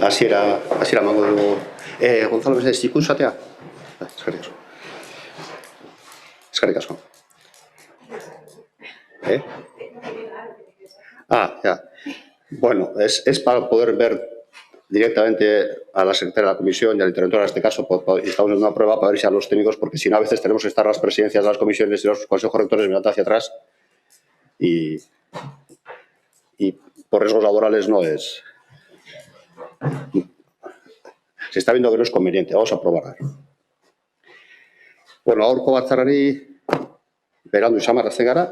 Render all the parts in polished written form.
hasiera emango dugu. Gonzalo, mesedez, ikunsatea? Eskerrik asko. Ya. Bueno, es para poder ver directamente a la secretaria de la comisión y al interventor en este caso. Estamos en una prueba para ver si a los técnicos, porque si no, a veces tenemos que estar las presidencias de las comisiones y los consejos rectores mirando hacia atrás y por riesgos laborales no es. Se está viendo que no es conveniente. Vamos a probar. Bueno, aurko batzarrari berandu izamarazten gara,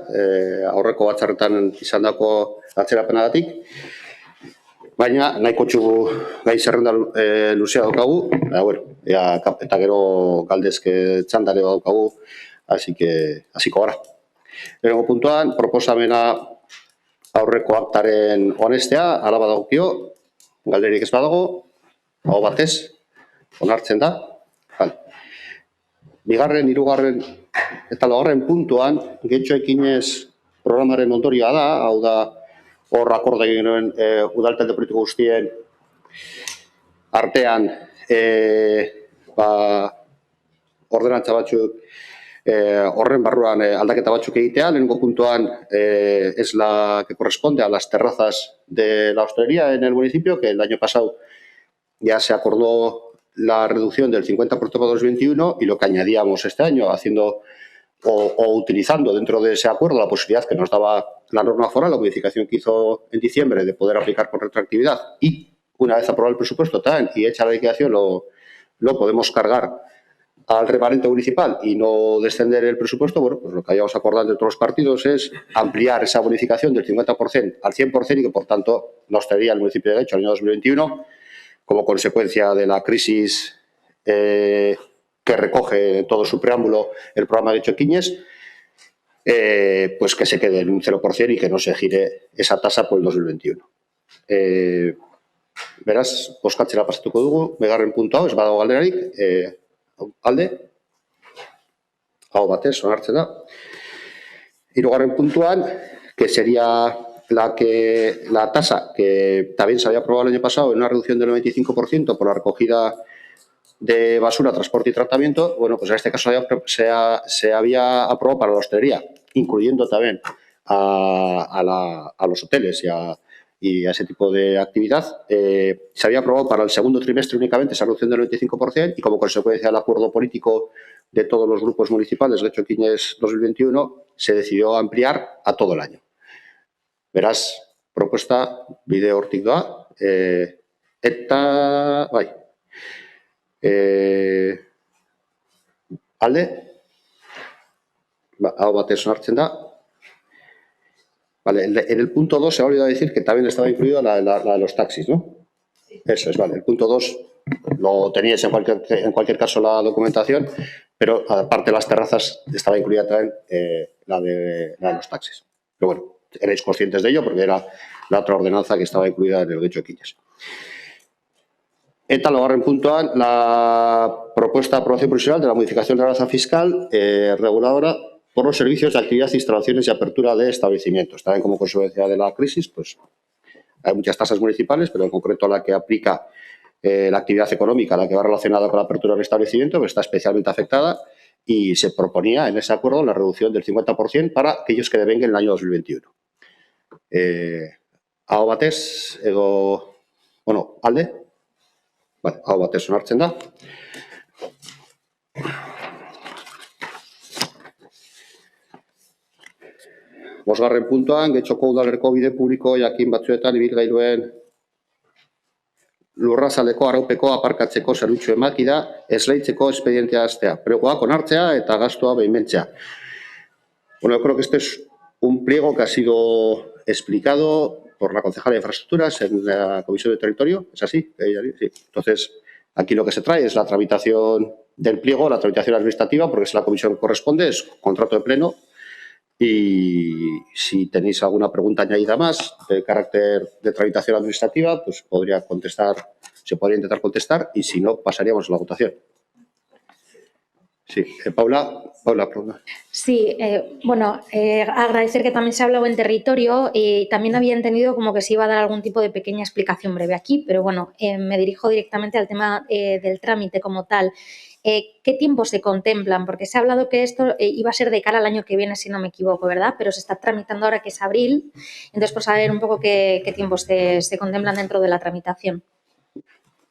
aurreko batzarretan izandako atzerapenagatik, baina nahiko txugu gai zerrenda luzea daukagu, eta gero galdezke txandare daukagu, hasiko gara. Lehenengo puntuan, proposamena aurreko aktaren honestea, hala badaukio, galderik ez badago, aho batez, onartzen da. Bigarren, hirugarren eta laugarren puntuan, getxo ekinez programaren ondorioa da, hau da, hor akorda egin genuen udaltalde politiko guztien artean ordenantza batzuk horren barruan aldaketa batzuk egitea. Lehenengo puntuan es la que corresponde a las terrazas de la hostelería en el municipio, que el año pasado ya se acordó la reducción del 50% para 2021 y lo que añadíamos este año, haciendo o utilizando dentro de ese acuerdo la posibilidad que nos daba la norma foral, la modificación que hizo en diciembre de poder aplicar por retroactividad, y una vez aprobado el presupuesto y hecha la liquidación lo podemos cargar al remanente municipal y no descender el presupuesto. Bueno, pues lo que hayamos acordado entre todos los partidos es ampliar esa bonificación del 50% al 100% y que por tanto nos traería el municipio de Getxo el año 2021 como consecuencia de la crisis que recoge en todo su preámbulo el programa de Getxo Ekinez, pues que se quede en un 0% y que no se gire esa tasa por el 2021. Beraz, bozkatzera pasatuko dugu, bigarren puntu hau, ez badago galderarik, alde, aho batez, onartzen da. Hirugarren puntuan, que sería la tasa que también se había aprobado el año pasado en una reducción del 95% por la recogida de basura, transporte y tratamiento. Bueno, pues en este caso se había aprobado para la hostelería, incluyendo también a los hoteles y a ese tipo de actividad. Se había aprobado para el segundo trimestre únicamente esa reducción del 95% y como consecuencia del acuerdo político de todos los grupos municipales de Getxo Ekinez 2021 se decidió ampliar a todo el año. Beraz, proposta bide hortik doa, eta, bai, alde, hau batez onartzen da. Vale, en el punto 2 se ha olvidado decir que también estaba incluido la de los taxis, ¿no? Eso es, vale. El punto 2 lo teníais en cualquier caso la documentación, pero aparte de las terrazas estaba incluida también la de los taxis. Pero bueno, erais conscientes de ello porque era la otra ordenanza que estaba incluida en el Getxo Ekinez. Eta laugarren puntuan, la propuesta de aprobación provisional de la modificación de la balanza fiscal reguladora por los servicios de actividad, instalaciones y apertura de establecimientos. También como consecuencia de la crisis, pues hay muchas tasas municipales, pero en concreto la que aplica la actividad económica, la que va relacionada con la apertura del establecimiento, pues está especialmente afectada y se proponía en ese acuerdo la reducción del 50% para aquellos que devenguen en el año 2021. Aho batez, alde? Vale, aho batez onartzen da. Bosgarren puntuan, Getxoko udalerriko bide publiko jakin batzuetan ibilgailuen lurrazaleko araupeko aparkatzeko zerbitzu emaki da esleitzeko espedientea hastea, pregoak onartzea eta gastua behinmentzea. Bueno, yo creo que este es un pliego que ha sido explicado por la concejala de Infraestructuras en la Comisión de Territorio. ¿Es así? Sí. Entonces, aquí lo que se trae es la tramitación del pliego, la tramitación administrativa, porque es la comisión que corresponde, es contrato de pleno. Y si tenéis alguna pregunta añadida más de carácter de tramitación administrativa, pues se podría intentar contestar y si no, pasaríamos a la votación. Sí, Paula, perdona. Sí, bueno, agradecer que también se ha hablado en territorio y también había entendido como que se iba a dar algún tipo de pequeña explicación breve aquí, pero bueno, me dirijo directamente al tema del trámite como tal. ¿Qué tiempos se contemplan? Porque se ha hablado que esto iba a ser de cara al año que viene, si no me equivoco, ¿verdad? Pero se está tramitando ahora que es abril, entonces por saber un poco qué tiempos se contemplan dentro de la tramitación.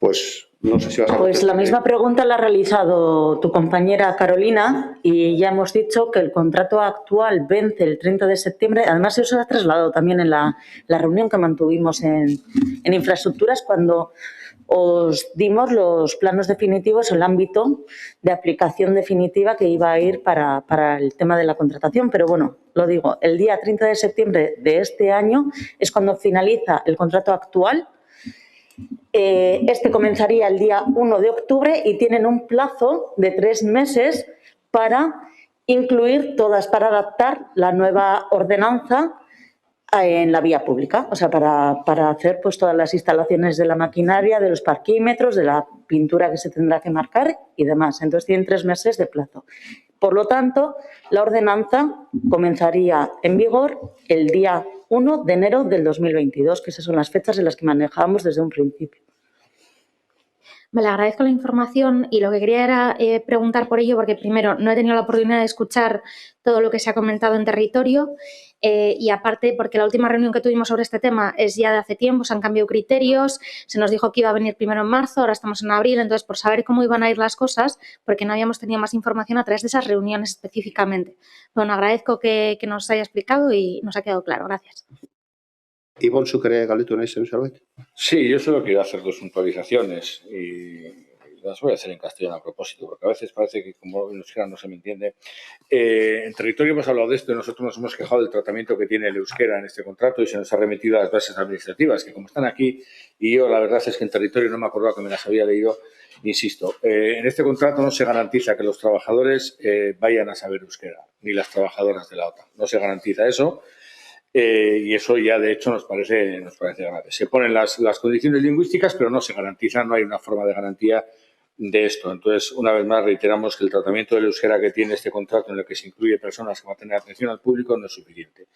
Pues no sé si vas a... Pues la misma pregunta la ha realizado tu compañera Carolina y ya hemos dicho que el contrato actual vence el 30 de septiembre. Además, eso se ha trasladado también en la reunión que mantuvimos en infraestructuras cuando os dimos los planos definitivos, el ámbito de aplicación definitiva que iba a ir para el tema de la contratación. Pero bueno, lo digo, el día 30 de septiembre de este año es cuando finaliza el contrato actual. Este comenzaría el día 1 de octubre y tienen un plazo de 3 meses para incluir todas, para adaptar la nueva ordenanza en la vía pública, o sea, para hacer pues todas las instalaciones de la maquinaria, de los parquímetros, de la pintura que se tendrá que marcar y demás. Entonces tienen 3 meses de plazo. Por lo tanto, la ordenanza comenzaría en vigor el día 1 de enero del 2022, que esas son las fechas en las que manejábamos desde un principio. Me le agradezco la información y lo que quería era preguntar por ello porque primero no he tenido la oportunidad de escuchar todo lo que se ha comentado en territorio y aparte porque la última reunión que tuvimos sobre este tema es ya de hace tiempo, se han cambiado criterios, se nos dijo que iba a venir primero en marzo, ahora estamos en abril, entonces por saber cómo iban a ir las cosas, porque no habíamos tenido más información a través de esas reuniones específicamente. Bueno, agradezco que nos haya explicado y nos ha quedado claro. Gracias. Ibon, ¿sucre galdetu nahi zen zerbait? Sí, yo solo quiero hacer 2 puntualizaciones y las voy a hacer en castellano a propósito, porque a veces parece que como en euskera no se me entiende. En territorio hemos hablado de esto y nosotros nos hemos quejado del tratamiento que tiene el euskera en este contrato y se nos ha remitido a las bases administrativas, que como están aquí, y yo la verdad es que en territorio no me acordaba que me las había leído, insisto, en este contrato no se garantiza que los trabajadores vayan a saber euskera, ni las trabajadoras de la OTAN. No se garantiza eso. Y eso ya de hecho nos parece grave. Se ponen las condiciones lingüísticas, pero no se garantizan, no hay una forma de garantía de esto. Entonces, una vez más, reiteramos que el tratamiento del euskera que tiene este contrato, en el que se incluye personas que van a tener atención al público, no es suficiente.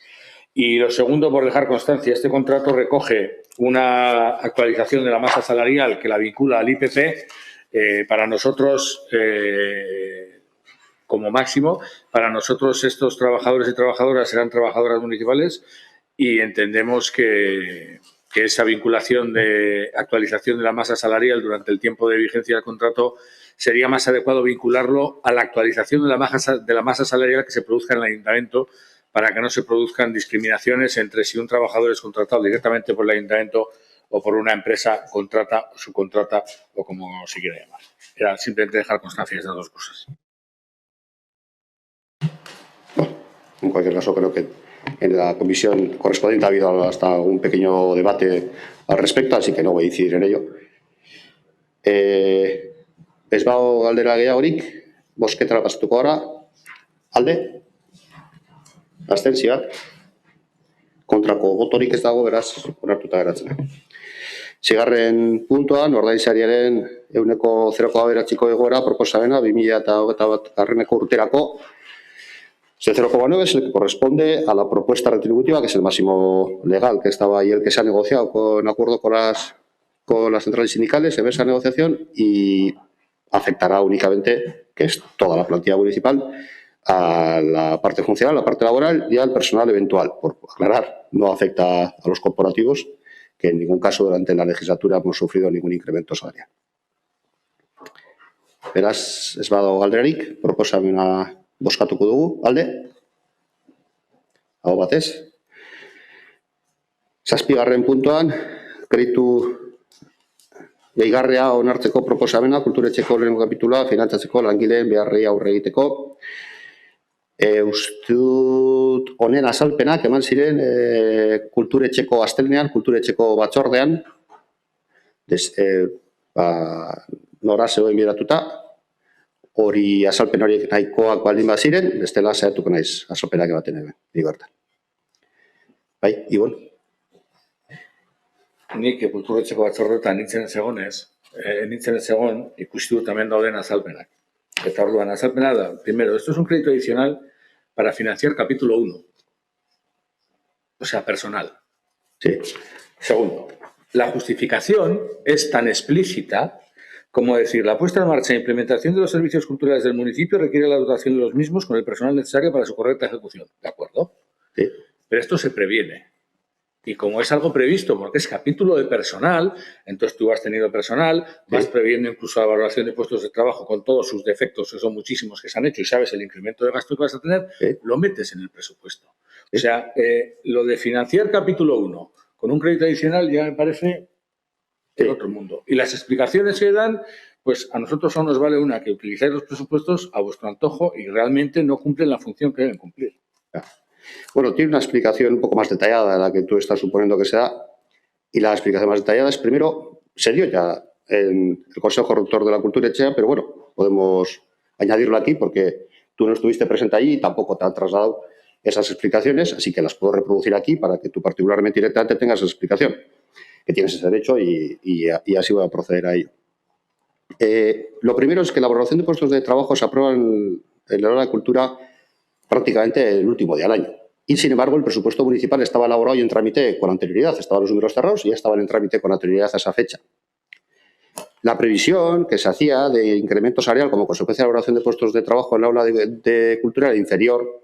Y lo segundo, por dejar constancia, este contrato recoge una actualización de la masa salarial que la vincula al IPC. Para nosotros, como máximo, para nosotros estos trabajadores y trabajadoras serán trabajadoras municipales y entendemos que esa vinculación de actualización de la masa salarial durante el tiempo de vigencia del contrato sería más adecuado vincularlo a la actualización de la masa salarial que se produzca en el ayuntamiento para que no se produzcan discriminaciones entre si un trabajador es contratado directamente por el ayuntamiento o por una empresa contrata o subcontrata o como se quiera llamar. Era simplemente dejar constancia de estas 2 cosas. En cualquier caso, creo que en la comisión correspondiente ha habido hasta un pequeño debate al respecto, así que no voy a incidir en ello. Ez bago galdera gehiagorik, bozketara pasatuko gara. Alde? Abstentzioak? Kontrako botorik ez dago, beraz, onartuta geratzen da. 6. puntuan, ordainsariaren 0,9ko egoera proposamena 2021 urterako. Ese 0,9 es el que corresponde a la propuesta retributiva, que es el máximo legal que estaba ahí, el que se ha negociado en acuerdo con las centrales sindicales en esa negociación y afectará únicamente, que es toda la plantilla municipal, a la parte funcional, a la parte laboral y al personal eventual. Por aclarar, no afecta a los corporativos, que en ningún caso durante la legislatura hemos sufrido ningún incremento salarial. Beraz, ez badago galderarik, proposamena bozkatuko dugu, alde? Aho batez. 7. puntuan, kreditu gehigarria onartzeko proposamena, kulturetxeko lehenengo kapitulua, finantzatzeko langileen beharrei aurre egiteko. Uste dut honen azalpenak eman ziren kulturetxeko astelenean, kulturetxeko batzordean, nora zegoen bidatuta, hori azalpen horiek nahikoak baldin baziren, bestela saiatuko naiz azalpenak ematen hemen, libertan. Bai, Ibon? Nik kulturetxeko batzordetan nintzen ez egon, ikusi dut hemen dauden azalpenak. Nada. Primero, esto es un crédito adicional para financiar capítulo 1. O sea, personal. Sí. Segundo, la justificación es tan explícita como decir, la puesta en marcha e implementación de los servicios culturales del municipio requiere la dotación de los mismos con el personal necesario para su correcta ejecución. ¿De acuerdo? Sí. Pero esto se previene. Y como es algo previsto, porque es capítulo de personal, entonces tú has tenido personal, vas previendo incluso la valoración de puestos de trabajo con todos sus defectos, que son muchísimos que se han hecho, y sabes el incremento de gasto que vas a tener, lo metes en el presupuesto. O sea, lo de financiar capítulo 1 con un crédito adicional ya me parece el otro mundo. Y las explicaciones que dan, pues a nosotros solo nos vale una, que utilizáis los presupuestos a vuestro antojo y realmente no cumplen la función que deben cumplir. Bueno, tiene una explicación un poco más detallada de la que tú estás suponiendo que se da. Y la explicación más detallada es, primero, se dio ya en el Consejo Rector de la Cultura Etxea, pero bueno, podemos añadirlo aquí porque tú no estuviste presente allí y tampoco te han trasladado esas explicaciones, así que las puedo reproducir aquí para que tú particularmente directamente tengas esa explicación, que tienes ese derecho y así voy a proceder a ello. Lo primero es que la valoración de puestos de trabajo se aprueba en la hora de cultura prácticamente el último día del año. Y, sin embargo, el presupuesto municipal estaba elaborado y en trámite con anterioridad. Estaban los números cerrados y ya estaban en trámite con anterioridad a esa fecha. La previsión que se hacía de incremento salarial como consecuencia de la elaboración de puestos de trabajo en la aula de cultura era inferior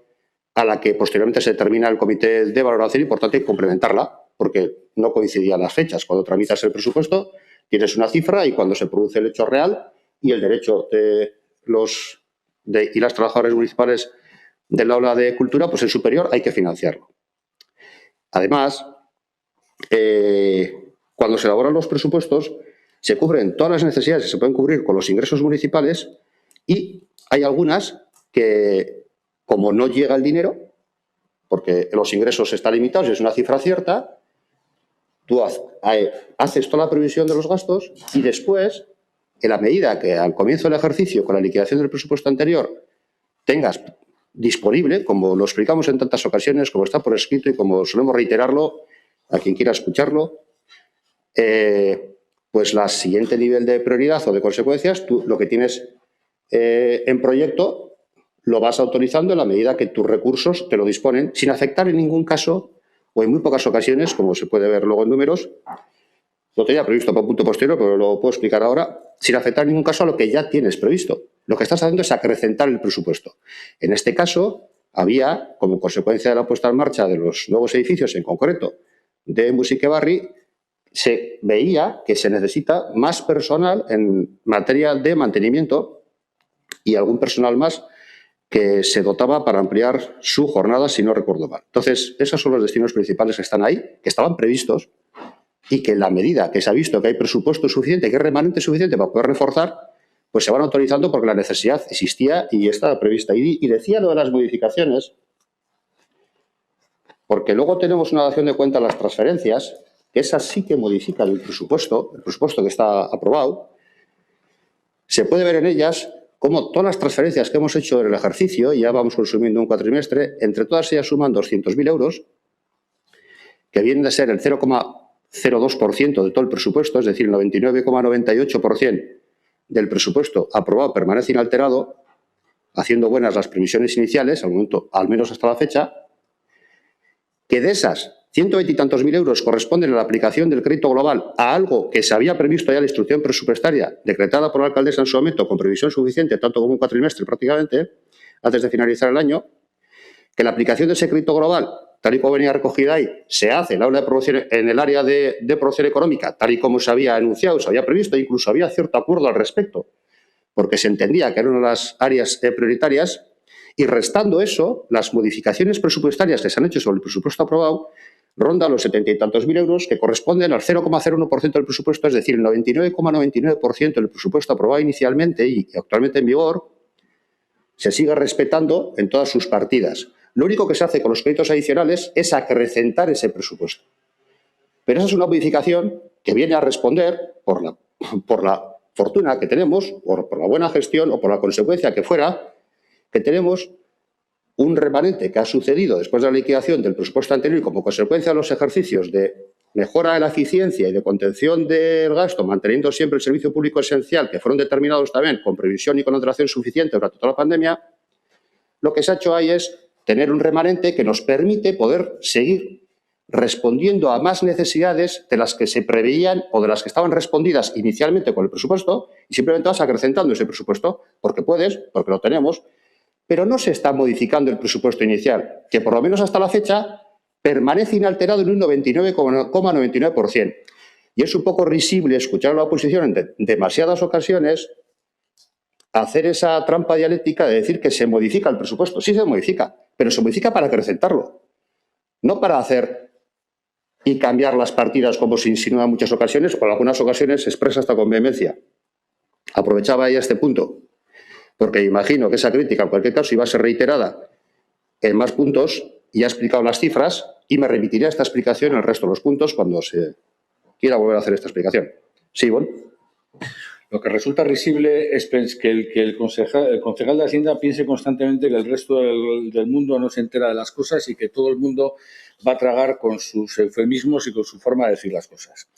a la que posteriormente se determina el comité de valoración y, por tanto, hay que complementarla porque no coincidían las fechas. Cuando tramitas el presupuesto tienes una cifra y cuando se produce el hecho real y el derecho de los y las trabajadoras municipales del aula de cultura, pues el superior hay que financiarlo. Además, cuando se elaboran los presupuestos, se cubren todas las necesidades que se pueden cubrir con los ingresos municipales y hay algunas que, como no llega el dinero, porque los ingresos están limitados y es una cifra cierta, tú haces toda la previsión de los gastos y después, en la medida que al comienzo del ejercicio, con la liquidación del presupuesto anterior, tengas disponible, como lo explicamos en tantas ocasiones, como está por escrito y como solemos reiterarlo a quien quiera escucharlo, pues la siguiente nivel de prioridad o de consecuencias, tú lo que tienes en proyecto lo vas autorizando en la medida que tus recursos te lo disponen, sin afectar en ningún caso o en muy pocas ocasiones, como se puede ver luego en números, lo tenía previsto para un punto posterior, pero lo puedo explicar ahora, sin afectar en ningún caso a lo que ya tienes previsto. Lo que estás haciendo es acrecentar el presupuesto. En este caso, había, como consecuencia de la puesta en marcha de los nuevos edificios, en concreto de Musiquebarri, se veía que se necesita más personal en materia de mantenimiento y algún personal más que se dotaba para ampliar su jornada, si no recuerdo mal. Entonces, esos son los destinos principales que están ahí, que estaban previstos y que en la medida que se ha visto que hay presupuesto suficiente, que hay remanente suficiente para poder reforzar, pues se van autorizando porque la necesidad existía y estaba prevista. Y decía lo de las modificaciones, porque luego tenemos una dación de cuenta a las transferencias, que esas sí que modifican el presupuesto que está aprobado. Se puede ver en ellas cómo todas las transferencias que hemos hecho en el ejercicio, y ya vamos consumiendo un cuatrimestre, entre todas ellas suman 200.000 euros, que vienen a ser el 0,02% de todo el presupuesto, es decir, el 99,98% del presupuesto aprobado permanece inalterado, haciendo buenas las previsiones iniciales, al momento, al menos hasta la fecha, que de esas 120 y tantos mil euros corresponden a la aplicación del crédito global a algo que se había previsto ya en la instrucción presupuestaria decretada por la alcaldesa en su momento con previsión suficiente, tanto como un cuatrimestre prácticamente, antes de finalizar el año, que la aplicación de ese crédito global, tal y como venía recogida ahí, se hace en el área de promoción económica, tal y como se había anunciado, se había previsto, incluso había cierto acuerdo al respecto, porque se entendía que eran una de las áreas prioritarias, y restando eso, las modificaciones presupuestarias que se han hecho sobre el presupuesto aprobado rondan los 70 y tantos mil euros, que corresponden al 0,01% del presupuesto, es decir, el 99,99% del presupuesto aprobado inicialmente y actualmente en vigor, se sigue respetando en todas sus partidas. Lo único que se hace con los créditos adicionales es acrecentar ese presupuesto. Pero esa es una modificación que viene a responder por la fortuna que tenemos, por la buena gestión o por la consecuencia que fuera, que tenemos un remanente que ha sucedido después de la liquidación del presupuesto anterior y como consecuencia de los ejercicios de mejora de la eficiencia y de contención del gasto, manteniendo siempre el servicio público esencial, que fueron determinados también con previsión y con antelación suficiente durante toda la pandemia, lo que se ha hecho ahí es tener un remanente que nos permite poder seguir respondiendo a más necesidades de las que se preveían o de las que estaban respondidas inicialmente con el presupuesto, y simplemente vas acrecentando ese presupuesto, porque puedes, porque lo tenemos, pero no se está modificando el presupuesto inicial, que por lo menos hasta la fecha permanece inalterado en un 99,99%. Y es un poco risible escuchar a la oposición en demasiadas ocasiones hacer esa trampa dialéctica de decir que se modifica el presupuesto. Sí se modifica, pero se modifica para acrecentarlo, no para hacer y cambiar las partidas como se insinúa en muchas ocasiones, o en algunas ocasiones se expresa hasta con vehemencia. Aprovechaba ahí este punto, porque imagino que esa crítica en cualquier caso iba a ser reiterada en más puntos, y ha explicado las cifras, y me remitiré a esta explicación en el resto de los puntos cuando se quiera volver a hacer esta explicación. Sí, Ivonne. Lo que resulta risible es que el concejal de Hacienda piense constantemente que el resto del mundo no se entera de las cosas y que todo el mundo va a tragar con sus eufemismos y con su forma de decir las cosas.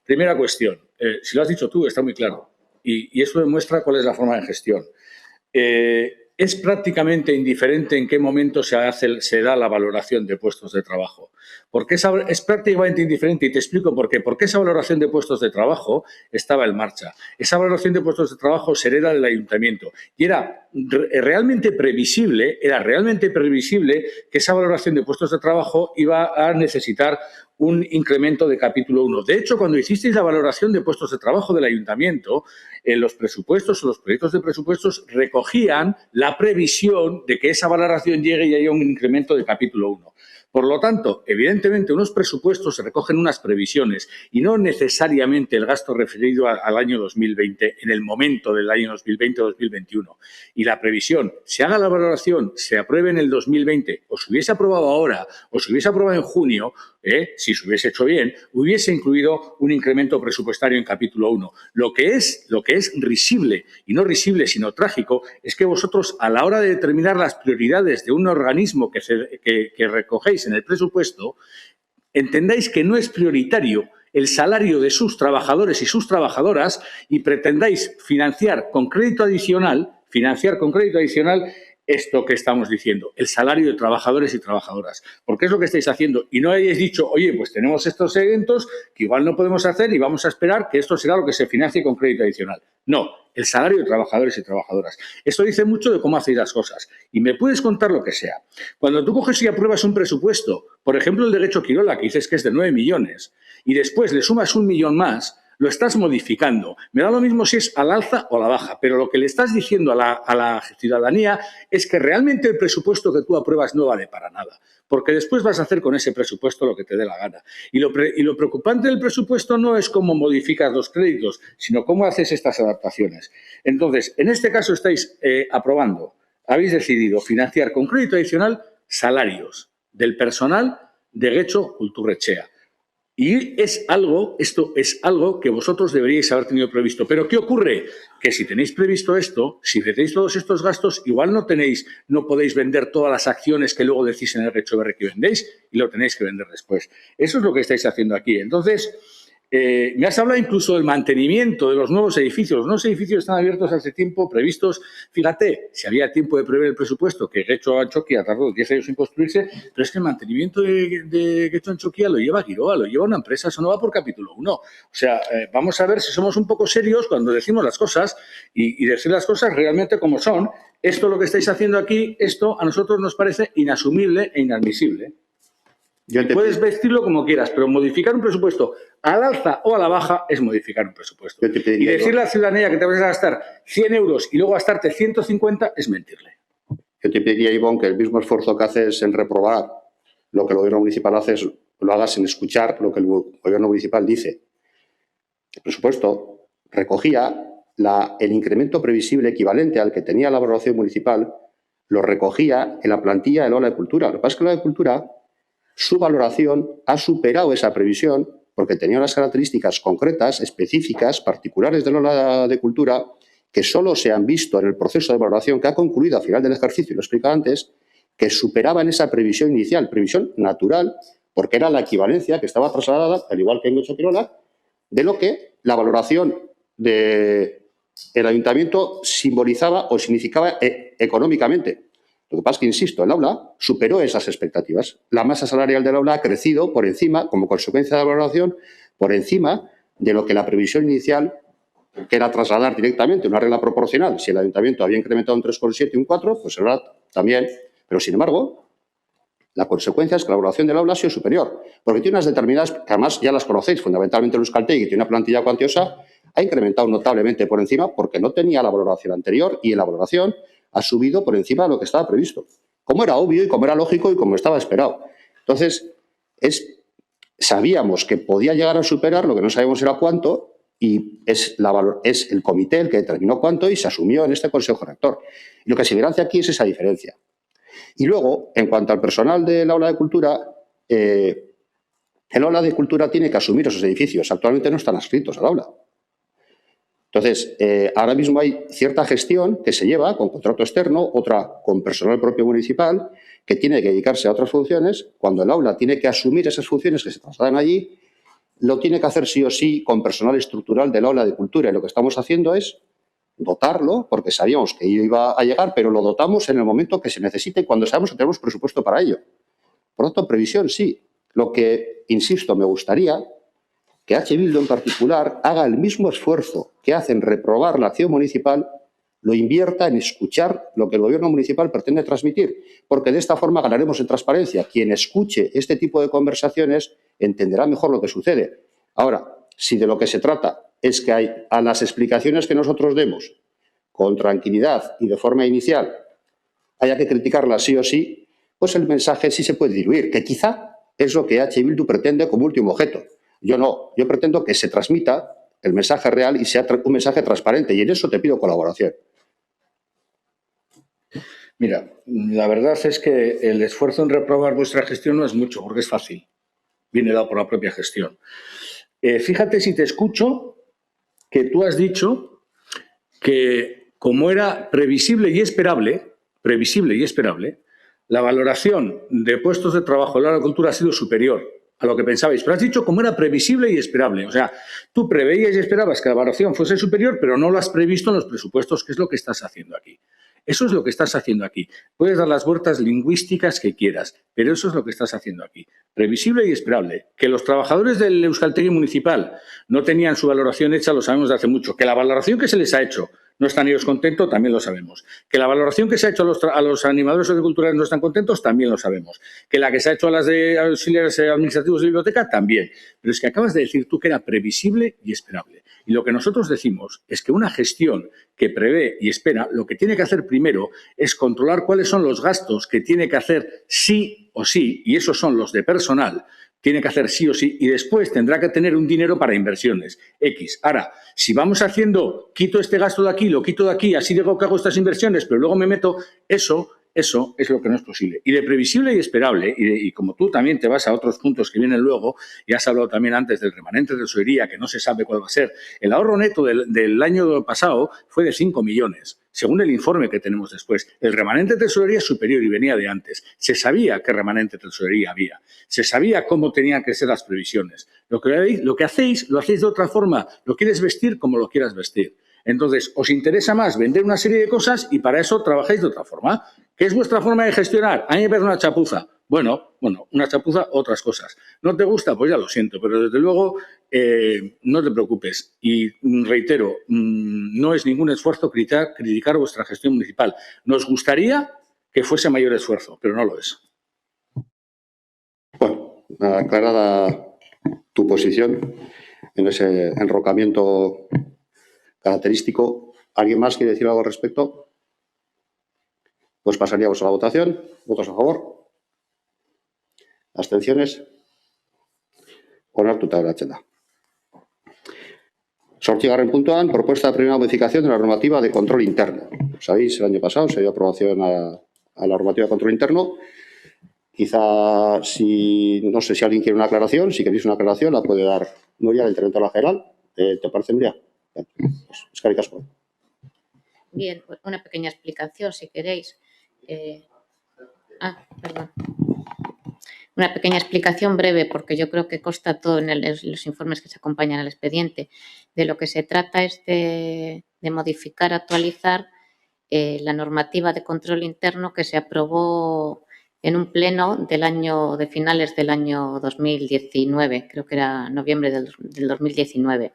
Primera cuestión, si lo has dicho tú, está muy claro. Y eso demuestra cuál es la forma de gestión. Es prácticamente indiferente en qué momento se da la valoración de puestos de trabajo. Porque es prácticamente indiferente, y te explico por qué. Porque esa valoración de puestos de trabajo estaba en marcha. Esa valoración de puestos de trabajo se hereda del ayuntamiento. Y era realmente previsible que esa valoración de puestos de trabajo iba a necesitar un incremento de capítulo 1. De hecho, cuando hicisteis la valoración de puestos de trabajo del ayuntamiento, en los presupuestos o los proyectos de presupuestos recogían la previsión de que esa valoración llegue y haya un incremento de capítulo 1. Por lo tanto, evidentemente, unos presupuestos recogen unas previsiones y no necesariamente el gasto referido al año 2020, en el momento del año 2020 o 2021. Y la previsión, se haga la valoración, se apruebe en el 2020 o se hubiese aprobado ahora o se hubiese aprobado en junio, si se hubiese hecho bien, hubiese incluido un incremento presupuestario en capítulo 1. Lo que es risible, y no risible sino trágico, es que vosotros a la hora de determinar las prioridades de un organismo que recogéis en el presupuesto, entendáis que no es prioritario el salario de sus trabajadores y sus trabajadoras y pretendáis financiar con crédito adicional esto que estamos diciendo, el salario de trabajadores y trabajadoras. Porque es lo que estáis haciendo. Y no hayáis dicho, oye, pues tenemos estos eventos que igual no podemos hacer y vamos a esperar que esto será lo que se financie con crédito adicional. No, el salario de trabajadores y trabajadoras. Esto dice mucho de cómo hacéis las cosas. Y me puedes contar lo que sea. Cuando tú coges y apruebas un presupuesto, por ejemplo, el de Getxo Quirola, que dices que es de 9 millones, y después le sumas 1 millón más, lo estás modificando. Me da lo mismo si es al alza o a la baja, pero lo que le estás diciendo a la ciudadanía es que realmente el presupuesto que tú apruebas no vale para nada, porque después vas a hacer con ese presupuesto lo que te dé la gana. Y lo preocupante del presupuesto no es cómo modificas los créditos, sino cómo haces estas adaptaciones. Entonces, en este caso estáis habéis decidido financiar con crédito adicional salarios del personal de Getxo Kulturretxea. Y esto es algo que vosotros deberíais haber tenido previsto. ¿Pero qué ocurre? Que si tenéis previsto esto, si tenéis todos estos gastos, igual no podéis vender todas las acciones que luego decís en el Getxo Berri que vendéis y lo tenéis que vender después. Eso es lo que estáis haciendo aquí. Entonces, me has hablado incluso del mantenimiento de los nuevos edificios. Los nuevos edificios están abiertos hace tiempo, previstos. Fíjate, si había tiempo de prever el presupuesto, que Getxo Antxokia tardó 10 años en construirse, pero es que el mantenimiento de Getxo Antxokia lo lleva Quiroga, lo lleva una empresa, eso no va por capítulo 1. O sea, vamos a ver si somos un poco serios cuando decimos las cosas y decir las cosas realmente como son. Esto lo que estáis haciendo aquí, esto a nosotros nos parece inasumible e inadmisible. Puedes vestirlo como quieras, pero modificar un presupuesto al alza o a la baja es modificar un presupuesto. Y decirle a la ciudadanía que te vas a gastar 100 euros y luego gastarte 150 es mentirle. Yo te pediría, Ivonne, que el mismo esfuerzo que haces en reprobar lo que el gobierno municipal hace, lo hagas en escuchar lo que el gobierno municipal dice. El presupuesto recogía el incremento previsible equivalente al que tenía la valoración municipal, lo recogía en la plantilla del Ola de Cultura. Lo que pasa es que el Ola de Cultura, su valoración ha superado esa previsión porque tenía unas características concretas, específicas, particulares del Ola de Cultura que solo se han visto en el proceso de valoración que ha concluido a final del ejercicio, y lo he explicado antes, que superaban esa previsión inicial, previsión natural, porque era la equivalencia que estaba trasladada, al igual que en Gocho-Quirola, de lo que la valoración del ayuntamiento simbolizaba o significaba económicamente. Lo que pasa es que, insisto, el aula superó esas expectativas. La masa salarial del aula ha crecido por encima, como consecuencia de la valoración, por encima de lo que la previsión inicial, que era trasladar directamente una regla proporcional. Si el ayuntamiento había incrementado un 3,7 y un 4, pues ahora también. Pero, sin embargo, la consecuencia es que la valoración del aula ha sido superior, porque tiene unas determinadas, que además ya las conocéis, fundamentalmente el Euskaltegi, que tiene una plantilla cuantiosa, ha incrementado notablemente por encima porque no tenía la valoración anterior y en la valoración ha subido por encima de lo que estaba previsto, como era obvio y como era lógico y como estaba esperado. Entonces, sabíamos que podía llegar a superar, lo que no sabíamos era cuánto, y es el comité el que determinó cuánto y se asumió en este Consejo Rector. Y lo que se evidencia aquí es esa diferencia. Y luego, en cuanto al personal del aula de cultura, el aula de cultura tiene que asumir esos edificios. Actualmente no están adscritos al aula. Entonces, ahora mismo hay cierta gestión que se lleva con contrato externo, otra con personal propio municipal, que tiene que dedicarse a otras funciones. Cuando el aula tiene que asumir esas funciones que se trasladan allí, lo tiene que hacer sí o sí con personal estructural del aula de cultura. Y lo que estamos haciendo es dotarlo, porque sabíamos que iba a llegar, pero lo dotamos en el momento que se necesite, cuando sabemos que tenemos presupuesto para ello. Por lo tanto, previsión sí. Lo que, insisto, me gustaría que H. Bildu en particular haga el mismo esfuerzo que hace en reprobar la acción municipal, lo invierta en escuchar lo que el gobierno municipal pretende transmitir, porque de esta forma ganaremos en transparencia. Quien escuche este tipo de conversaciones entenderá mejor lo que sucede. Ahora, si de lo que se trata es que a las explicaciones que nosotros demos con tranquilidad y de forma inicial haya que criticarlas sí o sí, pues el mensaje sí se puede diluir, que quizá es lo que H. Bildu pretende como último objeto. Yo no, yo pretendo que se transmita el mensaje real y sea un mensaje transparente, y en eso te pido colaboración. Mira, la verdad es que el esfuerzo en reprobar vuestra gestión no es mucho, porque es fácil. Viene dado por la propia gestión. Fíjate si te escucho que tú has dicho que como era previsible y esperable, la valoración de puestos de trabajo en la cultura ha sido superior a lo que pensabais. Pero has dicho como era previsible y esperable. O sea, tú preveías y esperabas que la valoración fuese superior, pero no lo has previsto en los presupuestos, que es lo que estás haciendo aquí. Eso es lo que estás haciendo aquí. Puedes dar las vueltas lingüísticas que quieras, pero eso es lo que estás haciendo aquí. Previsible y esperable. Que los trabajadores del Euskaltegi municipal no tenían su valoración hecha, lo sabemos de hace mucho. Que la valoración que se les ha hecho no están ellos contentos, también lo sabemos. Que la valoración que se ha hecho a los animadores culturales no están contentos, también lo sabemos. Que la que se ha hecho a las de auxiliares administrativos de biblioteca, también. Pero es que acabas de decir tú que era previsible y esperable. Y lo que nosotros decimos es que una gestión que prevé y espera, lo que tiene que hacer primero es controlar cuáles son los gastos que tiene que hacer sí o sí, y esos son los de personal, tiene que hacer sí o sí, y después tendrá que tener un dinero para inversiones, X. Ahora, si vamos haciendo, quito este gasto de aquí, lo quito de aquí, así digo que hago estas inversiones, pero luego me meto, eso es lo que no es posible. Y de previsible y esperable, y como tú también te vas a otros puntos que vienen luego, y has hablado también antes del remanente de tesorería, que no se sabe cuál va a ser, el ahorro neto del año pasado fue de 5 millones, según el informe que tenemos después. El remanente de tesorería es superior y venía de antes. Se sabía qué remanente de tesorería había. Se sabía cómo tenían que ser las previsiones. Lo que hacéis, lo hacéis de otra forma. Lo quieres vestir como lo quieras vestir. Entonces, os interesa más vender una serie de cosas y para eso trabajáis de otra forma. ¿Qué es vuestra forma de gestionar? A mí me parece una chapuza. Bueno, una chapuza, otras cosas. ¿No te gusta? Pues ya lo siento, pero desde luego no te preocupes. Y reitero, no es ningún esfuerzo criticar vuestra gestión municipal. Nos gustaría que fuese mayor esfuerzo, pero no lo es. Bueno, aclarada tu posición en ese enrocamiento característico, ¿alguien más quiere decir algo al respecto? Pues pasaríamos a la votación. ¿Votos a favor? ¿Abstenciones? Onartuta geratzen da. 8. puntuan, propuesta de primera modificación de la normativa de control interno. Sabéis, el año pasado se dio aprobación a la normativa de control interno. Quizá, no sé si alguien quiere una aclaración, si queréis una aclaración, la puede dar Nuria, del Interventor General. ¿Te parece, Nuria? Pues, eskerrik asko. Bien, pues una pequeña explicación, si queréis. Perdón. Una pequeña explicación breve, porque yo creo que consta todo en los informes que se acompañan al expediente. De lo que se trata es de modificar, actualizar la normativa de control interno que se aprobó en un pleno de finales del año 2019, creo que era noviembre del 2019.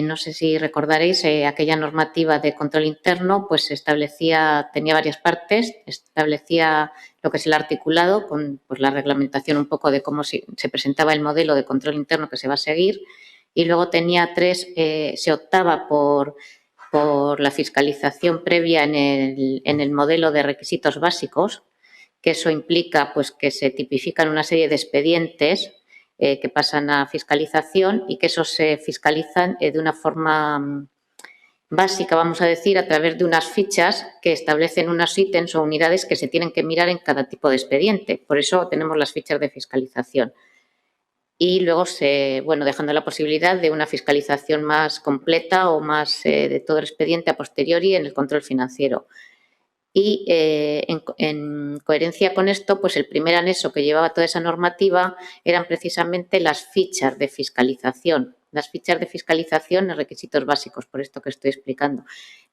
No sé si recordaréis, aquella normativa de control interno pues tenía varias partes, establecía lo que es el articulado con pues, la reglamentación un poco de cómo se presentaba el modelo de control interno que se va a seguir, y luego tenía se optaba por la fiscalización previa en el modelo de requisitos básicos, que eso implica pues, que se tipifican una serie de expedientes que pasan a fiscalización y que esos se fiscalizan de una forma básica, vamos a decir, a través de unas fichas que establecen unos ítems o unidades que se tienen que mirar en cada tipo de expediente. Por eso tenemos las fichas de fiscalización. Y luego, dejando la posibilidad de una fiscalización más completa o más de todo el expediente a posteriori en el control financiero. Y en coherencia con esto, pues el primer anexo que llevaba toda esa normativa eran precisamente las fichas de fiscalización. Las fichas de fiscalización en requisitos básicos, por esto que estoy explicando.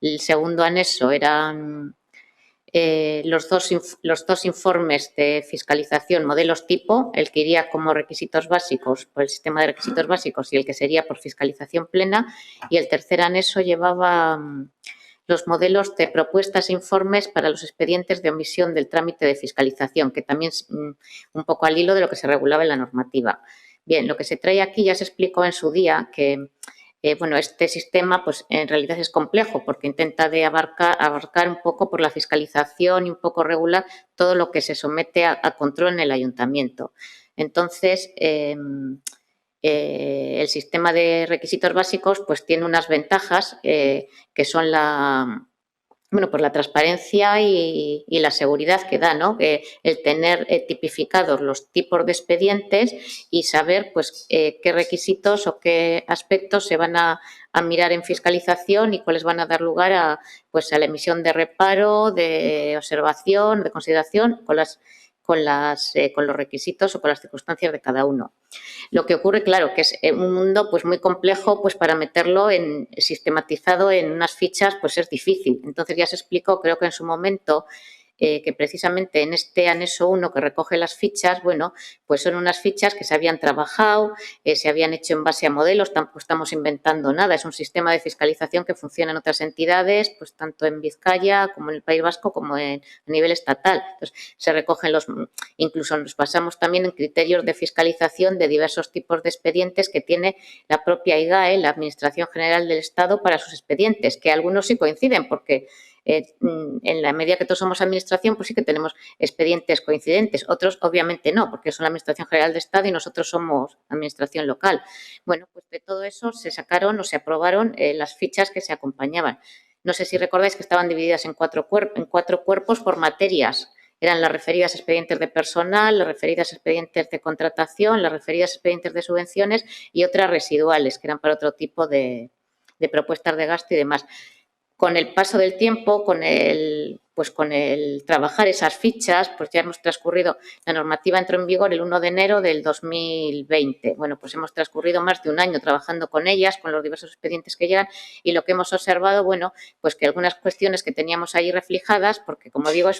El segundo anexo eran los dos informes de fiscalización, modelos tipo, el que iría como requisitos básicos por el sistema de requisitos básicos y el que sería por fiscalización plena. Y el tercer anexo llevaba los modelos de propuestas e informes para los expedientes de omisión del trámite de fiscalización, que también es un poco al hilo de lo que se regulaba en la normativa. Bien, lo que se trae aquí ya se explicó en su día que este sistema pues en realidad es complejo porque intenta de abarcar un poco por la fiscalización y un poco regular todo lo que se somete a control en el ayuntamiento. Entonces, el sistema de requisitos básicos pues tiene unas ventajas que son la transparencia y la seguridad que da, ¿no? El tener tipificados los tipos de expedientes y saber pues qué requisitos o qué aspectos se van a mirar en fiscalización y cuáles van a dar lugar a la emisión de reparo, de observación, de consideración con los requisitos o con las circunstancias de cada uno. Lo que ocurre, claro, que es un mundo pues muy complejo, pues para meterlo sistematizado en unas fichas, pues es difícil. Entonces ya se explicó, creo que en su momento, que precisamente en este anexo 1 que recoge las fichas, pues son unas fichas que se habían trabajado, se habían hecho en base a modelos, tampoco estamos inventando nada, es un sistema de fiscalización que funciona en otras entidades, pues tanto en Vizcaya como en el País Vasco como a nivel estatal. Entonces se recogen incluso nos basamos también en criterios de fiscalización de diversos tipos de expedientes que tiene la propia IGAE, la Administración General del Estado, para sus expedientes, que algunos sí coinciden porque en la medida que todos somos administración, pues sí que tenemos expedientes coincidentes. Otros, obviamente, no, porque son la Administración General del Estado y nosotros somos administración local. Bueno, pues de todo eso se sacaron o se aprobaron las fichas que se acompañaban. No sé si recordáis que estaban divididas en cuatro cuerpos por materias. Eran las referidas a expedientes de personal, las referidas a expedientes de contratación, las referidas a expedientes de subvenciones y otras residuales, que eran para otro tipo de propuestas de gasto y demás. Con el paso del tiempo, con el trabajar esas fichas, pues ya hemos transcurrido, la normativa entró en vigor el 1 de enero del 2020. Bueno, pues hemos transcurrido más de un año trabajando con ellas, con los diversos expedientes que llegan, y lo que hemos observado, pues que algunas cuestiones que teníamos ahí reflejadas, porque como digo,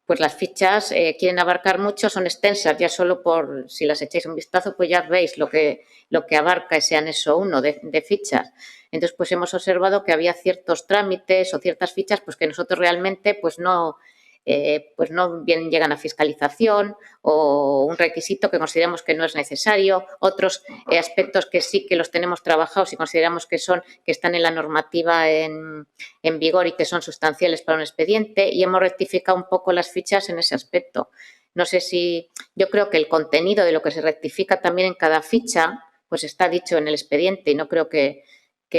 pues las fichas quieren abarcar mucho, son extensas, ya solo por, si las echáis un vistazo, pues ya veis lo que abarca ese anexo 1 de fichas. Entonces, pues hemos observado que había ciertos trámites o ciertas fichas pues que nosotros realmente pues no bien llegan a fiscalización, o un requisito que consideramos que no es necesario, otros aspectos que sí que los tenemos trabajados y consideramos que están en la normativa en vigor y que son sustanciales para un expediente, y hemos rectificado un poco las fichas en ese aspecto. No sé si, yo creo que el contenido de lo que se rectifica también en cada ficha pues está dicho en el expediente, y no creo que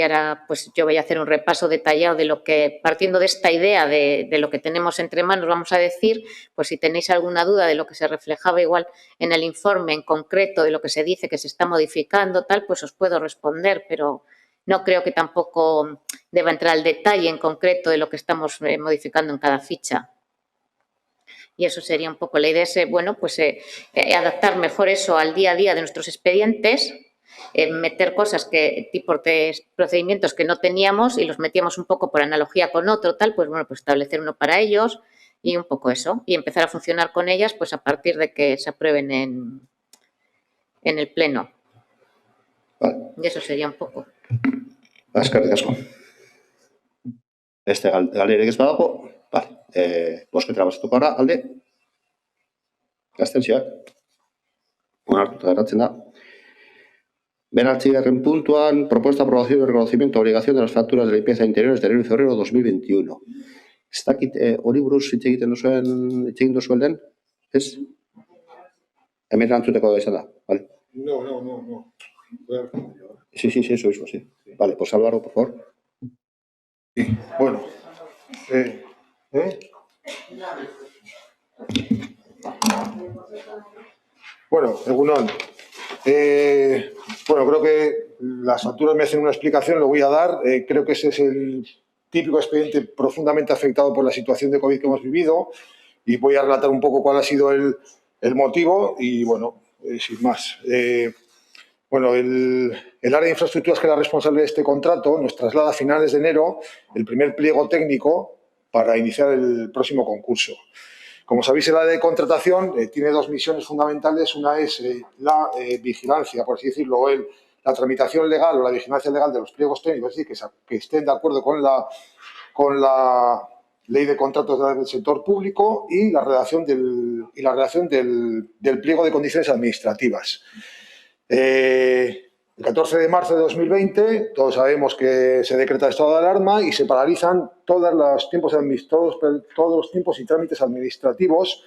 ahora pues yo voy a hacer un repaso detallado de lo que, partiendo de esta idea de lo que tenemos entre manos, vamos a decir, pues si tenéis alguna duda de lo que se reflejaba igual en el informe en concreto, de lo que se dice que se está modificando, tal, pues os puedo responder, pero no creo que tampoco deba entrar al detalle en concreto de lo que estamos modificando en cada ficha. Y eso sería un poco la idea, bueno, pues adaptar mejor eso al día a día de nuestros expedientes, meter cosas tipos de procedimientos que no teníamos y los metíamos un poco por analogía con otro, tal, pues bueno, pues establecer uno para ellos y un poco eso, y empezar a funcionar con ellas pues a partir de que se aprueben en el pleno. Vale. Y eso sería un poco. Eskerrik asko. Galderik ez badago, vale. Bosketara pasatuko gara, alde. Abstentzioak. Onartuta geratzen da. 9. puntuan, propuesta de aprobación y reconocimiento de obligación de las facturas de limpieza de interiores de enero y febrero de 2021. Ez dakit hori buruz hitz egin duzuen den? Ez? Hemen erantzuteko izan da, vale. No. Sí, eso mismo, sí. Vale, pues Álvaro, por favor. Sí, bueno. Bueno, Egunon. Bueno, creo que las facturas me hacen una explicación, lo voy a dar. Creo que ese es el típico expediente profundamente afectado por la situación de COVID que hemos vivido y voy a relatar un poco cuál ha sido el motivo y, bueno, sin más. Bueno, el área de infraestructuras, que es la responsable de este contrato, nos traslada a finales de enero el primer pliego técnico para iniciar el próximo concurso. Como sabéis, el área de contratación tiene dos misiones fundamentales. Una es la vigilancia, por así decirlo, la tramitación legal o la vigilancia legal de los pliegos técnicos, es decir, que estén de acuerdo con la ley de contratos del sector público y la redacción del pliego de condiciones administrativas. El 14 de marzo de 2020, todos sabemos que se decreta el estado de alarma y se paralizan todos los tiempos y trámites administrativos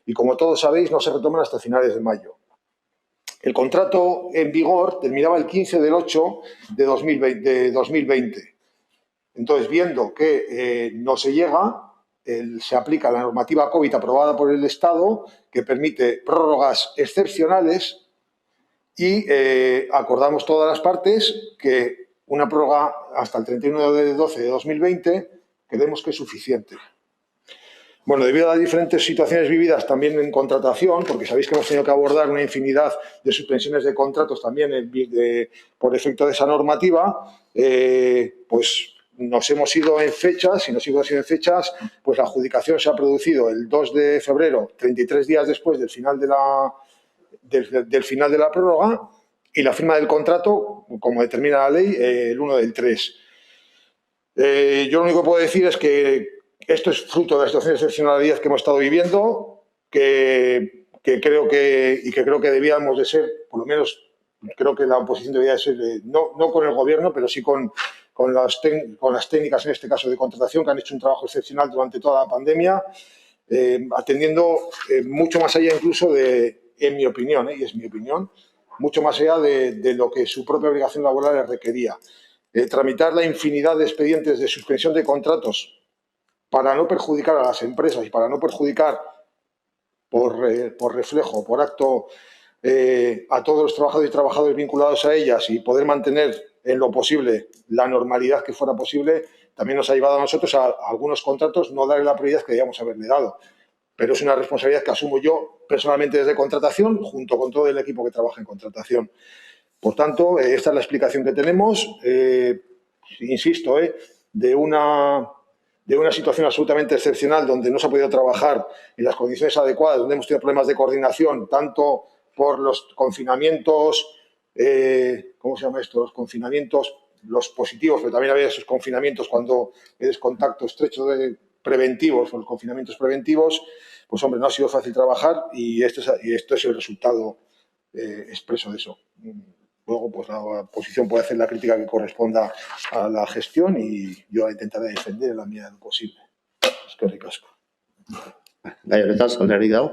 y, como todos sabéis, no se retoman hasta finales de mayo. El contrato en vigor terminaba el 15 del 8 de 2020. Entonces, viendo que no se llega, se aplica la normativa COVID aprobada por el Estado, que permite prórrogas excepcionales, y acordamos todas las partes que una prórroga hasta el 31 de 12 de 2020 creemos que es suficiente. Bueno, debido a las diferentes situaciones vividas también en contratación, porque sabéis que hemos tenido que abordar una infinidad de suspensiones de contratos también por efecto de esa normativa, pues nos hemos ido en fechas, y nos hemos ido en fechas, pues la adjudicación se ha producido el 2 de febrero, 33 días después del final de la prórroga, y la firma del contrato, como determina la ley, el 1 del 3. Yo lo único que puedo decir es que esto es fruto de la situación de excepcionalidad que hemos estado viviendo, que creo que debíamos de ser, por lo menos creo que la oposición debía de ser, no con el gobierno, pero sí con las técnicas, en este caso de contratación, que han hecho un trabajo excepcional durante toda la pandemia, atendiendo mucho más allá incluso en mi opinión, y es mi opinión, mucho más allá de lo que su propia obligación laboral les requería. Tramitar la infinidad de expedientes de suspensión de contratos para no perjudicar a las empresas y para no perjudicar por reflejo, por acto, a todos los trabajadores y trabajadores vinculados a ellas y poder mantener en lo posible la normalidad que fuera posible, también nos ha llevado a nosotros a algunos contratos no darle la prioridad que debíamos haberle dado. Pero es una responsabilidad que asumo yo personalmente desde contratación, junto con todo el equipo que trabaja en contratación. Por tanto, esta es la explicación que tenemos, insisto, de una situación absolutamente excepcional donde no se ha podido trabajar en las condiciones adecuadas, donde hemos tenido problemas de coordinación, tanto por los confinamientos, ¿cómo se llama esto? Los confinamientos, los positivos, pero también había esos confinamientos cuando eres contacto estrecho preventivos, o los confinamientos preventivos, pues hombre, no ha sido fácil trabajar y esto es el resultado expreso de eso. Luego, pues la oposición puede hacer la crítica que corresponda a la gestión y yo la intentaré defender en la medida de lo posible. Eskerrik asko. Gai honetan, salderik dago.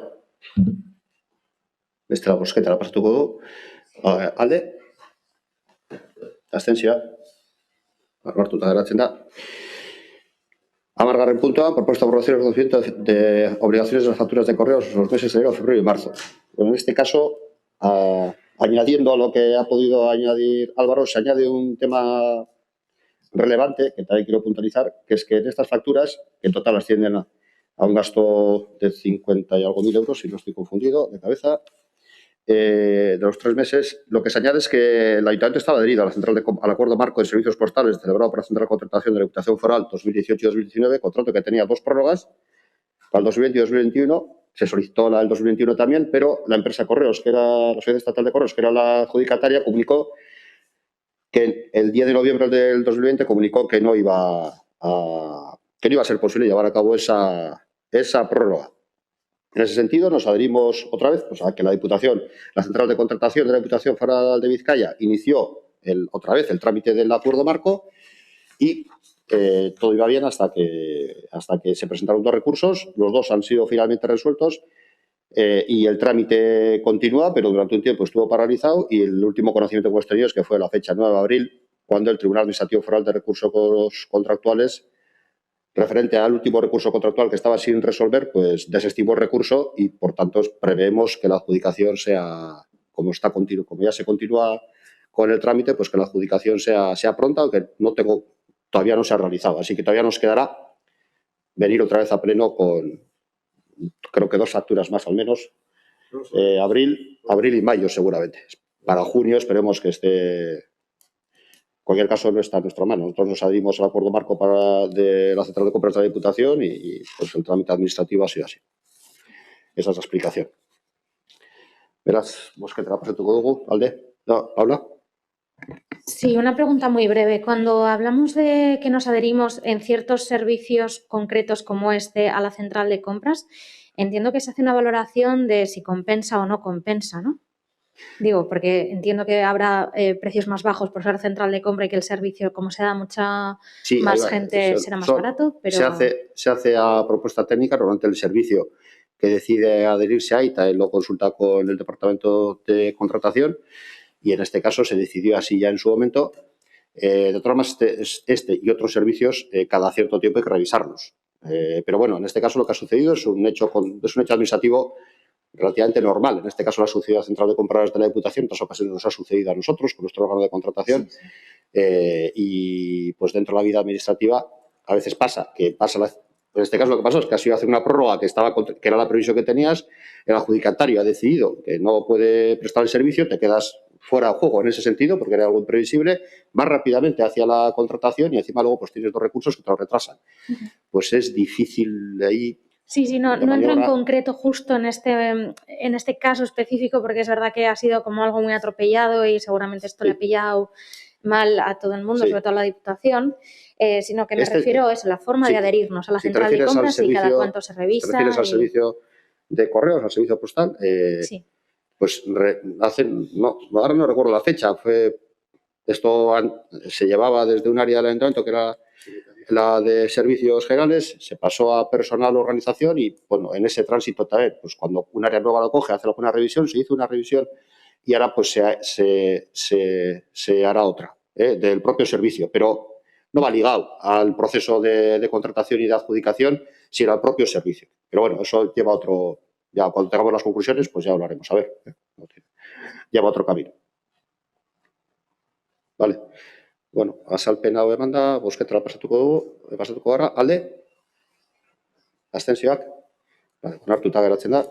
Bestela bosketara pasatuko du. Alde? Abstentzioa. Onartuta geratzen da. 10. puntua, propuesta de aprobación y reconocimiento de obligaciones de las facturas de correos en los meses de enero, febrero y marzo. Bueno, en este caso, añadiendo a lo que ha podido añadir Álvaro, se añade un tema relevante que también quiero puntualizar, que es que en estas facturas, que en total ascienden a un gasto de 50 y algo mil euros, si no estoy confundido, de cabeza. De los 3 meses, lo que se añade es que el Ayuntamiento estaba adherido al Acuerdo Marco de Servicios Postales celebrado por la Central de Contratación de la Diputación Foral 2018 y 2019, contrato que tenía 2 prórrogas, para el 2020 y 2021. Se solicitó la del 2021 también, pero la empresa Correos, que era la Sociedad Estatal de Correos, que era la adjudicataria, comunicó que el 10 de noviembre del 2020 comunicó que no iba a ser posible llevar a cabo esa prórroga. En ese sentido, nos adherimos otra vez pues, a que la Diputación, la Central de Contratación de la Diputación Foral de Vizcaya inició otra vez el trámite del acuerdo marco y todo iba bien hasta que se presentaron 2 recursos. Los 2 han sido finalmente resueltos y el trámite continúa, pero durante un tiempo estuvo paralizado y el último conocimiento que hemos tenido es que fue la fecha 9 de abril, cuando el Tribunal Administrativo Foral de Recursos Contractuales, referente al último recurso contractual que estaba sin resolver, pues desestimó el recurso y, por tanto, preveemos que la adjudicación sea, como ya se continúa con el trámite, pues que la adjudicación sea pronta, aunque todavía no se ha realizado. Así que todavía nos quedará venir otra vez a pleno con, creo que 2 facturas más al menos, abril y mayo seguramente. Para junio esperemos que esté. En cualquier caso, no está en nuestra mano. Nosotros nos adherimos al acuerdo marco de la Central de Compras de la Diputación y pues, el trámite administrativo ha sido así. Esa es la explicación. Verás, vos que te la presento dugu, Alde. No, Paula. Sí, una pregunta muy breve. Cuando hablamos de que nos adherimos en ciertos servicios concretos como este a la Central de Compras, entiendo que se hace una valoración de si compensa o no compensa, ¿no? Digo, porque entiendo que habrá precios más bajos por ser central de compra y que el servicio, como se da mucha más gente, será más barato. Pero se hace a propuesta técnica. Normalmente el servicio que decide adherirse a AITA lo consulta con el Departamento de Contratación y en este caso se decidió así ya en su momento. De todas formas, este y otros servicios cada cierto tiempo hay que revisarlos. Pero bueno, en este caso lo que ha sucedido es un hecho administrativo relativamente normal. En este caso, la Sociedad Central de Compradores de la Diputación, en otras ocasiones nos ha sucedido a nosotros con nuestro órgano de contratación. Y pues dentro de la vida administrativa a veces en este caso lo que pasó es que ha sido hacer una prórroga que era la previsión que tenías, el adjudicatario ha decidido que no puede prestar el servicio, te quedas fuera de juego en ese sentido porque era algo imprevisible, más rápidamente hacia la contratación y encima luego pues tienes 2 recursos que te lo retrasan. Pues es difícil de ahí. Sí, no entro en concreto justo en este caso específico porque es verdad que ha sido como algo muy atropellado y seguramente esto le ha pillado mal a todo el mundo, sobre todo a la Diputación, sino que me refiero a eso, la forma de adherirnos a la Central de Compras y cada cuánto se revisa. ¿Te refieres al servicio de correos, al servicio postal? Sí. Pues ahora no recuerdo la fecha, esto se llevaba desde un área del Ayuntamiento que era la de servicios generales, se pasó a personal o organización y, bueno, en ese tránsito también, pues cuando un área nueva lo coge, hace una revisión, se hizo una revisión y ahora pues se hará otra del propio servicio, pero no va ligado al proceso de contratación y de adjudicación, sino al propio servicio. Pero bueno, eso lleva otro, ya cuando tengamos las conclusiones, pues ya hablaremos. A ver, lleva otro camino. Vale. Bueno, azalpen hau emanda, bozketara pasatuko gara. Alde? Abstentzioak? Onartuta geratzen da.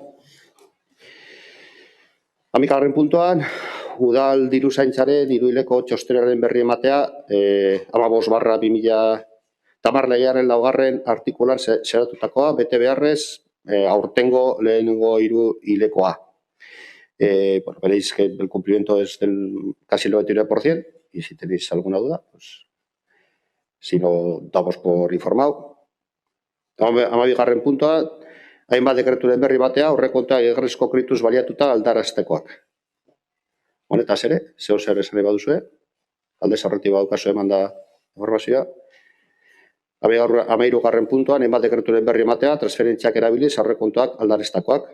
11. puntuan, udal diruzaintzaren hiruhileko txostenaren berri ematea, 15/2010 legearen 4. artikulan xedatutakoa, bete beharrez, aurtengo lehenengo hiruhilekoa. Bueno, veréis que el cumplimiento es del casi el 99%. Y si tenéis alguna duda, pues si no, damos por informado. 12. puntua, hainbat dekreturen berri batea, aurrekontua egrezko kredituz baliatuta aldaraztekoak. Honetaz ere, zer esan nahi baduzue, alde sarratiba daukazu emanda informazioa. 13. puntuan, hainbat dekreturen berri batea, transferentziak erabiliz, aurrekontuak aldaraztekoak.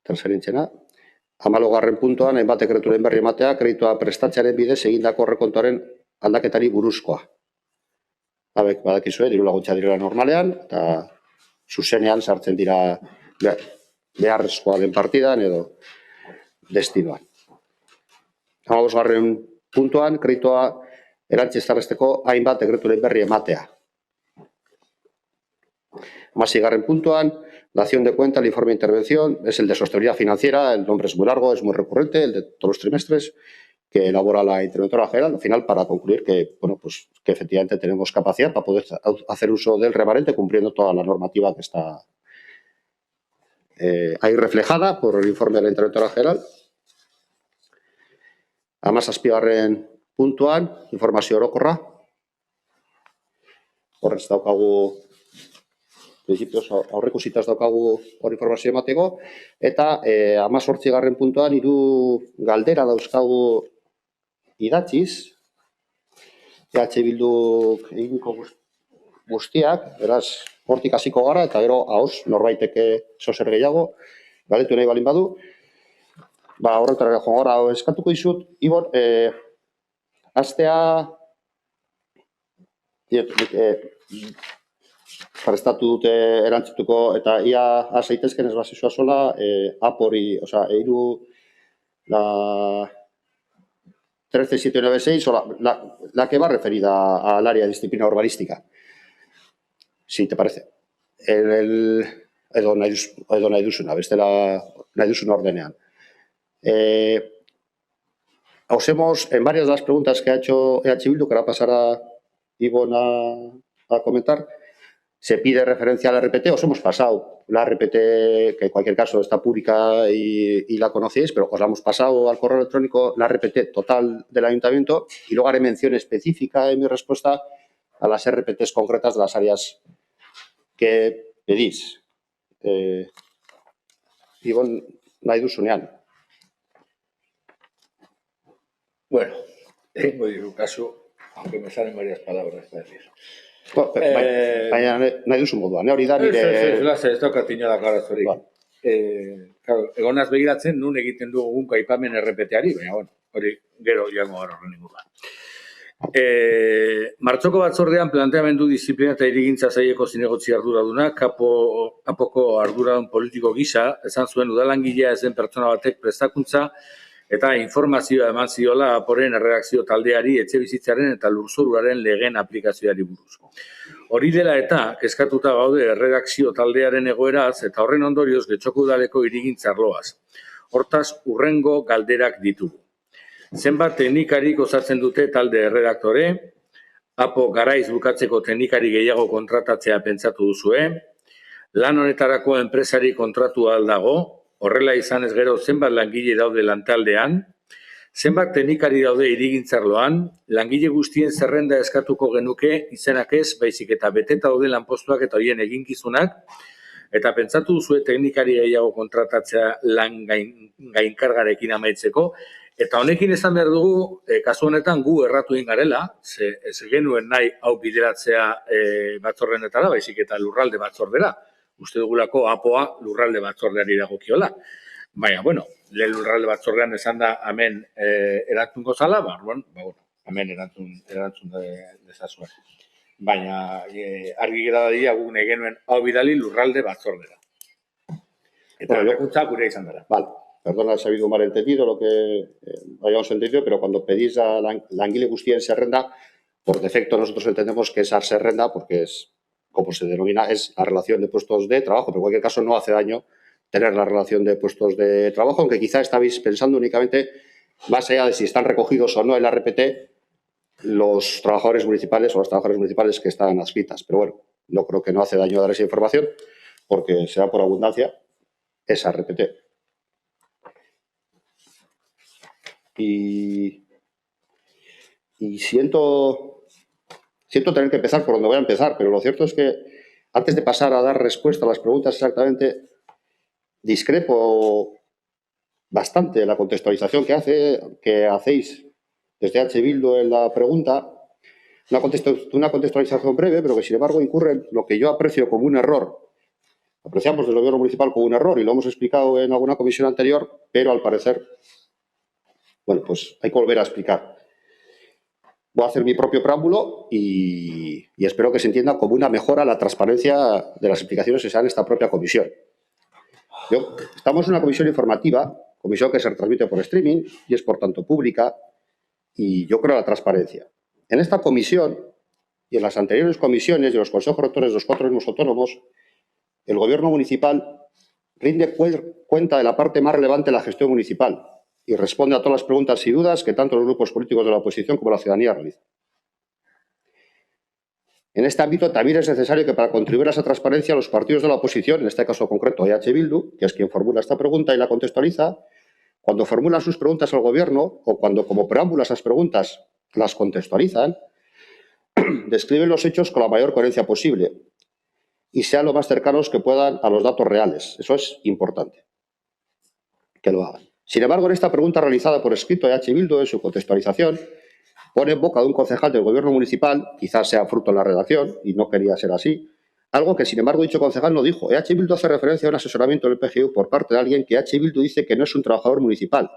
Transferentziena. 14. puntuan, hainbat dekreturen berri ematea, kreditua prestatzearen bidez egindako aurrekontuaren aldaketari buruzkoa. Habek badakizue, diru laguntza direla normalean, eta zuzenean sartzen dira beharrezkoa den partidan edo destinoan. 15. puntuan, kreditua erantziztarrezteko hainbat dekreturen berri ematea. Hamaseigarren puntuan, dación de cuenta, el informe de intervención, es el de sostenibilidad financiera, el nombre es muy largo, es muy recurrente, el de todos los trimestres, que elabora la interventora general, al final para concluir que, bueno, pues que efectivamente tenemos capacidad para poder hacer uso del remanente cumpliendo toda la normativa que está ahí reflejada por el informe de la interventora general. Hamazazpigarren puntuan, informazio orokorra. Horrez daukagu, principios aurreikusita daukagu hor informazio emateko, eta 18. puntuan 3 galdera dauzkagu idatziz, EH Bilduk eginko guztiak, beraz, hortik hasiko gara, eta gero ahoz, norbaiteke zozer gehiago, galdetu nahi balin badu. Horretara joan gara, eskatuko dizut, Ibon, astea prestatu dute erantzutuko, eta ia azaitezken ez bazizua sola, apori, oza, la 13796, la que va referida al área de disciplina urbanística. Si te parece. Edo nahi duzuna, bestela nahi duzuna ordenean. Os hemos, en varias de las preguntas que ha hecho EH Bildu, que ahora pasará Ivonne a comentar, se pide referencia a la RPT, os hemos pasado la RPT, que en cualquier caso está pública y la conocéis, pero os la hemos pasado al correo electrónico, la RPT total del ayuntamiento, y luego haré mención específica en mi respuesta a las RPTs concretas de las áreas que pedís. Ivonne, nahi duzunean. Bueno, tengo un caso, aunque me salen varias palabras para decir. Baina nahi duzu moduan, hori da nire... Ez daukat inola garazori. Egonaz begiratzen, nun egiten dugu gunko aipamen errepeteari, baina, bueno, hori gero jango gara horren inguruan. Martxoko batzordean planteamendu disiplina eta irigintza saileko zinegotzi arduraduna, apoko arduradun politiko gisa, esan zuen udalangilea ezen pertsona batek prestakuntza eta informazioa eman ziola aporen erredakzio taldeari etxebizitzaren eta lurzoruaren legen aplikazioari buruz. Hori dela eta, kezkatuta gaude erredakzio taldearen egoeraz eta horren ondorioz Getxoko udaleko irigintza arloaz. Hortaz, hurrengo galderak ditugu. Zenbat teknikarik osatzen dute talde erredaktore, apo garaiz bukatzeko teknikari gehiago kontratatzea pentsatu duzue, lan honetarako enpresari kontratu aldago, horrela izanez gero zenbat langile daude lantaldean, zenbat teknikari daude irigintzarloan, langile guztien zerrenda eskatuko genuke izenak ez, baizik eta beteta daude lanpostuak eta horien eginkizunak, eta pentsatu duzue teknikari gehiago kontratatzea lan gainkargarekin amaitzeko, eta honekin esan behar dugu, kasu honetan gu erratu egin garela, ez genuen nahi hau bideratzea batzordenetara, baizik eta lurralde batzordera. Uste dugulako apoa lurralde batzordeari dagokiola. Baina, bueno, lehen lurralde batzordean esan da hemen erantzungo zala, hemen erantzun dezazuen. Baina, argi gera dadila guk nahi genuen hau bidali lurralde batzordera. Eta dokuntza gure izan dara. Vale, perdona si ha habido un malentendido lo que hayamos entendido, pero cuando pedís a langile guztien zerrenda, por defecto nosotros entendemos que esa zerrenda, porque es como se denomina, es la relación de puestos de trabajo, pero en cualquier caso no hace daño tener la relación de puestos de trabajo, aunque quizá estabais pensando únicamente, más allá de si están recogidos o no en la RPT, los trabajadores municipales o las trabajadoras municipales que están adscritas. Pero bueno, no creo que no hace daño dar esa información, porque será por abundancia esa RPT. Y siento tener que empezar por donde voy a empezar, pero lo cierto es que antes de pasar a dar respuesta a las preguntas exactamente, discrepo bastante de la contextualización que hacéis desde H. Bildu en la pregunta, una contextualización breve, pero que sin embargo incurre en lo que yo aprecio como un error. Apreciamos desde el gobierno municipal como un error y lo hemos explicado en alguna comisión anterior, pero al parecer, bueno, pues hay que volver a explicar. Voy a hacer mi propio preámbulo y espero que se entienda como una mejora a la transparencia de las explicaciones que se dan en esta propia comisión. Estamos en una comisión informativa, comisión que se retransmite por streaming y es por tanto pública, y yo creo en la transparencia. En esta comisión y en las anteriores comisiones y en los consejos rectores de los 4 mismos autónomos el gobierno municipal rinde cuenta de la parte más relevante de la gestión municipal y responde a todas las preguntas y dudas que tanto los grupos políticos de la oposición como la ciudadanía realizan. En este ámbito también es necesario que para contribuir a esa transparencia los partidos de la oposición, en este caso concreto EH Bildu, que es quien formula esta pregunta y la contextualiza, cuando formulan sus preguntas al gobierno o cuando como preámbulo a esas preguntas las contextualizan, describen los hechos con la mayor coherencia posible y sean lo más cercanos que puedan a los datos reales. Eso es importante, que lo hagan. Sin embargo, en esta pregunta realizada por escrito EH Bildu, en su contextualización, pone en boca de un concejal del gobierno municipal, quizás sea fruto de la redacción, y no quería ser así, algo que, sin embargo, dicho concejal no dijo. EH Bildu hace referencia a un asesoramiento del PGU por parte de alguien que EH Bildu dice que no es un trabajador municipal.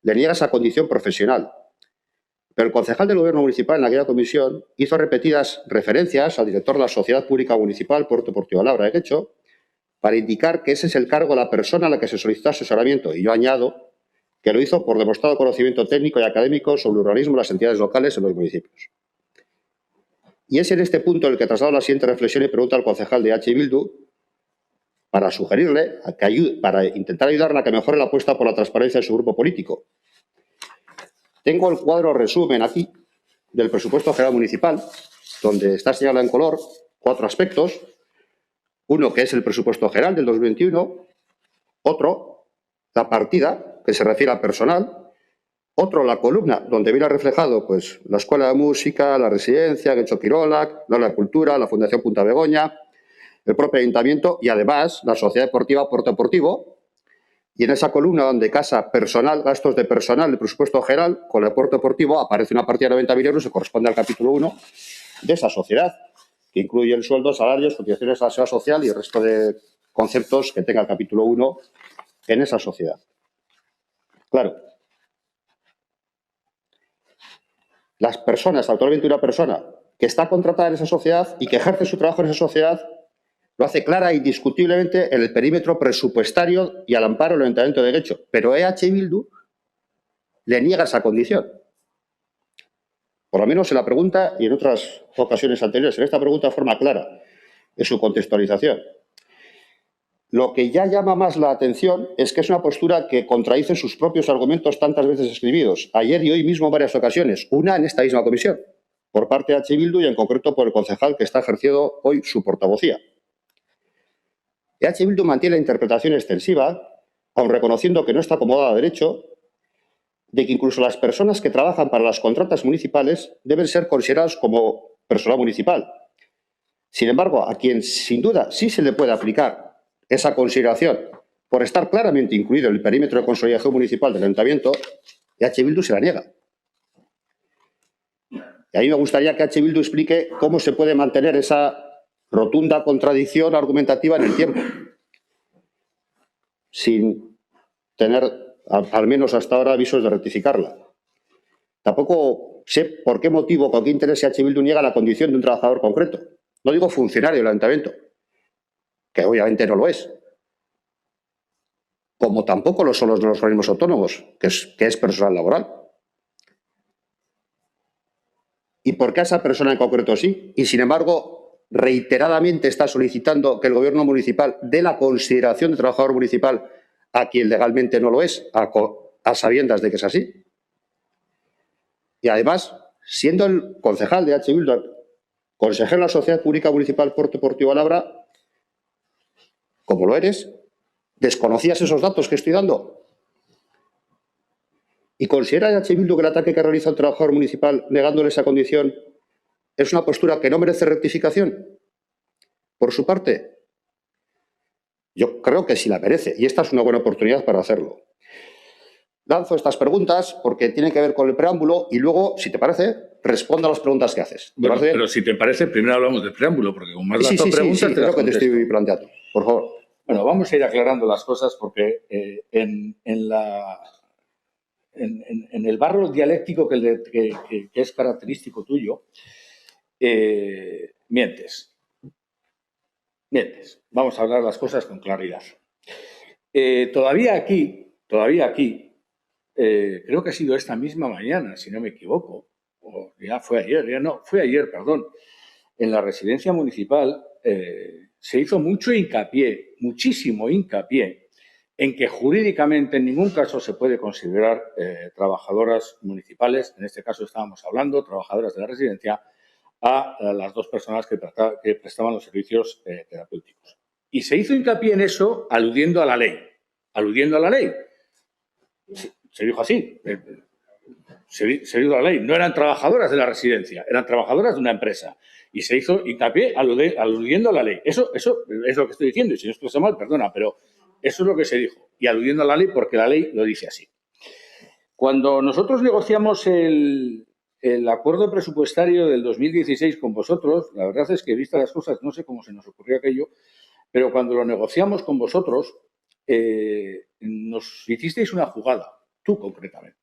Le niega esa condición profesional. Pero el concejal del gobierno municipal en aquella comisión hizo repetidas referencias al director de la Sociedad Pública Municipal Puerto Deportivo Labra de Guecho para indicar que ese es el cargo de la persona a la que se solicita asesoramiento. Y yo añado que lo hizo por demostrado conocimiento técnico y académico sobre el urbanismo de las entidades locales en los municipios. Y es en este punto en el que traslado la siguiente reflexión y pregunta al concejal de EH Bildu para sugerirle, para intentar ayudarle a que mejore la apuesta por la transparencia de su grupo político. Tengo el cuadro resumen aquí del presupuesto general municipal, donde está señalado en color 4 aspectos. Uno, que es el presupuesto general del 2021. Otro, la partida, que se refiere a personal. Otro, la columna, donde viene reflejado pues, la Escuela de Música, la Residencia, Guecho Quirolac, la Cultura, la Fundación Punta Begoña, el propio Ayuntamiento y, además, la Sociedad Deportiva Puerto Deportivo. Y en esa columna donde casa personal, gastos de personal, el presupuesto general, con el Puerto Deportivo, aparece una partida de 90.000 euros que corresponde al capítulo 1 de esa sociedad, que incluye el sueldo, salarios, cotizaciones a la seguridad social y el resto de conceptos que tenga el capítulo 1 en esa sociedad. Claro. Las personas, actualmente una persona que está contratada en esa sociedad y que ejerce su trabajo en esa sociedad, lo hace clara e indiscutiblemente en el perímetro presupuestario y al amparo del Ayuntamiento de Guecho. Pero EH Bildu le niega esa condición. Por lo menos en la pregunta y en otras ocasiones anteriores. En esta pregunta de forma clara, en su contextualización. Lo que ya llama más la atención es que es una postura que contradice sus propios argumentos tantas veces escribidos, ayer y hoy mismo en varias ocasiones, una en esta misma comisión, por parte de EH Bildu y en concreto por el concejal que está ejerciendo hoy su portavocía. EH Bildu mantiene la interpretación extensiva, aun reconociendo que no está acomodada a derecho, de que incluso las personas que trabajan para las contratas municipales deben ser consideradas como personal municipal. Sin embargo, a quien sin duda sí se le puede aplicar esa consideración por estar claramente incluido en el perímetro de consolidación municipal del Ayuntamiento, EH Bildu se la niega. Y a mí me gustaría que EH Bildu explique cómo se puede mantener esa rotunda contradicción argumentativa en el tiempo, sin tener, al menos hasta ahora, avisos de rectificarla. Tampoco sé por qué motivo, con qué interés EH Bildu niega la condición de un trabajador concreto. No digo funcionario del Ayuntamiento, que obviamente no lo es, como tampoco lo son los de los organismos autónomos, que es personal laboral. ¿Y por qué a esa persona en concreto sí? Y sin embargo, reiteradamente está solicitando que el gobierno municipal dé la consideración de trabajador municipal a quien legalmente no lo es, a sabiendas de que es así. Y además, siendo el concejal de EH Bildu, consejero de la Sociedad Pública Municipal Puerto Deportivo Labra, como lo eres, ¿desconocías esos datos que estoy dando? ¿Y considera EH Bildu que el ataque que realiza el trabajador municipal negándole esa condición es una postura que no merece rectificación? Por su parte, yo creo que sí la merece y esta es una buena oportunidad para hacerlo. Lanzo estas preguntas porque tienen que ver con el preámbulo y luego, si te parece, respondo a las preguntas que haces. Bueno, pero si te parece, primero hablamos del preámbulo, porque con más sí, preguntas creo que te estoy planteando. Por favor. Bueno, vamos a ir aclarando las cosas porque en el barro dialéctico que es característico tuyo, mientes. Vamos a hablar las cosas con claridad. Todavía aquí, creo que ha sido esta misma mañana, si no me equivoco, o ya fue ayer, perdón, en la residencia municipal se hizo mucho hincapié, muchísimo hincapié, en que jurídicamente en ningún caso se puede considerar trabajadoras municipales, en este caso estábamos hablando, trabajadoras de la residencia, a las dos personas que prestaban los servicios terapéuticos. Y se hizo hincapié en eso aludiendo a la ley. Aludiendo a la ley. Se dijo así. Se dijo a la ley. No eran trabajadoras de la residencia, eran trabajadoras de una empresa. Y se hizo hincapié aludiendo a la ley. Eso es lo que estoy diciendo. Y si no estoy mal, perdona, pero eso es lo que se dijo. Y aludiendo a la ley porque la ley lo dice así. Cuando nosotros negociamos el acuerdo presupuestario del 2016 con vosotros, la verdad es que, vistas las cosas, no sé cómo se nos ocurrió aquello, pero cuando lo negociamos con vosotros, nos hicisteis una jugada, tú concretamente.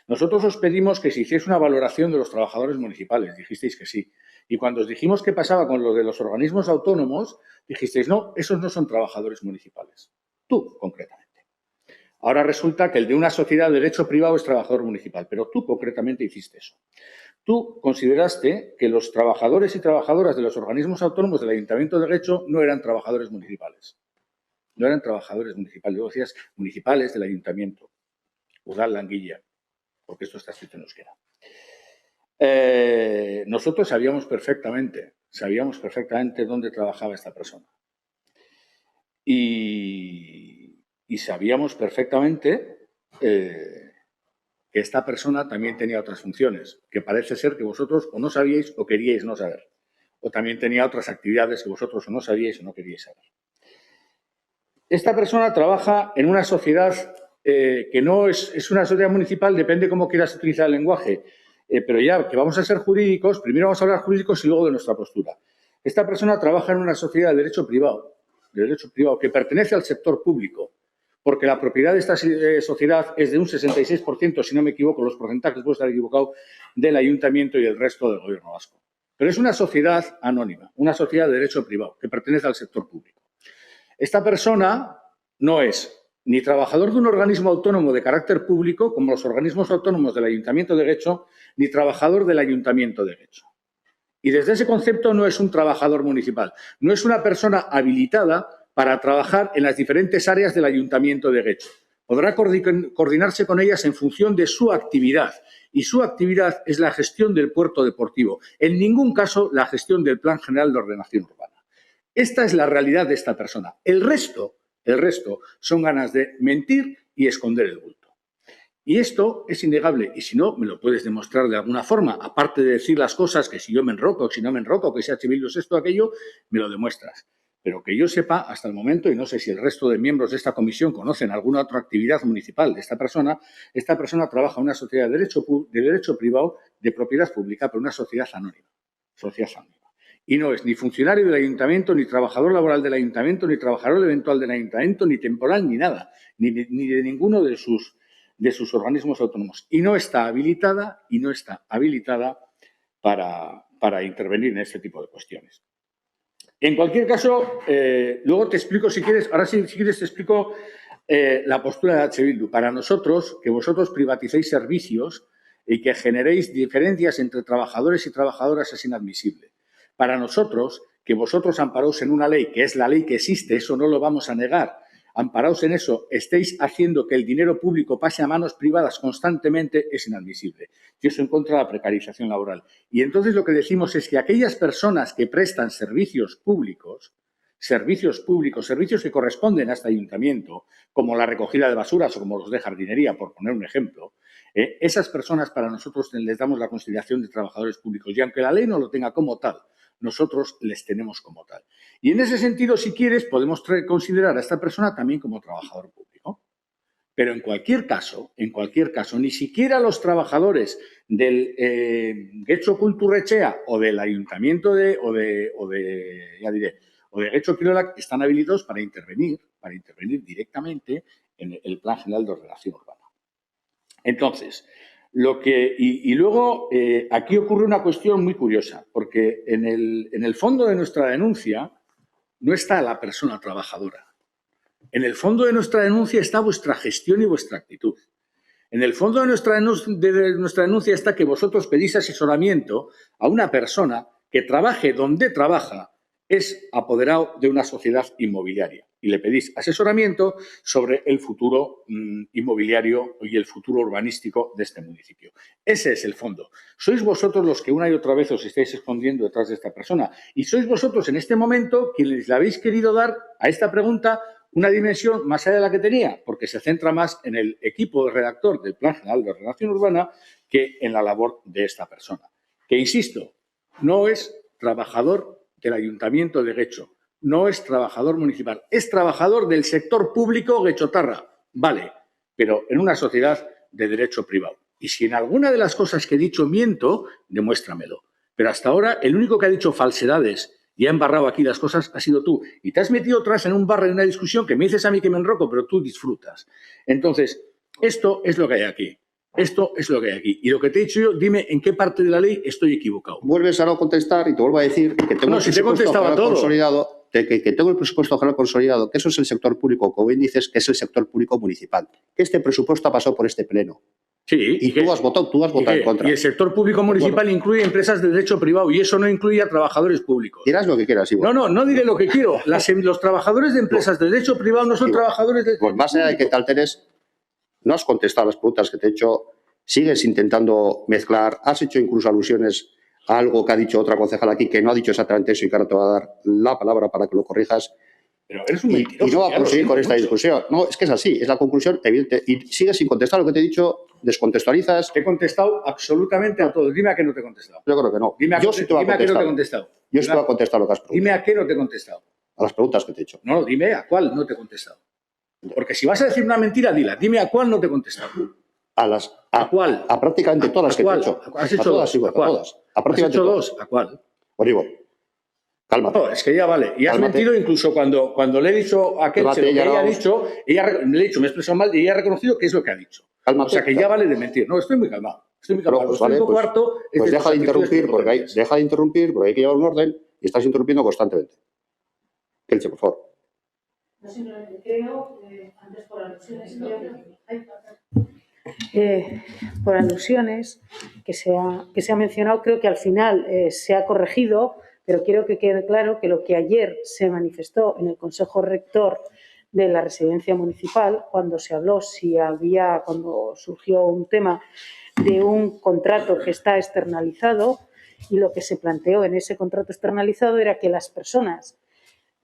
Nosotros os pedimos que se hiciese una valoración de los trabajadores municipales, dijisteis que sí. Y cuando os dijimos qué pasaba con lo de los organismos autónomos, dijisteis, no, esos no son trabajadores municipales. Tú, concretamente. Ahora resulta que el de una sociedad de derecho privado es trabajador municipal, pero tú concretamente hiciste eso. Tú consideraste que los trabajadores y trabajadoras de los organismos autónomos del Ayuntamiento de Guecho no eran trabajadores municipales. No eran trabajadores municipales. Luego decías municipales del Ayuntamiento. Udal Languilla, porque esto está escrito en euskera. Nosotros sabíamos perfectamente dónde trabajaba esta persona. Y sabíamos perfectamente que esta persona también tenía otras funciones, que parece ser que vosotros o no sabíais o queríais no saber. O también tenía otras actividades que vosotros o no sabíais o no queríais saber. Esta persona trabaja en una sociedad que no es una sociedad municipal, depende cómo quieras utilizar el lenguaje, pero ya que vamos a ser jurídicos, primero vamos a hablar jurídicos y luego de nuestra postura. Esta persona trabaja en una sociedad de derecho privado que pertenece al sector público, porque la propiedad de esta sociedad es de un 66%, si no me equivoco, los porcentajes puedo estar equivocado, del Ayuntamiento y del resto del Gobierno vasco. Pero es una sociedad anónima, una sociedad de derecho privado que pertenece al sector público. Esta persona no es ni trabajador de un organismo autónomo de carácter público, como los organismos autónomos del Ayuntamiento de Guecho, ni trabajador del Ayuntamiento de Guecho. Y desde ese concepto no es un trabajador municipal, no es una persona habilitada para trabajar en las diferentes áreas del Ayuntamiento de Guecho. Podrá coordinarse con ellas en función de su actividad, y su actividad es la gestión del puerto deportivo, en ningún caso la gestión del Plan General de Ordenación Urbana. Esta es la realidad de esta persona. El resto son ganas de mentir y esconder el bulto. Y esto es innegable, y si no, me lo puedes demostrar de alguna forma, aparte de decir las cosas que si yo me enroco, si no me enroco, que sea Bildu es esto o aquello, me lo demuestras. Pero que yo sepa, hasta el momento, y no sé si el resto de miembros de esta comisión conocen alguna otra actividad municipal de esta persona trabaja en una sociedad de derecho privado de propiedad pública, pero una sociedad anónima. Y no es ni funcionario del ayuntamiento, ni trabajador laboral del ayuntamiento, ni trabajador eventual del ayuntamiento, ni temporal, ni nada, ni de ninguno de sus organismos autónomos. Y no está habilitada para intervenir en este tipo de cuestiones. En cualquier caso, luego te explico si quieres, ahora si quieres te explico la postura de H. Bildu. Para nosotros, que vosotros privaticéis servicios y que generéis diferencias entre trabajadores y trabajadoras es inadmisible. Para nosotros, que vosotros amparaos en una ley, que es la ley que existe, eso no lo vamos a negar, amparaos en eso, estéis haciendo que el dinero público pase a manos privadas constantemente, es inadmisible. Y eso en contra de la precarización laboral. Y entonces lo que decimos es que aquellas personas que prestan servicios públicos que corresponden a este ayuntamiento, como la recogida de basuras o como los de jardinería, por poner un ejemplo, esas personas para nosotros les damos la consideración de trabajadores públicos. Y aunque la ley no lo tenga como tal, nosotros les tenemos como tal. Y en ese sentido, si quieres, podemos considerar a esta persona también como trabajador público. Pero en cualquier caso, ni siquiera los trabajadores del Guecho Kulturretxea o del Ayuntamiento de Guecho Kirolak están habilitados para intervenir directamente en el Plan General de Ordenación Urbana. Entonces, luego aquí ocurre una cuestión muy curiosa, porque en el fondo de nuestra denuncia no está la persona trabajadora. En el fondo de nuestra denuncia está vuestra gestión y vuestra actitud. En el fondo de nuestra denuncia está que vosotros pedís asesoramiento a una persona que trabaje donde trabaja es apoderado de una sociedad inmobiliaria y le pedís asesoramiento sobre el futuro inmobiliario y el futuro urbanístico de este municipio. Ese es el fondo. Sois vosotros los que una y otra vez os estáis escondiendo detrás de esta persona y sois vosotros en este momento quienes le habéis querido dar a esta pregunta una dimensión más allá de la que tenía, porque se centra más en el equipo redactor del Plan General de Ordenación Urbana que en la labor de esta persona. Que, insisto, no es trabajador del Ayuntamiento de Guecho, no es trabajador municipal, es trabajador del sector público guechotarra, vale, pero en una sociedad de derecho privado. Y si en alguna de las cosas que he dicho miento, demuéstramelo. Pero hasta ahora el único que ha dicho falsedades y ha embarrado aquí las cosas ha sido tú. Y te has metido atrás en un barro de una discusión que me dices a mí que me enroco, pero tú disfrutas. Entonces, esto es lo que hay aquí. Esto es lo que hay aquí. Y lo que te he dicho yo, dime en qué parte de la ley estoy equivocado. Vuelves a no contestar y te vuelvo a decir que tengo si te contestaba todo. Consolidado, que tengo el presupuesto general consolidado, que eso es el sector público, como bien dices, que es el sector público municipal. Que este presupuesto ha pasado por este pleno. Sí, y tú has votado en contra. Y el sector público municipal incluye empresas de derecho privado y eso no incluye a trabajadores públicos. Dirás lo que quieras, Iván. No diré lo que quiero. Los trabajadores de empresas de derecho privado no son trabajadores de... Pues más allá de que te alteres, no has contestado las preguntas que te he hecho, sigues intentando mezclar, has hecho incluso alusiones a algo que ha dicho otra concejal aquí que no ha dicho exactamente eso y que ahora te va a dar la palabra para que lo corrijas. Pero eres un mentiroso. Y no va a proseguir con esta discusión. No, es que es así, es la conclusión evidente. Y sigues sin contestar lo que te he dicho, descontextualizas. Te he contestado absolutamente a todo. Dime a qué no te he contestado. Yo creo que no. Yo sí te voy a qué no te he contestado. Yo sí te voy a contestar lo que has preguntado. Dime a qué no te he contestado. A las preguntas que te he hecho. No, dime a cuál no te he contestado. Porque si vas a decir una mentira, dila. Dime a cuál no te he contestado. ¿A cuál? A prácticamente todas las que te he hecho. ¿Has hecho dos? ¿A todas? ¿Has hecho dos? ¿A cuál? Olivo, cálmate. No, es que ya vale. Y has mentido incluso cuando le he dicho a Kelche lo que ella ha dicho, le he dicho, me he expresado mal y ella ha reconocido que es lo que ha dicho. Cálmate, o sea que ya vale de mentir. No, estoy muy calmado. Estoy muy calmado. Pues vale, pues deja de interrumpir porque hay que llevar un orden y estás interrumpiendo constantemente. Kelche, por favor. No, simplemente creo, antes por alusiones, por alusiones que se ha mencionado, creo que al final se ha corregido, pero quiero que quede claro que lo que ayer se manifestó en el Consejo Rector de la Residencia Municipal, cuando se habló cuando surgió un tema de un contrato que está externalizado, y lo que se planteó en ese contrato externalizado era que las personas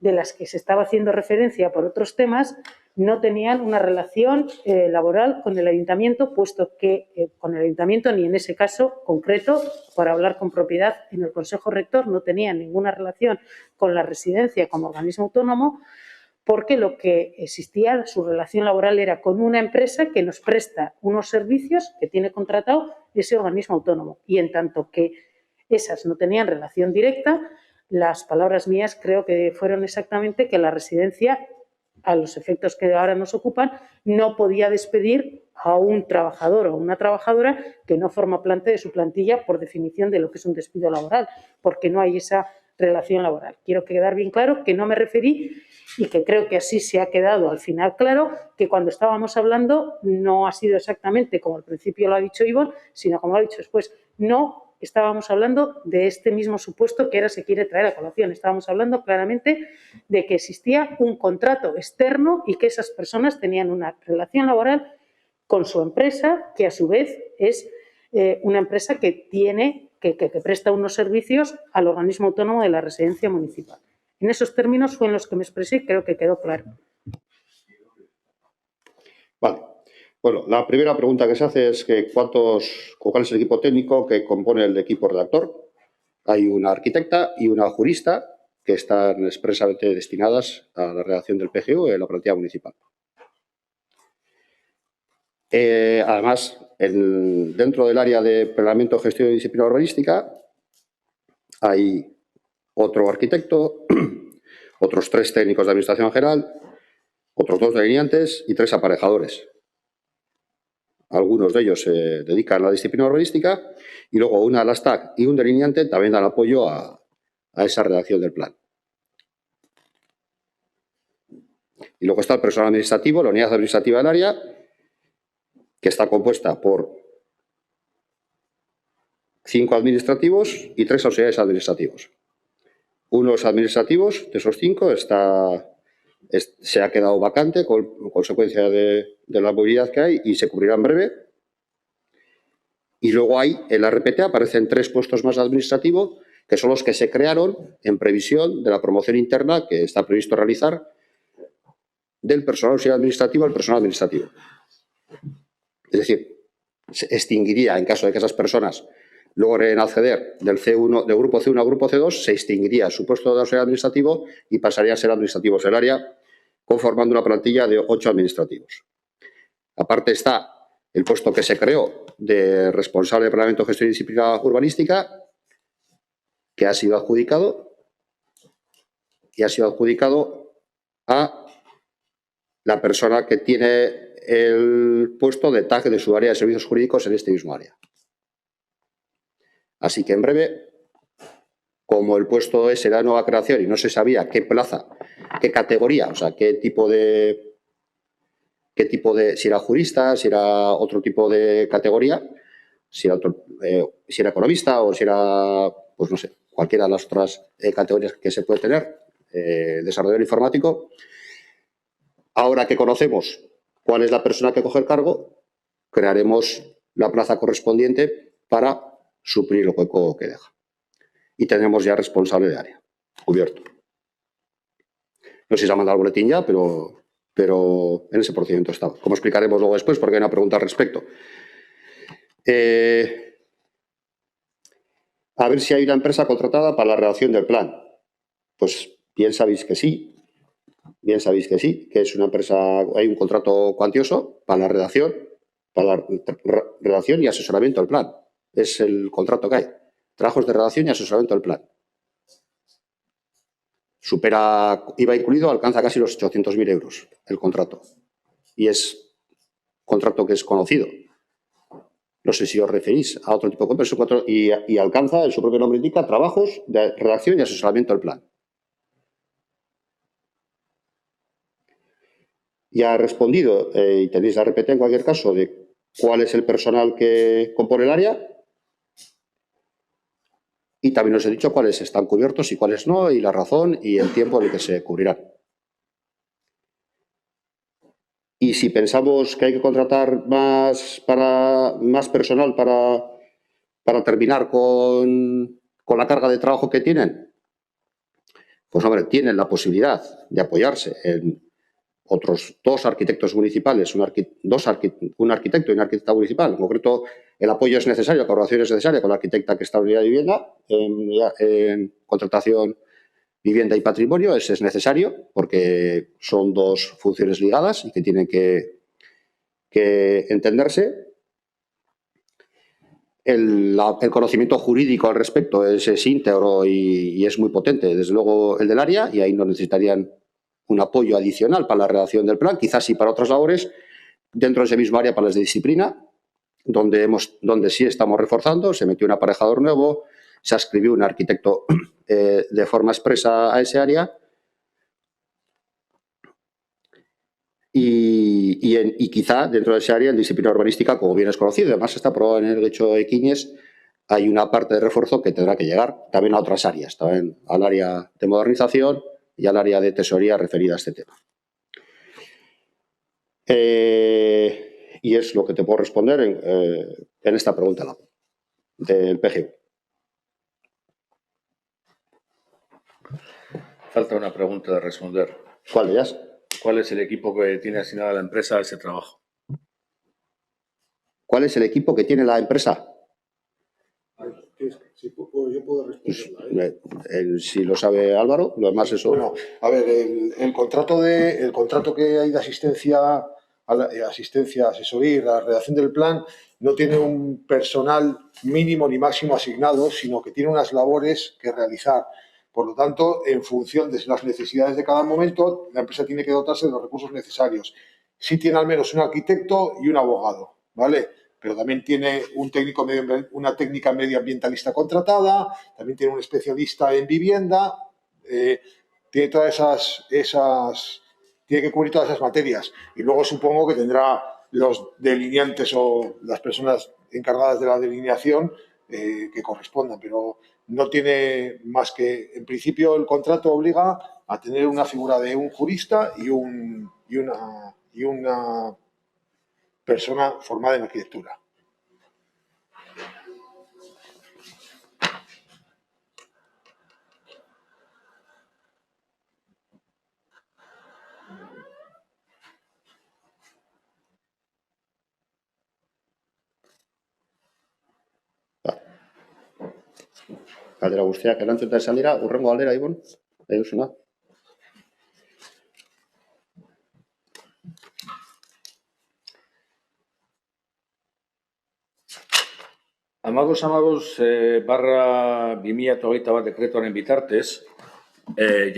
de las que se estaba haciendo referencia por otros temas no tenían una relación laboral con el ayuntamiento, puesto que con el ayuntamiento, ni en ese caso concreto, para hablar con propiedad en el Consejo Rector, no tenían ninguna relación con la residencia como organismo autónomo, porque lo que existía, su relación laboral era con una empresa que nos presta unos servicios que tiene contratado ese organismo autónomo. Y en tanto que esas no tenían relación directa, las palabras mías creo que fueron exactamente que la residencia, a los efectos que ahora nos ocupan, no podía despedir a un trabajador o una trabajadora que no forma parte de su plantilla por definición de lo que es un despido laboral, porque no hay esa relación laboral. Quiero quedar bien claro que no me referí, y que creo que así se ha quedado al final claro, que cuando estábamos hablando no ha sido exactamente como al principio lo ha dicho Ivonne, sino como lo ha dicho después. No estábamos hablando de este mismo supuesto que ahora se quiere traer a colación. Estábamos hablando claramente de que existía un contrato externo y que esas personas tenían una relación laboral con su empresa, que a su vez es una empresa que presta unos servicios al organismo autónomo de la residencia municipal. En esos términos fue en los que me expresé y creo que quedó claro. Vale. Bueno, la primera pregunta que se hace es que cuál es el equipo técnico que compone el equipo redactor. Hay una arquitecta y una jurista que están expresamente destinadas a la redacción del PGU en la plantilla municipal. Además, dentro del área de planeamiento, gestión y disciplina urbanística hay otro arquitecto, otros 3 técnicos de administración general, otros 2 delineantes y 3 aparejadores. Algunos de ellos se dedican a la disciplina urbanística y luego una LASTAC y un delineante también dan apoyo a esa redacción del plan. Y luego está el personal administrativo, la unidad administrativa del área, que está compuesta por 5 administrativos y 3 auxiliares administrativos. Uno es administrativos, de esos 5, se ha quedado vacante con consecuencia de la movilidad que hay y se cubrirá en breve. Y luego hay, en la RPT aparecen 3 puestos más de administrativo, que son los que se crearon en previsión de la promoción interna que está previsto realizar del personal auxiliar administrativo al personal administrativo. Es decir, se extinguiría, en caso de que esas personas logren acceder del grupo C1 al grupo C2, se extinguiría su puesto de auxiliar administrativo y pasaría a ser administrativos del área, conformando una plantilla de 8 administrativos. Aparte está el puesto que se creó de responsable de planeamiento, gestión y disciplina urbanística, que ha sido adjudicado a la persona que tiene el puesto de TAC de su área de servicios jurídicos en este mismo área. Así que en breve, como el puesto ese era de nueva creación y no se sabía qué plaza, qué categoría, o sea, qué tipo de, si era jurista, si era otro tipo de categoría, si era economista o si era, pues no sé, cualquiera de las otras categorías que se puede tener, desarrollador informático. Ahora que conocemos cuál es la persona que coge el cargo, crearemos la plaza correspondiente para suplir el hueco que deja. Y tenemos ya responsable de área, cubierto. No sé si se ha mandado el boletín ya, pero en ese procedimiento estaba. Como explicaremos luego después, porque hay una pregunta al respecto. A ver si hay una empresa contratada para la redacción del plan. Pues bien sabéis que sí. Bien sabéis que sí, que es una empresa, hay un contrato cuantioso para la redacción y asesoramiento del plan. Es el contrato que hay. Trabajos de redacción y asesoramiento del plan. Supera, IVA incluido, alcanza casi los 800.000 euros el contrato. Y es contrato que es conocido. No sé si os referís a otro tipo de contrato y alcanza, en su propio nombre indica, trabajos de redacción y asesoramiento del plan. Ya ha respondido, y tenéis la RPT en cualquier caso, de cuál es el personal que compone el área. Y también os he dicho cuáles están cubiertos y cuáles no, y la razón y el tiempo en el que se cubrirán. Y si pensamos que hay que contratar más personal para terminar con la carga de trabajo que tienen, pues hombre, tienen la posibilidad de apoyarse en otros 2 arquitectos municipales, un arquitecto y una arquitecta municipal. En concreto, el apoyo es necesario, la colaboración es necesaria con la arquitecta que está en unidad de vivienda, en contratación, vivienda y patrimonio. Ese es necesario porque son 2 funciones ligadas y que tienen que entenderse. El conocimiento jurídico al respecto es íntegro y es muy potente, desde luego el del área, y ahí no necesitarían un apoyo adicional para la redacción del plan, quizás sí para otras labores, dentro de ese mismo área para las de disciplina, donde sí estamos reforzando. Se metió un aparejador nuevo, se adscribió un arquitecto de forma expresa a ese área y quizá dentro de ese área en disciplina urbanística, como bien es conocido, además está aprobado en el hecho de Quiñes, hay una parte de refuerzo que tendrá que llegar también a otras áreas, también al área de modernización y al área de tesorería referida a este tema. Y es lo que te puedo responder en esta pregunta del PGU. Falta una pregunta de responder. ¿Cuál de ellas? ¿Cuál es el equipo que tiene asignada la empresa a ese trabajo? ¿Cuál es el equipo que tiene la empresa? Sí, yo puedo responderla. Si lo sabe Álvaro, lo demás eso. Bueno, a ver, el contrato que hay de asistencia, asesoría y la redacción del plan no tiene un personal mínimo ni máximo asignado, sino que tiene unas labores que realizar. Por lo tanto, en función de las necesidades de cada momento, la empresa tiene que dotarse de los recursos necesarios. Sí tiene al menos un arquitecto y un abogado, ¿vale? Pero también tiene una técnica medioambientalista contratada, también tiene un especialista en vivienda, tiene todas tiene que cubrir todas esas materias. Y luego supongo que tendrá los delineantes o las personas encargadas de la delineación que correspondan, pero no tiene más que, en principio, el contrato obliga a tener una figura de un jurista y una persona formada en arquitectura. Galdera guztiak erantzuta esan dira, hurrengo galdera, Ibon, nahi duzuna. Amabos barra 2021 dekretoaren bitartez,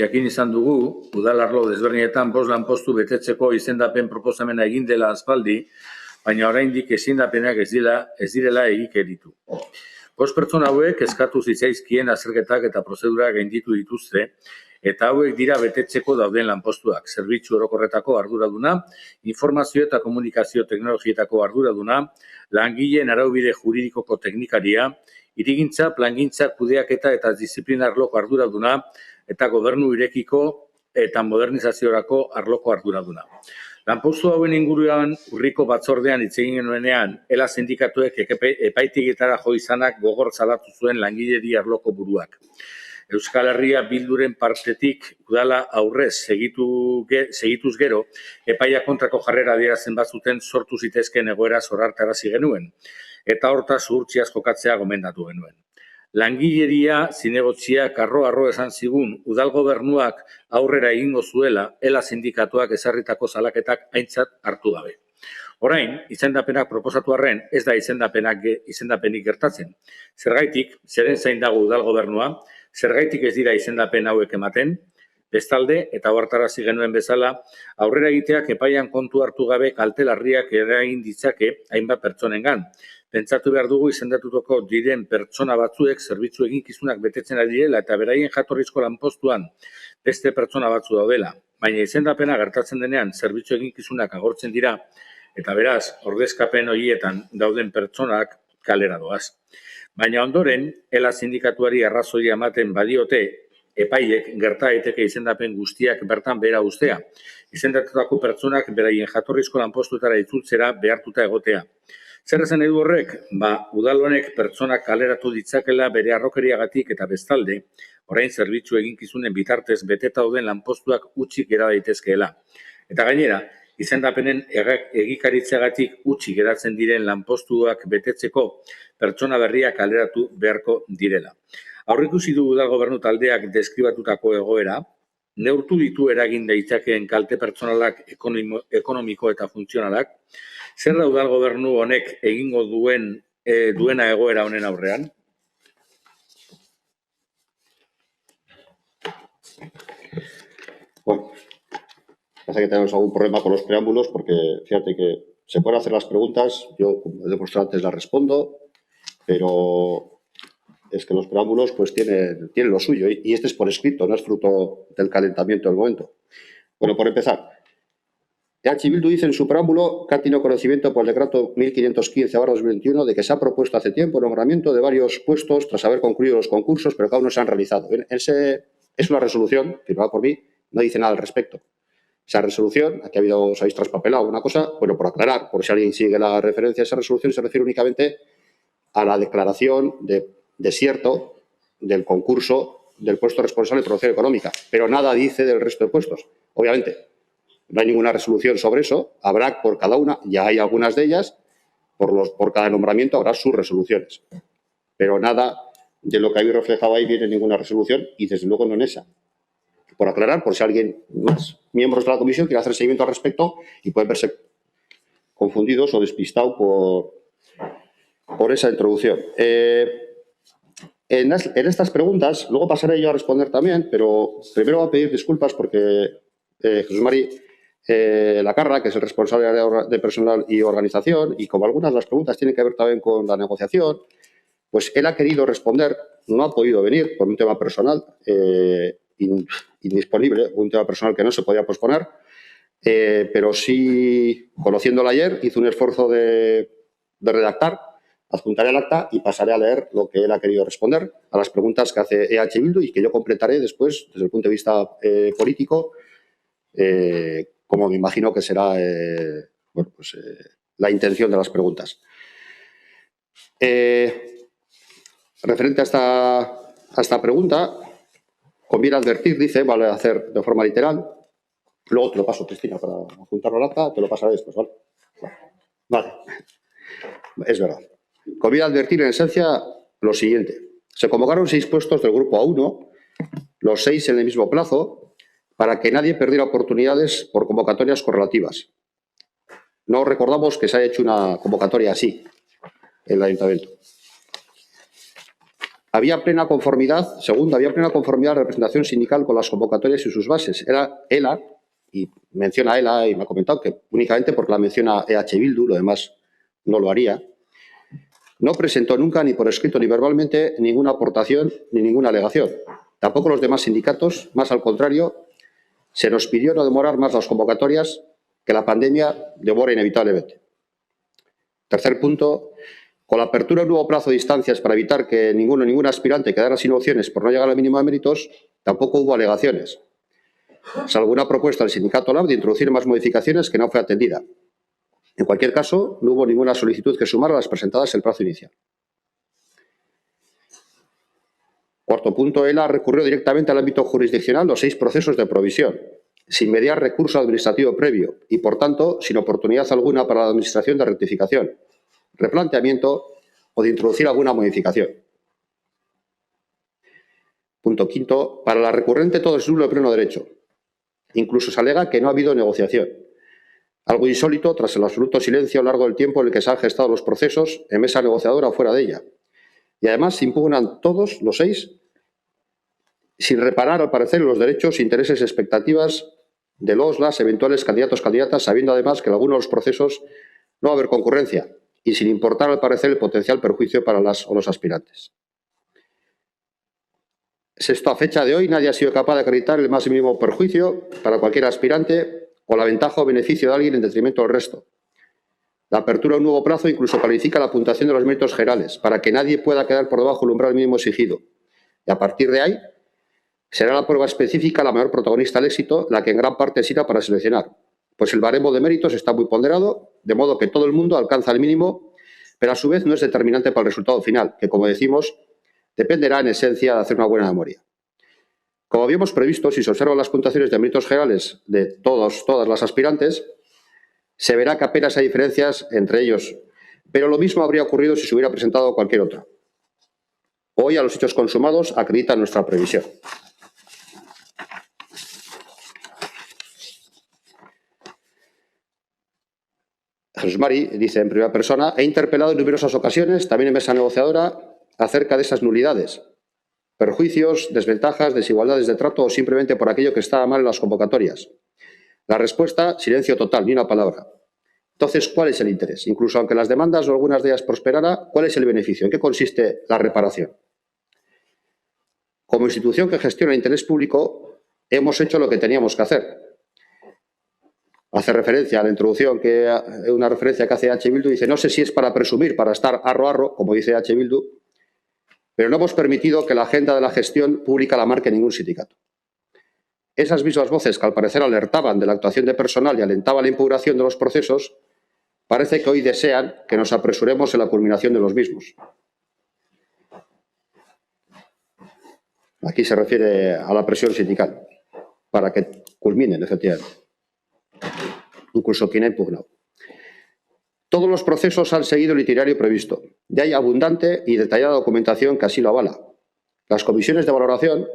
jakin izan dugu, udal arlo desberdinetan 5 lanpostu betetzeko izendapen proposamena egin dela aspaldi, baina oraindik izendapenak ez direla egikeritu. 5 pertsona hauek eskatu zitzaizkien azterketak eta prozedurak gainditu dituzte, eta hauek dira betetzeko dauden lanpostuak, zerbitzu orokorretako arduraduna, informazio eta komunikazio teknologietako arduraduna, langileen araubide juridikoko teknikaria, hirigintza, plangintza, kudeaketa eta disiplina arloko arduraduna, eta gobernu irekiko eta modernizaziorako arloko arduraduna. Lanpostu hauen inguruan urriko batzordean hitz egin genuenean, ELA sindikatuek epaitegietara jo izanak gogor salatu zuen langileri arloko buruak. Euskal Herria Bilduren partetik udala aurrez segituz gero, epaia kontrako jarrera adierazten bazuten sortu zitezkeen egoera zorartarazi genuen, eta hortaz zuhurtziaz jokatzea gomendatu genuen. Langileria zinegotziak arro esan zigun udal gobernuak aurrera egingo zuela ELA sindikatuak ezarritako salaketak aintzat hartu gabe. Orain, izendapenak proposatu arren ez da izendapenik gertatzen. Zergaitik, zeren zain dago udal gobernua, zergaitik ez dira izendapen hauek ematen, bestalde, eta ohartarazi genuen bezala, aurrera egiteak epaian kontu hartu gabe kalte larriak eragin ditzake hainbat pertsonengan. Pentsatu behar dugu izendatutako diren pertsona batzuek zerbitzu eginkizunak betetzen ari direla eta beraien jatorrizko lanpostuan beste pertsona batzu daudela. Baina izendapena gertatzen denean zerbitzu eginkizunak agortzen dira eta beraz ordezkapen horietan dauden pertsonak kalera doaz. Baina ondoren, ELA sindikatuari arrazoia ematen badiote epaiek gerta daiteke izendapen guztiak bertan behera uztea. Izendatutako pertsonak beraien jatorrizko lanpostuetara itzultzera behartuta egotea. Zer esan edu horrek? Udal honek pertsonak kaleratu ditzakela bere arrokeriagatik eta bestalde, orain zerbitzu eginkizunen bitartez beteta dauden lanpostuak utzik gera daitezkeela. Eta gainera, izendapenen egikaritzeagatik utzik geratzen diren lanpostuak betetzeko pertsona berriak kaleratu beharko direla. Aurreikusi du udal gobernu taldeak deskribatutako egoera, neurtu ditu eragin daitzakeen kalte pertsonalak ekonomiko eta funtzionalak, zer da udal gobernu honek egingo duena egoera honen aurrean? Bueno, parece que tenemos algún problema con los preámbulos porque fíjate que se pueden hacer las preguntas, yo como he demostrado antes las respondo, pero es que los preámbulos pues tienen lo suyo y este es por escrito, no es fruto del calentamiento del momento. Bueno, por empezar, EH Bildu dice en su preámbulo que ha tenido conocimiento por el decreto 1515/2021 de que se ha propuesto hace tiempo el nombramiento de varios puestos tras haber concluido los concursos, pero que aún no se han realizado. Es una resolución firmada por mí, no dice nada al respecto. Esa resolución, aquí os habéis traspapelado una cosa, bueno, por aclarar, por si alguien sigue la referencia, esa resolución se refiere únicamente a la declaración de desierto del concurso del puesto responsable de promoción económica, pero nada dice del resto de puestos. Obviamente, no hay ninguna resolución sobre eso, habrá por cada una, ya hay algunas de ellas, por cada nombramiento habrá sus resoluciones, pero nada de lo que habéis reflejado ahí viene en ninguna resolución y desde luego no en esa. Por aclarar, por si alguien más miembros de la comisión quiere hacer seguimiento al respecto y pueden verse confundidos o despistados por esa introducción. En estas preguntas, luego pasaré yo a responder también, pero primero voy a pedir disculpas porque Jesús Mari Lacarra, que es el responsable de personal y organización, y como algunas de las preguntas tienen que ver también con la negociación, pues él ha querido responder, no ha podido venir por un tema personal indisponible, un tema personal que no se podía posponer, pero sí, conociéndolo ayer, hizo un esfuerzo de redactar adjuntaré el acta y pasaré a leer lo que él ha querido responder a las preguntas que hace EH Bildu y que yo completaré después desde el punto de vista político, como me imagino que será la intención de las preguntas. Referente a esta pregunta, conviene advertir, dice, vale hacer de forma literal. Luego te lo paso, Cristina, para apuntarlo al acta, te lo pasaré después, ¿vale? Vale. Es verdad. Conviene advertir en esencia lo siguiente. Se convocaron 6 puestos del grupo A1, los 6 en el mismo plazo, para que nadie perdiera oportunidades por convocatorias correlativas. No recordamos que se haya hecho una convocatoria así en el Ayuntamiento. Había plena conformidad, segundo, había plena conformidad la representación sindical con las convocatorias y sus bases. Era ELA, y menciona ELA y me ha comentado que únicamente porque la menciona EH Bildu, lo demás no lo haría. No presentó nunca, ni por escrito ni verbalmente, ninguna aportación ni ninguna alegación. Tampoco los demás sindicatos, más al contrario, se nos pidió no demorar más las convocatorias, que la pandemia devora inevitablemente. Tercer punto, con la apertura de un nuevo plazo de instancias para evitar que ninguno o ninguna aspirante quedara sin opciones por no llegar al mínimo de méritos, tampoco hubo alegaciones, salvo una propuesta del sindicato LAB de introducir más modificaciones que no fue atendida. En cualquier caso, no hubo ninguna solicitud que sumar a las presentadas en el plazo inicial. Cuarto punto, ELA recurrió directamente al ámbito jurisdiccional los 6 procesos de provisión, sin mediar recurso administrativo previo y, por tanto, sin oportunidad alguna para la Administración de rectificación, replanteamiento o de introducir alguna modificación. Punto quinto, para la recurrente todo es nulo de pleno derecho. Incluso se alega que no ha habido negociación. Algo insólito tras el absoluto silencio a lo largo del tiempo en el que se han gestado los procesos en mesa negociadora o fuera de ella. Y además se impugnan todos los 6 sin reparar, al parecer, en los derechos, intereses y expectativas de las eventuales candidatos-candidatas, sabiendo además que en algunos de los procesos no va a haber concurrencia y sin importar, al parecer, el potencial perjuicio para las o los aspirantes. Sexto, a fecha de hoy nadie ha sido capaz de acreditar el más mínimo perjuicio para cualquier aspirante o la ventaja o beneficio de alguien en detrimento del resto. La apertura de un nuevo plazo incluso califica la puntuación de los méritos generales para que nadie pueda quedar por debajo del umbral mínimo exigido. Y a partir de ahí será la prueba específica la mayor protagonista del éxito, la que en gran parte sirva para seleccionar, pues el baremo de méritos está muy ponderado, de modo que todo el mundo alcanza el mínimo, pero a su vez no es determinante para el resultado final, que, como decimos, dependerá en esencia de hacer una buena memoria. Como habíamos previsto, si se observan las puntuaciones de méritos generales de todas las aspirantes, se verá que apenas hay diferencias entre ellos, pero lo mismo habría ocurrido si se hubiera presentado cualquier otra. Hoy, a los hechos consumados, acredita nuestra previsión. Jesús Mari dice en primera persona: he interpelado en numerosas ocasiones, también en mesa negociadora, acerca de esas nulidades, perjuicios, desventajas, desigualdades de trato o simplemente por aquello que estaba mal en las convocatorias. La respuesta, silencio total, ni una palabra. Entonces, ¿cuál es el interés? Incluso aunque las demandas o algunas de ellas prosperara, ¿cuál es el beneficio? ¿En qué consiste la reparación? Como institución que gestiona el interés público, hemos hecho lo que teníamos que hacer. Hace referencia a la introducción, una referencia que hace H. Bildu, dice: no sé si es para presumir, para estar arro, como dice H. Bildu, pero no hemos permitido que la agenda de la gestión pública la marque ningún sindicato. Esas mismas voces que al parecer alertaban de la actuación de personal y alentaban la impugnación de los procesos, parece que hoy desean que nos apresuremos en la culminación de los mismos. Aquí se refiere a la presión sindical, para que culminen, efectivamente. Incluso quien ha impugnado. Todos los procesos han seguido el itinerario previsto. Ya hay abundante y detallada documentación que así lo avala. Las comisiones de valoración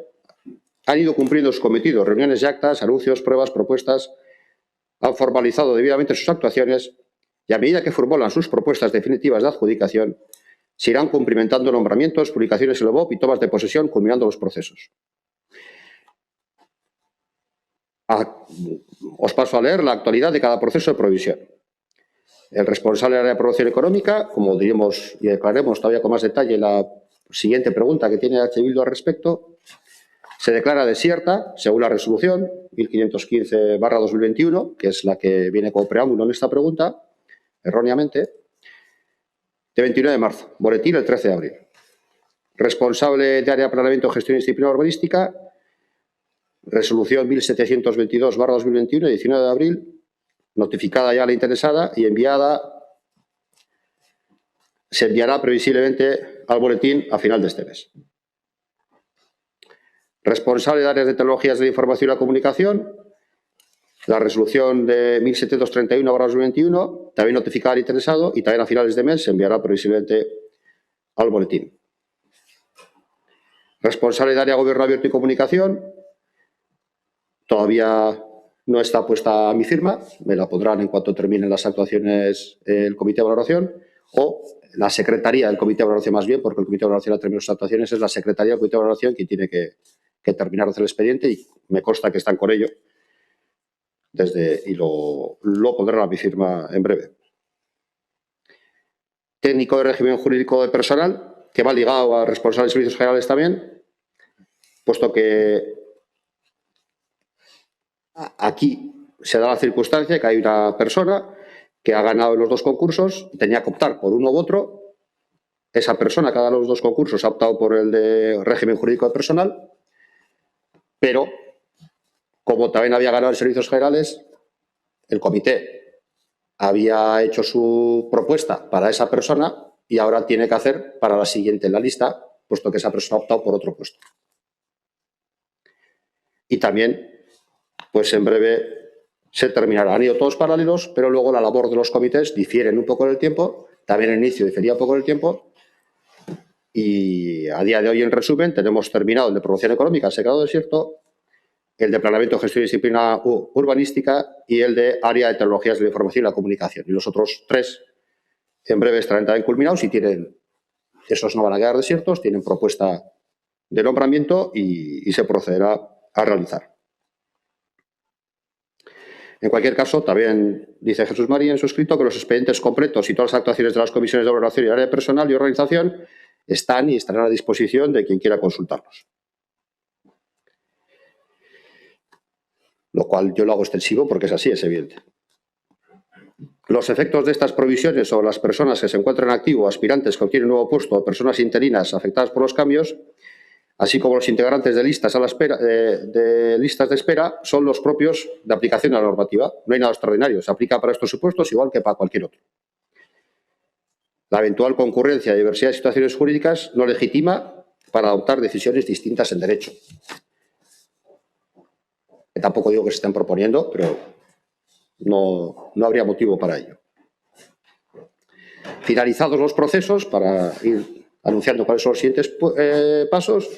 han ido cumpliendo sus cometidos, reuniones y actas, anuncios, pruebas, propuestas, han formalizado debidamente sus actuaciones y a medida que formulan sus propuestas definitivas de adjudicación, se irán cumplimentando nombramientos, publicaciones en el BOP y tomas de posesión, culminando los procesos. Os paso a leer la actualidad de cada proceso de provisión. El responsable del área de promoción económica, como diremos y declararemos todavía con más detalle la siguiente pregunta que tiene H. Bildu al respecto, se declara desierta, según la resolución 1515/2021, que es la que viene como preámbulo en esta pregunta, erróneamente, de 29 de marzo, boletín el 13 de abril. Responsable de área de planeamiento, gestión y disciplina urbanística, resolución 1722/2021, 19 de abril, notificada ya a la interesada y se enviará previsiblemente al boletín a final de este mes. Responsable de áreas de tecnologías de la información y la comunicación, la resolución de 1731/2021, también notificada al interesado y también a finales de mes se enviará previsiblemente al boletín. Responsable de área de gobierno abierto y comunicación, todavía no está puesta mi firma, me la pondrán en cuanto terminen las actuaciones el comité de valoración o la secretaría del comité de valoración más bien, porque el comité de valoración ha terminado sus actuaciones, es la secretaría del comité de valoración quien tiene que terminar de hacer el expediente y me consta que están con ello y lo pondrán a mi firma en breve. Técnico de régimen jurídico de personal, que va ligado a responsable de servicios generales también, puesto que aquí se da la circunstancia que hay una persona que ha ganado en los dos concursos, tenía que optar por uno u otro. Esa persona que ha ganado los dos concursos ha optado por el de régimen jurídico de personal, pero como también había ganado en servicios generales, el comité había hecho su propuesta para esa persona y ahora tiene que hacer para la siguiente en la lista, puesto que esa persona ha optado por otro puesto. Y también, pues en breve se terminará. Han ido todos paralelos, pero luego la labor de los comités difieren un poco en el tiempo, también el inicio difería un poco en el tiempo, y a día de hoy, en resumen, tenemos terminado el de promoción económica, secado desierto, el de planeamiento, gestión y disciplina urbanística y el de área de tecnologías de la información y la comunicación. Y los otros tres en breve estarán también culminados y esos no van a quedar desiertos, tienen propuesta de nombramiento y se procederá a realizar. En cualquier caso, también dice Jesús María en su escrito que los expedientes completos y todas las actuaciones de las comisiones de valoración y área de personal y organización están y estarán a disposición de quien quiera consultarlos. Lo cual yo lo hago extensivo porque es así, es evidente. Los efectos de estas provisiones sobre las personas que se encuentran en activo, aspirantes que obtienen un nuevo puesto o personas interinas afectadas por los cambios, así como los integrantes de listas listas de espera, son los propios de aplicación a la normativa. No hay nada extraordinario, se aplica para estos supuestos igual que para cualquier otro. La eventual concurrencia y diversidad de situaciones jurídicas no legitima para adoptar decisiones distintas en derecho. Que tampoco digo que se estén proponiendo, pero no habría motivo para ello. Finalizados los procesos, para ir anunciando cuáles son los siguientes pasos,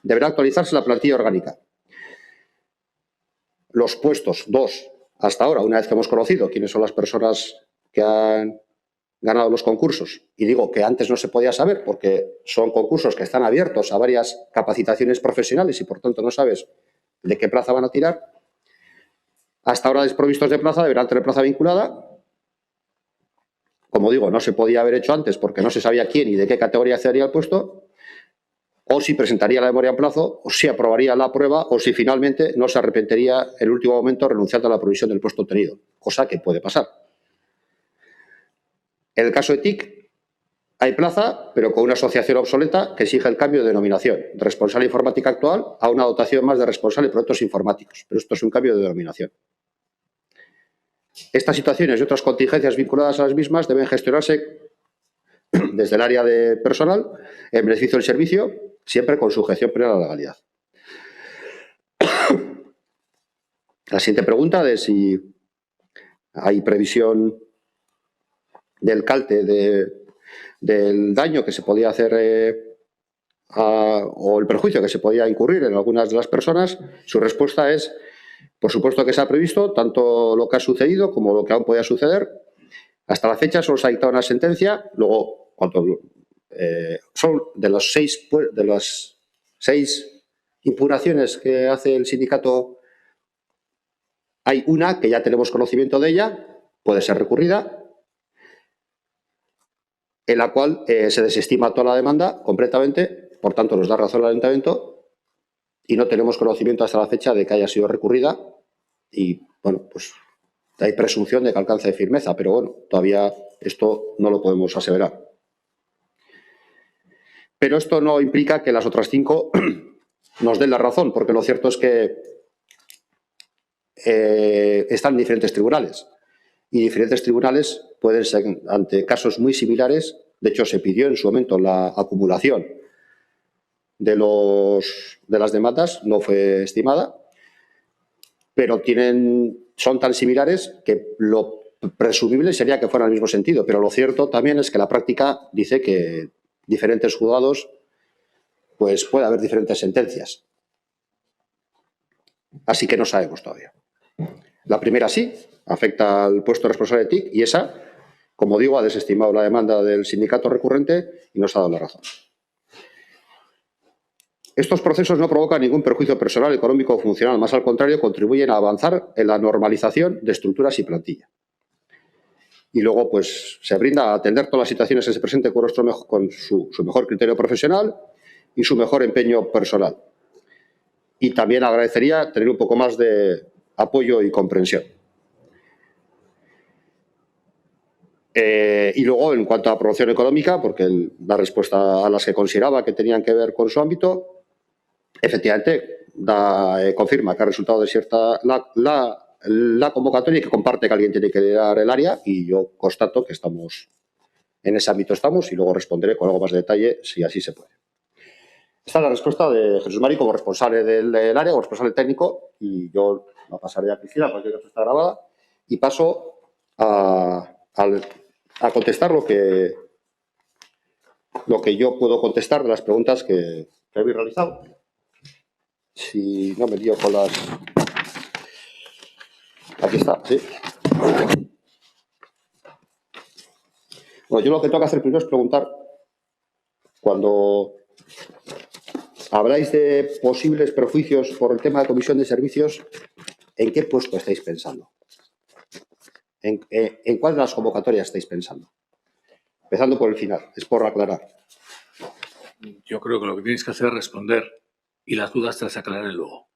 deberá actualizarse la plantilla orgánica. Los puestos 2 hasta ahora, una vez que hemos conocido quiénes son las personas que han ganado los concursos, y digo que antes no se podía saber porque son concursos que están abiertos a varias capacitaciones profesionales y por tanto no sabes de qué plaza van a tirar, hasta ahora desprovistos de plaza deberán tener plaza vinculada. Como digo, no se podía haber hecho antes porque no se sabía quién y de qué categoría accedería al puesto, o si presentaría la memoria en plazo, o si aprobaría la prueba, o si finalmente no se arrepentiría en el último momento renunciando a la provisión del puesto obtenido, cosa que puede pasar. En el caso de TIC, hay plaza, pero con una asociación obsoleta que exige el cambio de denominación de responsable informática actual a una dotación más de responsable de productos informáticos. Pero esto es un cambio de denominación. Estas situaciones y otras contingencias vinculadas a las mismas deben gestionarse desde el área de personal en beneficio del servicio, siempre con sujeción plena a la legalidad. La siguiente pregunta de si hay previsión del calte del daño que se podía hacer o el perjuicio que se podía incurrir en algunas de las personas. Su respuesta es, por supuesto que se ha previstoทั้to lo que ha sucedido como lo que aún podía suceder. Hasta la fecha solo se ha dictado una sentencia. Luego, son de las seis impugnaciones que hace el sindicato, hay una que ya tenemos conocimiento de ella, puede ser recurrida, en la cual se desestima toda la demanda completamente, por tanto nos da razón al ayuntamiento y no tenemos conocimiento hasta la fecha de que haya sido recurrida y, bueno, pues hay presunción de que alcance firmeza, pero bueno, todavía esto no lo podemos aseverar. Pero esto no implica que las otras 5 nos den la razón, porque lo cierto es que están en diferentes tribunales. Y diferentes tribunales pueden ser, ante casos muy similares, de hecho se pidió en su momento la acumulación de las demandas, no fue estimada, pero son tan similares que lo presumible sería que fueran en el mismo sentido. Pero lo cierto también es que la práctica dice que diferentes juzgados, pues puede haber diferentes sentencias. Así que no sabemos todavía. La primera sí, afecta al puesto responsable de TIC y esa, como digo, ha desestimado la demanda del sindicato recurrente y nos ha dado la razón. Estos procesos no provocan ningún perjuicio personal, económico o funcional, más al contrario, contribuyen a avanzar en la normalización de estructuras y plantilla. Y luego, pues, se brinda a atender todas las situaciones que se presenten con su mejor criterio profesional y su mejor empeño personal. Y también agradecería tener un poco más de apoyo y comprensión. Y luego, en cuanto a promoción económica, porque la respuesta a las que consideraba que tenían que ver con su ámbito, efectivamente, confirma que ha resultado desierta la convocatoria y que comparte que alguien tiene que liderar el área, y yo constato que estamos en ese ámbito y luego responderé con algo más de detalle si así se puede. Esta es la respuesta de Jesús Mari como responsable del área, como responsable técnico, y yo la pasaré a Cristina, porque está grabada, y paso a contestar lo que yo puedo contestar de las preguntas que habéis realizado. Si no me lío con las... Aquí está, sí. Bueno, yo lo que tengo que hacer primero es preguntar, cuando habláis de posibles perjuicios por el tema de comisión de servicios, ¿en qué puesto estáis pensando? ¿En cuál de las convocatorias estáis pensando? Empezando por el final, es por aclarar. Yo creo que lo que tienes que hacer es responder y las dudas te las aclararé luego.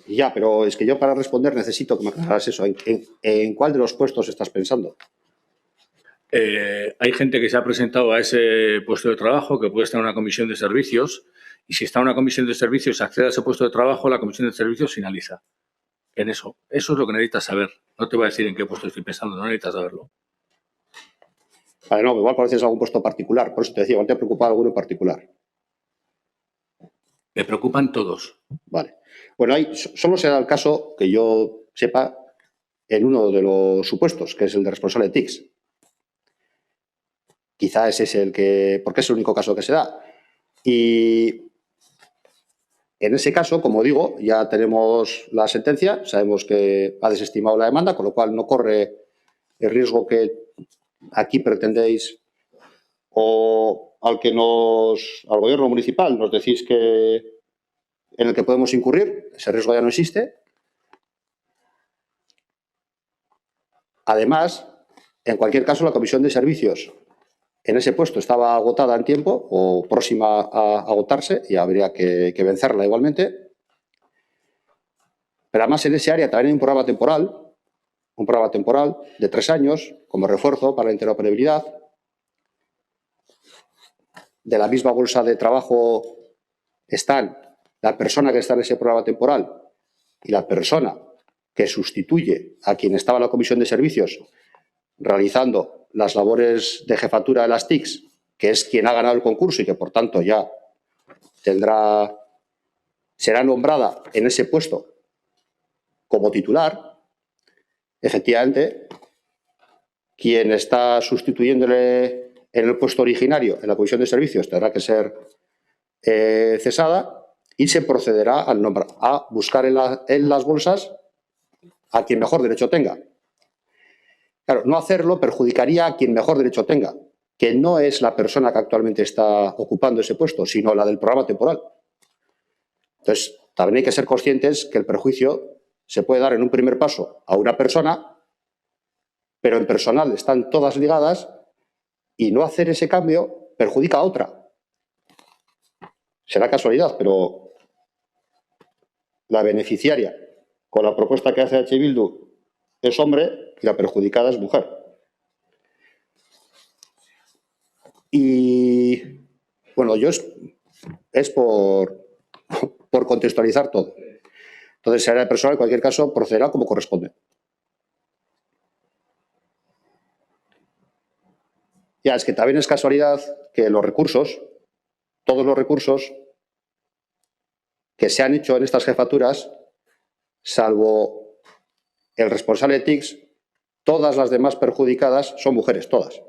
Ya, pero es que yo para responder necesito que me aclaras eso. ¿En cuál de los puestos estás pensando? Hay gente que se ha presentado a ese puesto de trabajo que puede estar en una comisión de servicios, y si está en una comisión de servicios y accede a ese puesto de trabajo, la comisión de servicios finaliza. En eso es lo que necesitas saber. No te voy a decir en qué puesto estoy pensando, no necesitas saberlo. Vale, no, igual conoces algún puesto particular, por eso te decía, igual te preocupa alguno en particular. Me preocupan todos. Vale. Bueno, solo se da el caso que yo sepa en uno de los supuestos, que es el de responsable de TICS. Quizá ese es porque es el único caso que se da. Y en ese caso, como digo, ya tenemos la sentencia, sabemos que ha desestimado la demanda, con lo cual no corre el riesgo que aquí pretendéis o al gobierno municipal nos decís en el que podemos incurrir. Ese riesgo ya no existe. Además, en cualquier caso, la comisión de servicios en ese puesto estaba agotada en tiempo o próxima a agotarse y habría que vencerla igualmente. Pero además en ese área también hay un programa temporal de 3 años como refuerzo para la interoperabilidad. De la misma bolsa de trabajo están la persona que está en ese programa temporal y la persona que sustituye a quien estaba en la comisión de servicios realizando las labores de jefatura de las TICs, que es quien ha ganado el concurso y que por tanto ya será nombrada en ese puesto como titular. Efectivamente, quien está sustituyéndole en el puesto originario en la comisión de servicios tendrá que ser cesada y se procederá a buscar en las bolsas a quien mejor derecho tenga. Claro, no hacerlo perjudicaría a quien mejor derecho tenga, que no es la persona que actualmente está ocupando ese puesto, sino la del programa temporal. Entonces, también hay que ser conscientes que el perjuicio se puede dar en un primer paso a una persona, pero en personal están todas ligadas y no hacer ese cambio perjudica a otra. Será casualidad, pero la beneficiaria con la propuesta que hace H. Bildu es hombre y la perjudicada es mujer. Y Bueno, es por contextualizar todo. Entonces, si área personal, en cualquier caso, procederá como corresponde. Ya, es que también es casualidad que los recursos, todos los recursos que se han hecho en estas jefaturas, salvo el responsable de TICS, todas las demás perjudicadas son mujeres, todas.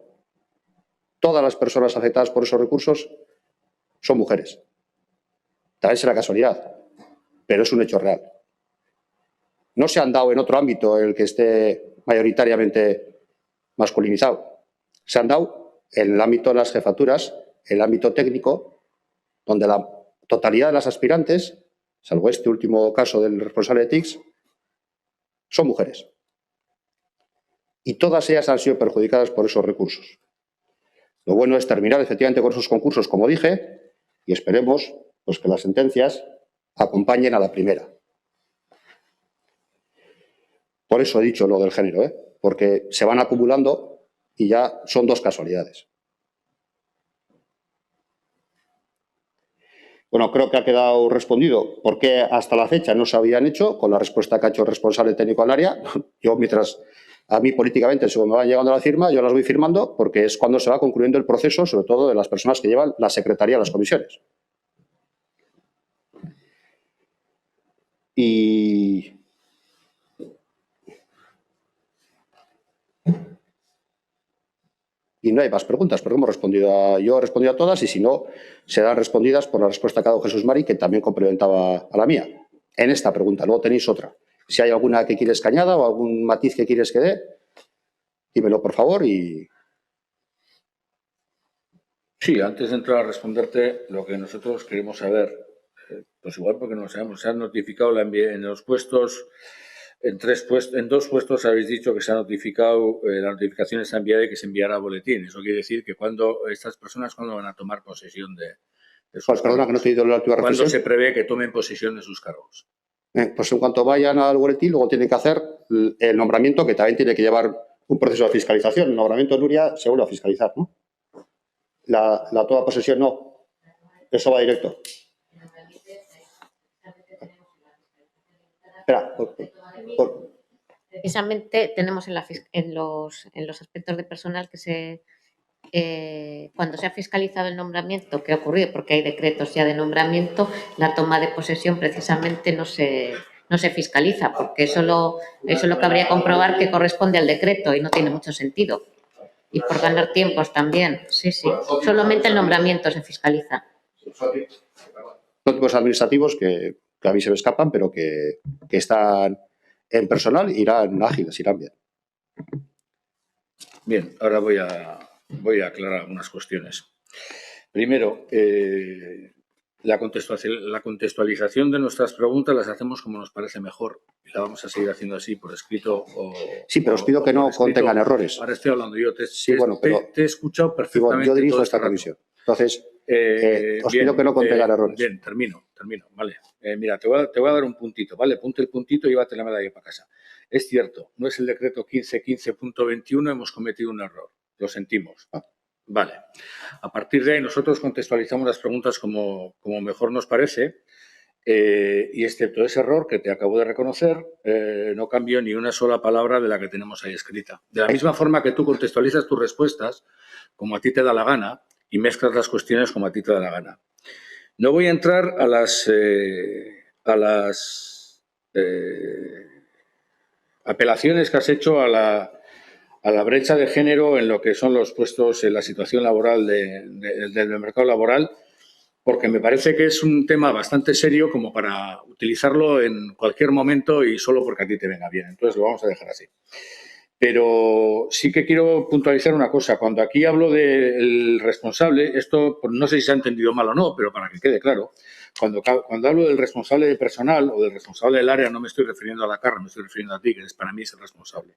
Todas las personas afectadas por esos recursos son mujeres. También será casualidad, pero es un hecho real. No se han dado en otro ámbito en el que esté mayoritariamente masculinizado. Se han dado en el ámbito de las jefaturas, en el ámbito técnico, donde la totalidad de las aspirantes, salvo este último caso del responsable de TICS, son mujeres. Y todas ellas han sido perjudicadas por esos recursos. Lo bueno es terminar efectivamente con esos concursos, como dije, y esperemos pues, que las sentencias acompañen a la primera. Por eso he dicho lo del género, porque se van acumulando y ya son dos casualidades. Bueno, creo que ha quedado respondido por qué hasta la fecha no se habían hecho, con la respuesta que ha hecho el responsable técnico del área. Yo, mientras a mí políticamente, según me va llegando la firma, yo las voy firmando porque es cuando se va concluyendo el proceso, sobre todo de las personas que llevan la secretaría de las comisiones. Y no hay más preguntas, porque hemos respondido yo he respondido a todas y si no, serán respondidas por la respuesta que ha dado Jesús Mari, que también complementaba a la mía. En esta pregunta, luego tenéis otra. Si hay alguna que quieres que añada o algún matiz que quieres que dé, dímelo por favor y... Sí, antes de entrar a responderte, lo que nosotros queremos saber, pues igual porque no lo sabemos, se han notificado en los puestos, en dos puestos habéis dicho que se ha notificado, la notificación está enviada y que se enviará a boletín. Eso quiere decir que cuando estas personas, ¿cuándo van a tomar posesión de sus cargos? Perdona, que no te he oído la última reflexión. ¿Cuándo se prevé que tomen posesión de sus cargos? Pues en cuanto vayan al boletín, luego tienen que hacer el nombramiento, que también tiene que llevar un proceso de fiscalización. El nombramiento de Nuria se vuelve a fiscalizar, ¿no? La toma posesión no. Eso va directo. Espera. Precisamente tenemos en los aspectos de personal que cuando se ha fiscalizado el nombramiento, ¿qué ha ocurrido? Porque hay decretos ya de nombramiento, la toma de posesión precisamente no se fiscaliza, porque eso lo cabría comprobar que corresponde al decreto y no tiene mucho sentido. Y por ganar tiempos también, sí. Solamente el nombramiento se fiscaliza. Son tipos administrativos que a mí se me escapan, pero que están en personal, irán ágiles, irán bien. Bien, ahora voy a aclarar algunas cuestiones. Primero, la contextualización de nuestras preguntas las hacemos como nos parece mejor y la vamos a seguir haciendo así por escrito sí, pero os pido que no contengan errores. Ahora estoy hablando yo. Te he escuchado perfectamente. Yo dirijo esta comisión. Entonces, os pido que no contengan errores. Bien, termino. Vale. Mira, te voy a dar un puntito, ¿vale? Ponte el puntito y llévate la medalla para casa. Es cierto, no es el decreto 1515.21, hemos cometido un error. Lo sentimos. Vale. A partir de ahí nosotros contextualizamos las preguntas como mejor nos parece y excepto ese error que te acabo de reconocer, no cambio ni una sola palabra de la que tenemos ahí escrita. De la misma forma que tú contextualizas tus respuestas como a ti te da la gana y mezclas las cuestiones como a ti te da la gana. No voy a entrar a las apelaciones que has hecho a la brecha de género en lo que son los puestos, en la situación laboral del mercado laboral, porque me parece que es un tema bastante serio como para utilizarlo en cualquier momento y solo porque a ti te venga bien. Entonces, lo vamos a dejar así. Pero sí que quiero puntualizar una cosa. Cuando aquí hablo del responsable, esto no sé si se ha entendido mal o no, pero para que quede claro, Cuando hablo del responsable de personal o del responsable del área, no me estoy refiriendo a la Carra, me estoy refiriendo a ti, que para mí es el responsable.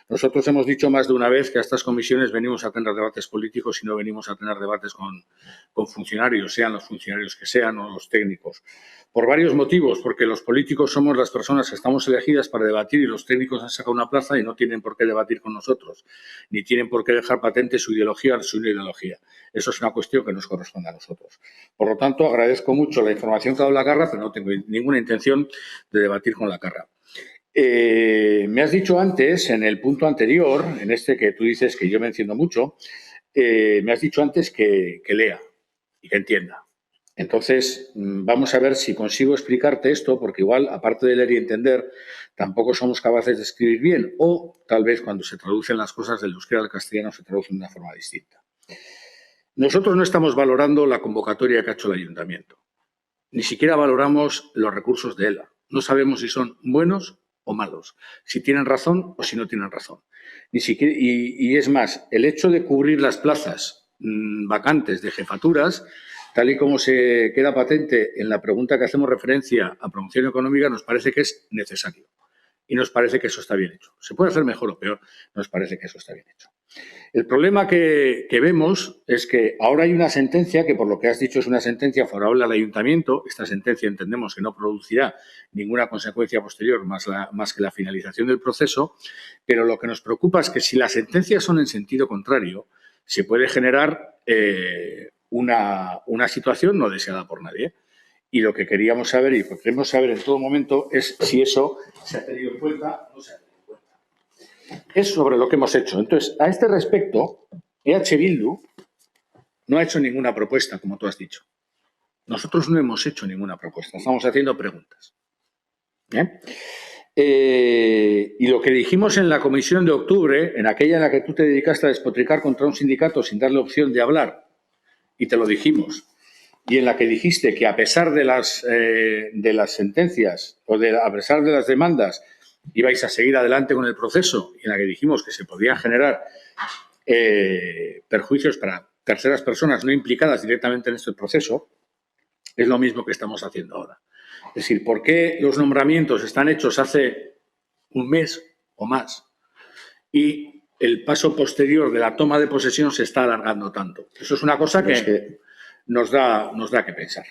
Nosotros hemos dicho más de una vez que a estas comisiones venimos a tener debates políticos y no venimos a tener debates con funcionarios, sean los funcionarios que sean o los técnicos. Por varios motivos, porque los políticos somos las personas que estamos elegidas para debatir y los técnicos han sacado una plaza y no tienen por qué debatir con nosotros, ni tienen por qué dejar patente su ideología o su ideología. Eso es una cuestión que nos corresponde a nosotros. Por lo tanto, agradezco mucho la información que ha dado la Carra, pero no tengo ninguna intención de debatir con la Carra. Me has dicho antes, en el punto anterior, en este que tú dices que yo me enciendo mucho, me has dicho antes que lea y que entienda. Entonces, vamos a ver si consigo explicarte esto, porque igual, aparte de leer y entender, tampoco somos capaces de escribir bien, o tal vez cuando se traducen las cosas del euskera al castellano se traducen de una forma distinta. Nosotros no estamos valorando la convocatoria que ha hecho el ayuntamiento. Ni siquiera valoramos los recursos de ELA. No sabemos si son buenos o malos, si tienen razón o si no tienen razón. Ni siquiera, y es más, el hecho de cubrir las plazas vacantes de jefaturas, tal y como se queda patente en la pregunta que hacemos referencia a promoción económica, nos parece que es necesario. Y nos parece que eso está bien hecho. Se puede hacer mejor o peor, nos parece que eso está bien hecho. El problema que vemos es que ahora hay una sentencia que, por lo que has dicho, es una sentencia favorable al ayuntamiento. Esta sentencia entendemos que no producirá ninguna consecuencia posterior más que la finalización del proceso, pero lo que nos preocupa es que si las sentencias son en sentido contrario, se puede generar una situación no deseada por nadie. Y lo que queríamos saber y lo que queremos saber en todo momento es si eso se ha tenido en cuenta o no se ha tenido en cuenta. Es sobre lo que hemos hecho. Entonces, a este respecto, EH Bildu no ha hecho ninguna propuesta, como tú has dicho. Nosotros no hemos hecho ninguna propuesta, estamos haciendo preguntas. ¿Bien? Y lo que dijimos en la comisión de octubre, en aquella en la que tú te dedicaste a despotricar contra un sindicato sin darle opción de hablar, y te lo dijimos, y en la que dijiste que a pesar de las sentencias o a pesar de las demandas ibais a seguir adelante con el proceso, y en la que dijimos que se podían generar perjuicios para terceras personas no implicadas directamente en este proceso, es lo mismo que estamos haciendo ahora. Es decir, ¿por qué los nombramientos están hechos hace un mes o más y el paso posterior de la toma de posesión se está alargando tanto? Eso es una cosa que nos da que pensar.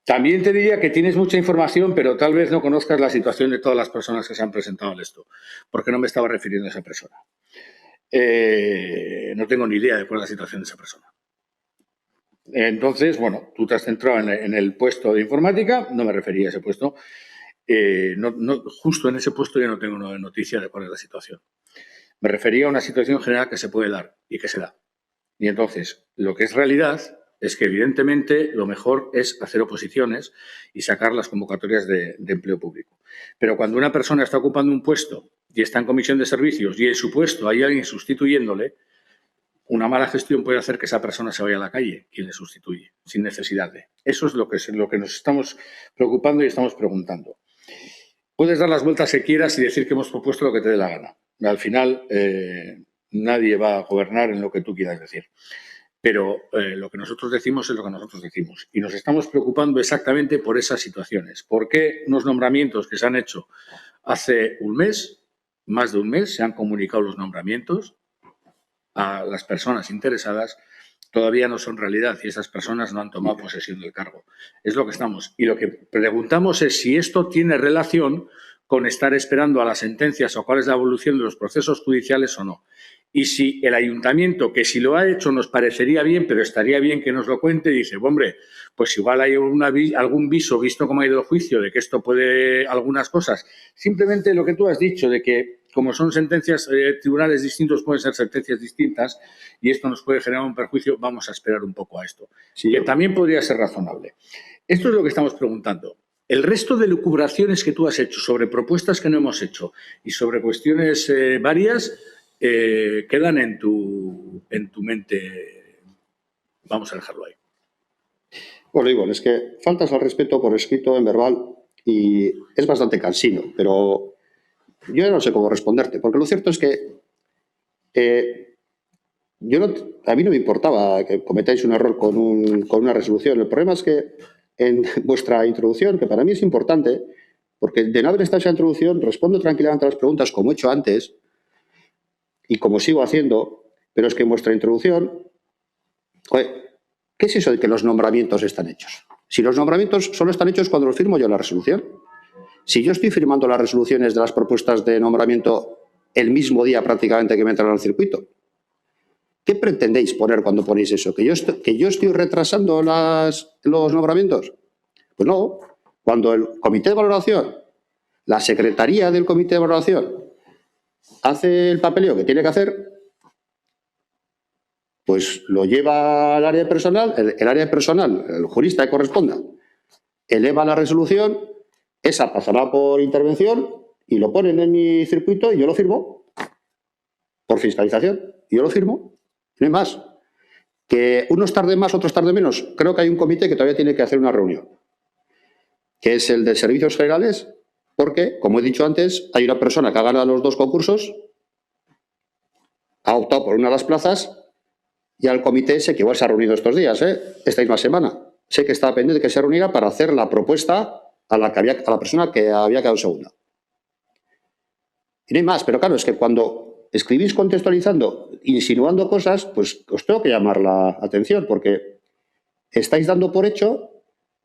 También te diría que tienes mucha información, pero tal vez no conozcas la situación de todas las personas que se han presentado en esto, porque no me estaba refiriendo a esa persona. No tengo ni idea de cuál es la situación de esa persona. Entonces, bueno, tú te has centrado en el puesto de informática, no me refería a ese puesto. Justo en ese puesto yo no tengo noticia de cuál es la situación. Me refería a una situación general que se puede dar y que se da. Y entonces, lo que es realidad es que, evidentemente, lo mejor es hacer oposiciones y sacar las convocatorias de empleo público. Pero cuando una persona está ocupando un puesto y está en comisión de servicios y en su puesto hay alguien sustituyéndole, una mala gestión puede hacer que esa persona se vaya a la calle, quien le sustituye, sin necesidad de. Eso es lo que nos estamos preocupando y estamos preguntando. Puedes dar las vueltas que quieras y decir que hemos propuesto lo que te dé la gana. Al final, nadie va a gobernar en lo que tú quieras decir. Pero lo que nosotros decimos es lo que nosotros decimos. Y nos estamos preocupando exactamente por esas situaciones. ¿Por qué unos nombramientos que se han hecho hace un mes, más de un mes, se han comunicado los nombramientos a las personas interesadas, todavía no son realidad y esas personas no han tomado posesión del cargo? Es lo que estamos. Y lo que preguntamos es si esto tiene relación con estar esperando a las sentencias o cuál es la evolución de los procesos judiciales o no. Y si el ayuntamiento, que si lo ha hecho nos parecería bien, pero estaría bien que nos lo cuente, dice, hombre, pues igual hay algún viso, visto cómo ha ido el juicio, de que esto puede algunas cosas. Simplemente lo que tú has dicho, de que como son sentencias, tribunales distintos pueden ser sentencias distintas y esto nos puede generar un perjuicio, vamos a esperar un poco a esto. Sí, que también podría ser razonable. Esto es lo que estamos preguntando. El resto de lucubraciones que tú has hecho sobre propuestas que no hemos hecho y sobre cuestiones varias quedan en tu mente. Vamos a dejarlo ahí. Bueno, Ivonne, es que faltas al respeto por escrito en verbal y es bastante cansino, pero yo no sé cómo responderte, porque lo cierto es que a mí no me importaba que cometáis un error con una resolución. El problema es que en vuestra introducción, que para mí es importante, porque de no haber estado esa introducción, respondo tranquilamente a las preguntas como he hecho antes y como sigo haciendo, pero es que en vuestra introducción, joder, ¿qué es eso de que los nombramientos están hechos? Si los nombramientos solo están hechos cuando los firmo yo en la resolución. Si yo estoy firmando las resoluciones de las propuestas de nombramiento el mismo día prácticamente que me entran al circuito, ¿qué pretendéis poner cuando ponéis eso? ¿Que yo estoy retrasando los nombramientos? Pues no. Cuando el comité de valoración, la secretaría del comité de valoración, hace el papeleo que tiene que hacer, pues lo lleva al área de personal, el área de personal, el jurista que corresponda, eleva la resolución, esa pasará por intervención y lo ponen en mi circuito y yo lo firmo por fiscalización. Y yo lo firmo. No hay más. Que unos tarden más, otros tarden menos. Creo que hay un comité que todavía tiene que hacer una reunión, que es el de servicios generales, porque, como he dicho antes, hay una persona que ha ganado los 2 concursos, ha optado por una de las plazas y al comité sé que igual se ha reunido estos días, esta misma semana. Sé que estaba pendiente de que se reuniera para hacer la propuesta a la persona que había quedado segunda. Y no hay más, pero claro, es que cuando escribís contextualizando, insinuando cosas, pues os tengo que llamar la atención, porque estáis dando por hecho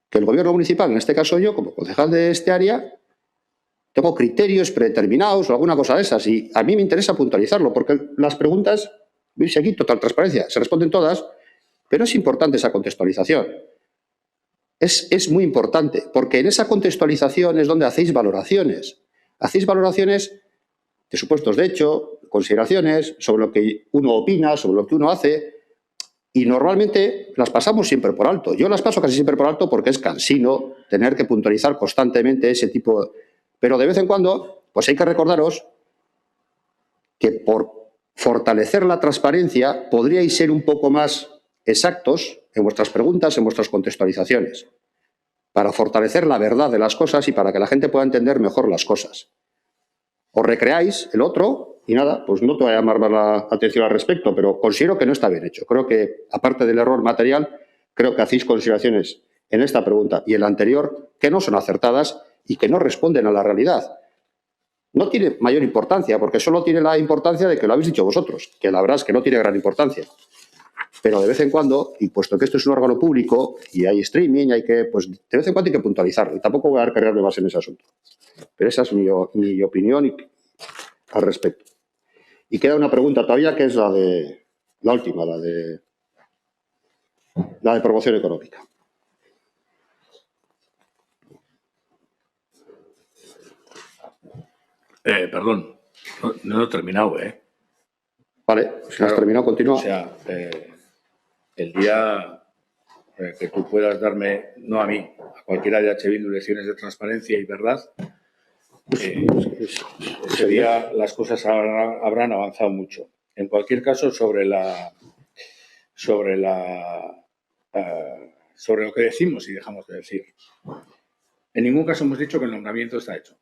que el gobierno municipal, en este caso yo, como concejal de este área, tengo criterios predeterminados o alguna cosa de esas, y a mí me interesa puntualizarlo, porque las preguntas, veis aquí, total transparencia, se responden todas, pero es importante esa contextualización. Es muy importante, porque en esa contextualización es donde hacéis valoraciones. Hacéis valoraciones de supuestos de hecho, consideraciones sobre lo que uno opina, sobre lo que uno hace, y normalmente las pasamos siempre por alto. Yo las paso casi siempre por alto porque es cansino tener que puntualizar constantemente ese tipo. Pero de vez en cuando, pues hay que recordaros que por fortalecer la transparencia podríais ser un poco más exactos en vuestras preguntas, en vuestras contextualizaciones, para fortalecer la verdad de las cosas y para que la gente pueda entender mejor las cosas. Os recreáis el otro y nada, pues no te voy a llamar más la atención al respecto, pero considero que no está bien hecho. Creo que, aparte del error material, creo que hacéis consideraciones en esta pregunta y en la anterior que no son acertadas y que no responden a la realidad. No tiene mayor importancia, porque solo tiene la importancia de que lo habéis dicho vosotros, que la verdad es que no tiene gran importancia. Pero de vez en cuando, y puesto que esto es un órgano público y hay streaming, pues de vez en cuando hay que puntualizarlo. Y tampoco voy a cargarme más en ese asunto. Pero esa es mi opinión al respecto. Y queda una pregunta todavía, que es la última, la de promoción económica. Perdón, no he terminado, Vale, si no has terminado, continúa. O sea, el día que tú puedas darme, no a mí, a cualquiera de H. Bildu, lecciones de transparencia y verdad, ese día las cosas habrán avanzado mucho. En cualquier caso, sobre lo que decimos y dejamos de decir. En ningún caso hemos dicho que el nombramiento está hecho.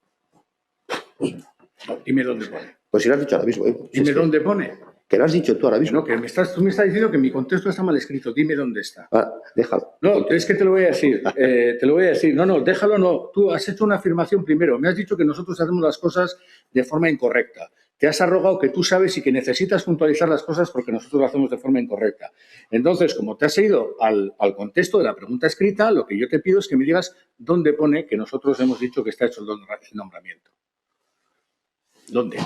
No, dime dónde pone. Pues si lo has dicho ahora mismo. Dime dónde pone. Que lo has dicho tú ahora mismo. No, que tú me estás diciendo que mi contexto está mal escrito. Dime dónde está. Déjalo. No, es que te lo voy a decir. No, déjalo no. Tú has hecho una afirmación primero. Me has dicho que nosotros hacemos las cosas de forma incorrecta. Te has arrogado que tú sabes y que necesitas puntualizar las cosas porque nosotros lo hacemos de forma incorrecta. Entonces, como te has ido al contexto de la pregunta escrita, lo que yo te pido es que me digas dónde pone que nosotros hemos dicho que está hecho el nombramiento. ¿Dónde?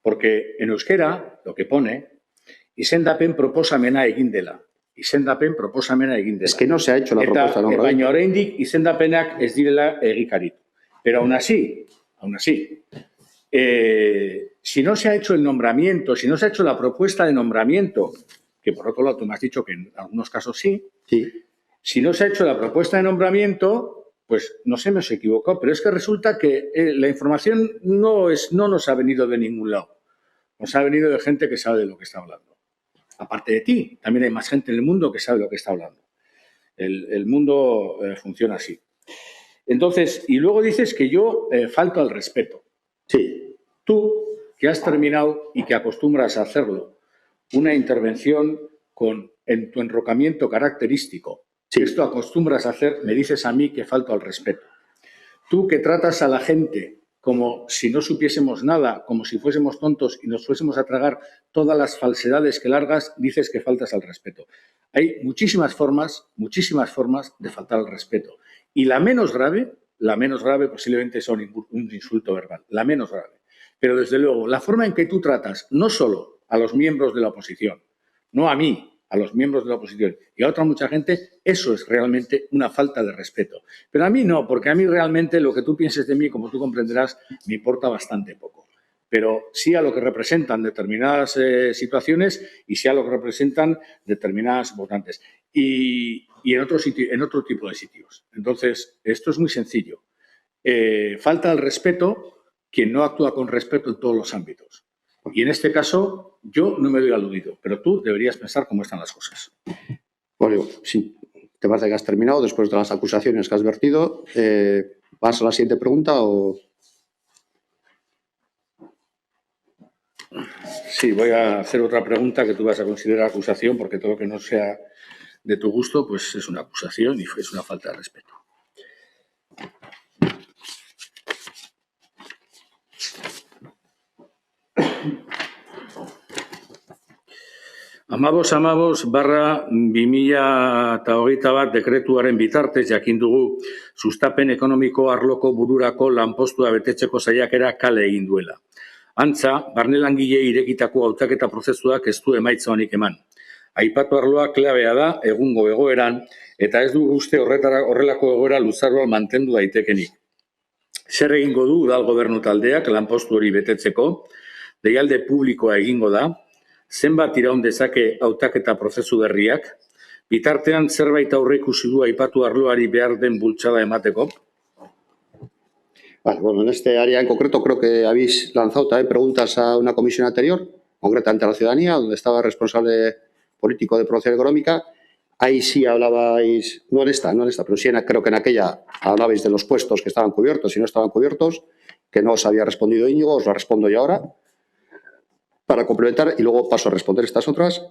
Porque en euskera lo que pone, izendapen proposamena egin dela. Izendapen proposamena egin dela. Es que no se ha hecho la propuesta de nombramiento. Baina oraindik izendapenak ez direla egikaritu. Pero aún así, si no se ha hecho el nombramiento, si no se ha hecho la propuesta de nombramiento, que por otro lado tú me has dicho que en algunos casos sí, si no se ha hecho la propuesta de nombramiento, pues no se me hemos equivocado, pero es que resulta que la información no nos ha venido de ningún lado. Nos ha venido de gente que sabe de lo que está hablando. Aparte de ti, también hay más gente en el mundo que sabe de lo que está hablando. El mundo funciona así. Entonces, y luego dices que yo falto al respeto. Sí. Tú que has terminado y que acostumbras a hacerlo, una intervención en tu enrocamiento característico. Si esto acostumbras a hacer, me dices a mí que falto al respeto. Tú que tratas a la gente como si no supiésemos nada, como si fuésemos tontos y nos fuésemos a tragar todas las falsedades que largas, dices que faltas al respeto. Hay muchísimas formas de faltar al respeto. Y la menos grave posiblemente son un insulto verbal, la menos grave. Pero desde luego, la forma en que tú tratas no solo a los miembros de la oposición, no a mí, a los miembros de la oposición y a otra mucha gente, eso es realmente una falta de respeto. Pero a mí no, porque a mí realmente lo que tú pienses de mí, como tú comprenderás, me importa bastante poco. Pero sí a lo que representan determinadas situaciones y sí a lo que representan determinadas votantes. Y en otro tipo de sitios. Entonces, esto es muy sencillo. Falta el respeto quien no actúa con respeto en todos los ámbitos. Y en este caso, yo no me doy aludido, pero tú deberías pensar cómo están las cosas. Bueno, si te parece que has terminado después de las acusaciones que has vertido, ¿vas a la siguiente pregunta o...? Sí, voy a hacer otra pregunta que tú vas a considerar acusación, porque todo lo que no sea de tu gusto, pues es una acusación y es una falta de respeto. Amabos, 2021 dekretuaren bitartez jakin dugu sustapen ekonomiko arloko bururako lanpostua betetzeko saiakera kale egin duela. Antza, barne langilei irekitako hautaketa prozesuak ez du emaitza onik eman. Aipatu arloa klabea da egungo egoeran eta ez du uste horrelako egoera luzaroan mantendu daitekenik. Zer egingo du udal gobernu taldeak lanpostu hori betetzeko, deialdi publikoa egingo da, zenbat iraun dezake hautaketa prozesu berriak, bitartean zerbait aurreikusi du aipatu arloari behar den bultzada emateko. Vale, bueno, en este área en concreto creo que habéis lanzado también preguntas a una comisión anterior, concretamente a la ciudadanía, donde estaba el responsable político de promoción económica. Ahí sí hablabais, no en esta, pero sí creo que en aquella hablabais de los puestos que estaban cubiertos y no estaban cubiertos, que no os había respondido Íñigo, os lo respondo yo ahora, para complementar y luego paso a responder estas otras.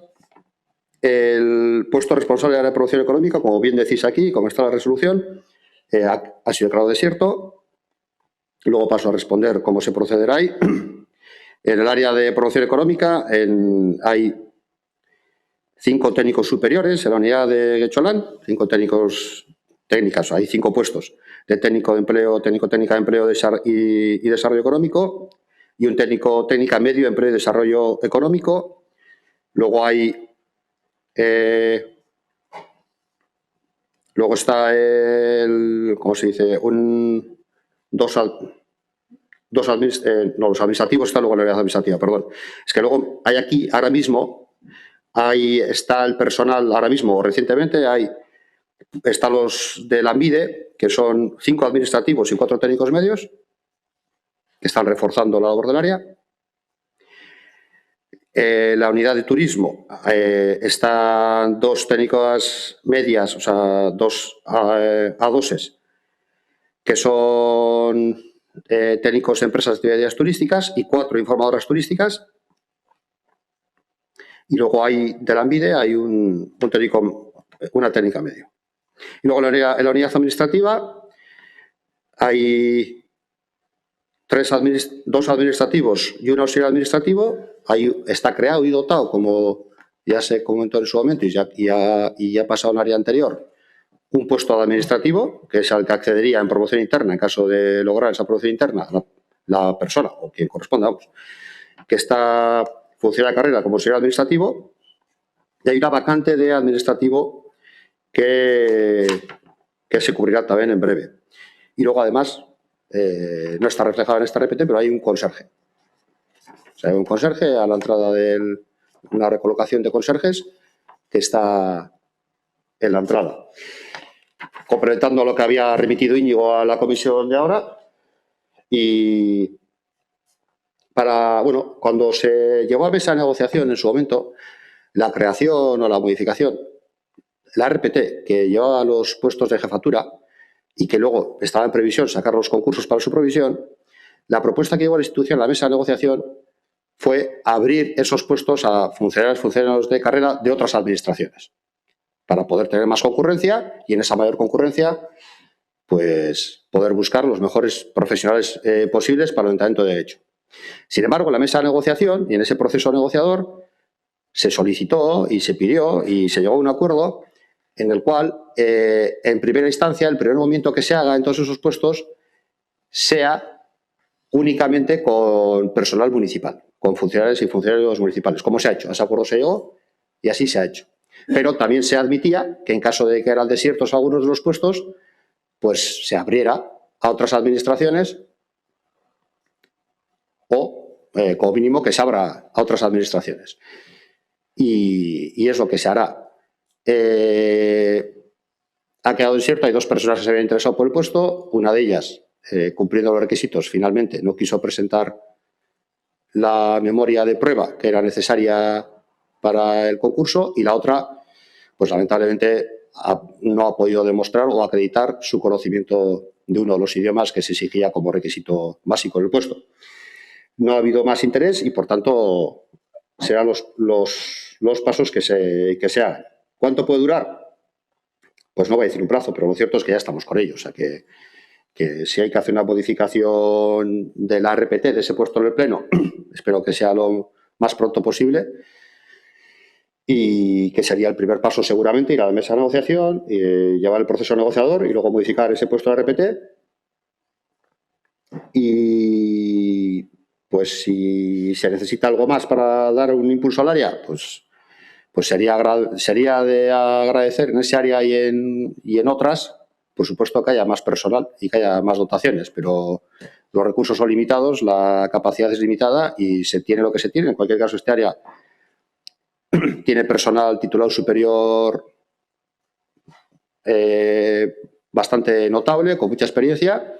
El puesto responsable de la promoción económica, como bien decís aquí, como está la resolución, ha sido declarado desierto. Luego paso a responder cómo se procederá ahí. En el área de promoción económica hay 5 técnicos superiores en la unidad de Guecholán, 5 técnicas, hay 5 puestos de técnico de empleo, técnica de empleo y desarrollo económico y un técnica medio, empleo y desarrollo económico. Luego hay luego está ¿cómo se dice? Los administrativos están luego en la unidad administrativa, perdón. Es que luego hay aquí, ahora mismo, ahí está el personal, ahora mismo, recientemente, están los de la AMBIDE, que son 5 administrativos y 4 técnicos medios, que están reforzando la labor del área. La unidad de turismo están 2 técnicas medias, o sea, 2 A2s, que son técnicos de empresas de actividades turísticas y 4 informadoras turísticas. Y luego hay de la AMBIDE hay una técnica medio. Y luego en la unidad administrativa hay 2 administrativos y un auxiliar administrativo. Ahí está creado y dotado, como ya se comentó en su momento y ya ha pasado en el área anterior, un puesto administrativo, que es al que accedería en promoción interna, en caso de lograr esa promoción interna, la persona o quien corresponda, que está funciona la carrera como auxiliar administrativo, y hay una vacante de administrativo que se cubrirá también en breve. Y luego, además, no está reflejado en esta RPT, pero hay un conserje. O sea, hay un conserje a la entrada de una recolocación de conserjes que está en la entrada. Complementando lo que había remitido Íñigo a la comisión de ahora, y cuando se llevó a mesa de negociación en su momento, la creación o la modificación, la RPT que llevaba los puestos de jefatura y que luego estaba en previsión sacar los concursos para su provisión, la propuesta que llevó a la institución a la mesa de negociación fue abrir esos puestos a funcionarios de carrera de otras administraciones para poder tener más concurrencia y en esa mayor concurrencia pues poder buscar los mejores profesionales posibles para el Ayuntamiento de Derecho. Sin embargo, en la mesa de negociación y en ese proceso negociador se solicitó y se pidió y se llegó a un acuerdo en el cual, en primera instancia, el primer movimiento que se haga en todos esos puestos sea únicamente con personal municipal, con funcionarios y funcionarios municipales, como se ha hecho. A ese acuerdo se llegó y así se ha hecho. Pero también se admitía que en caso de que eran desiertos algunos de los puestos, pues se abriera a otras administraciones o, como mínimo, que se abra a otras administraciones. Y es lo que se hará. Ha quedado desierto, hay 2 personas que se habían interesado por el puesto, una de ellas, cumpliendo los requisitos, finalmente no quiso presentar la memoria de prueba que era necesaria para el concurso y la otra, pues lamentablemente no ha podido demostrar o acreditar su conocimiento de uno de los idiomas que se exigía como requisito básico en el puesto. No ha habido más interés y, por tanto, serán los pasos que se hagan. ¿Cuánto puede durar? Pues no voy a decir un plazo, pero lo cierto es que ya estamos con ello. O sea, que si hay que hacer una modificación de la RPT de ese puesto en el Pleno, espero que sea lo más pronto posible y que sería el primer paso seguramente ir a la mesa de negociación, llevar el proceso negociador y luego modificar ese puesto de RPT. Y pues si se necesita algo más para dar un impulso al área, pues sería de agradecer en ese área y en otras, por supuesto, que haya más personal y que haya más dotaciones, pero los recursos son limitados, la capacidad es limitada y se tiene lo que se tiene. En cualquier caso, este área tiene personal titulado superior bastante notable, con mucha experiencia.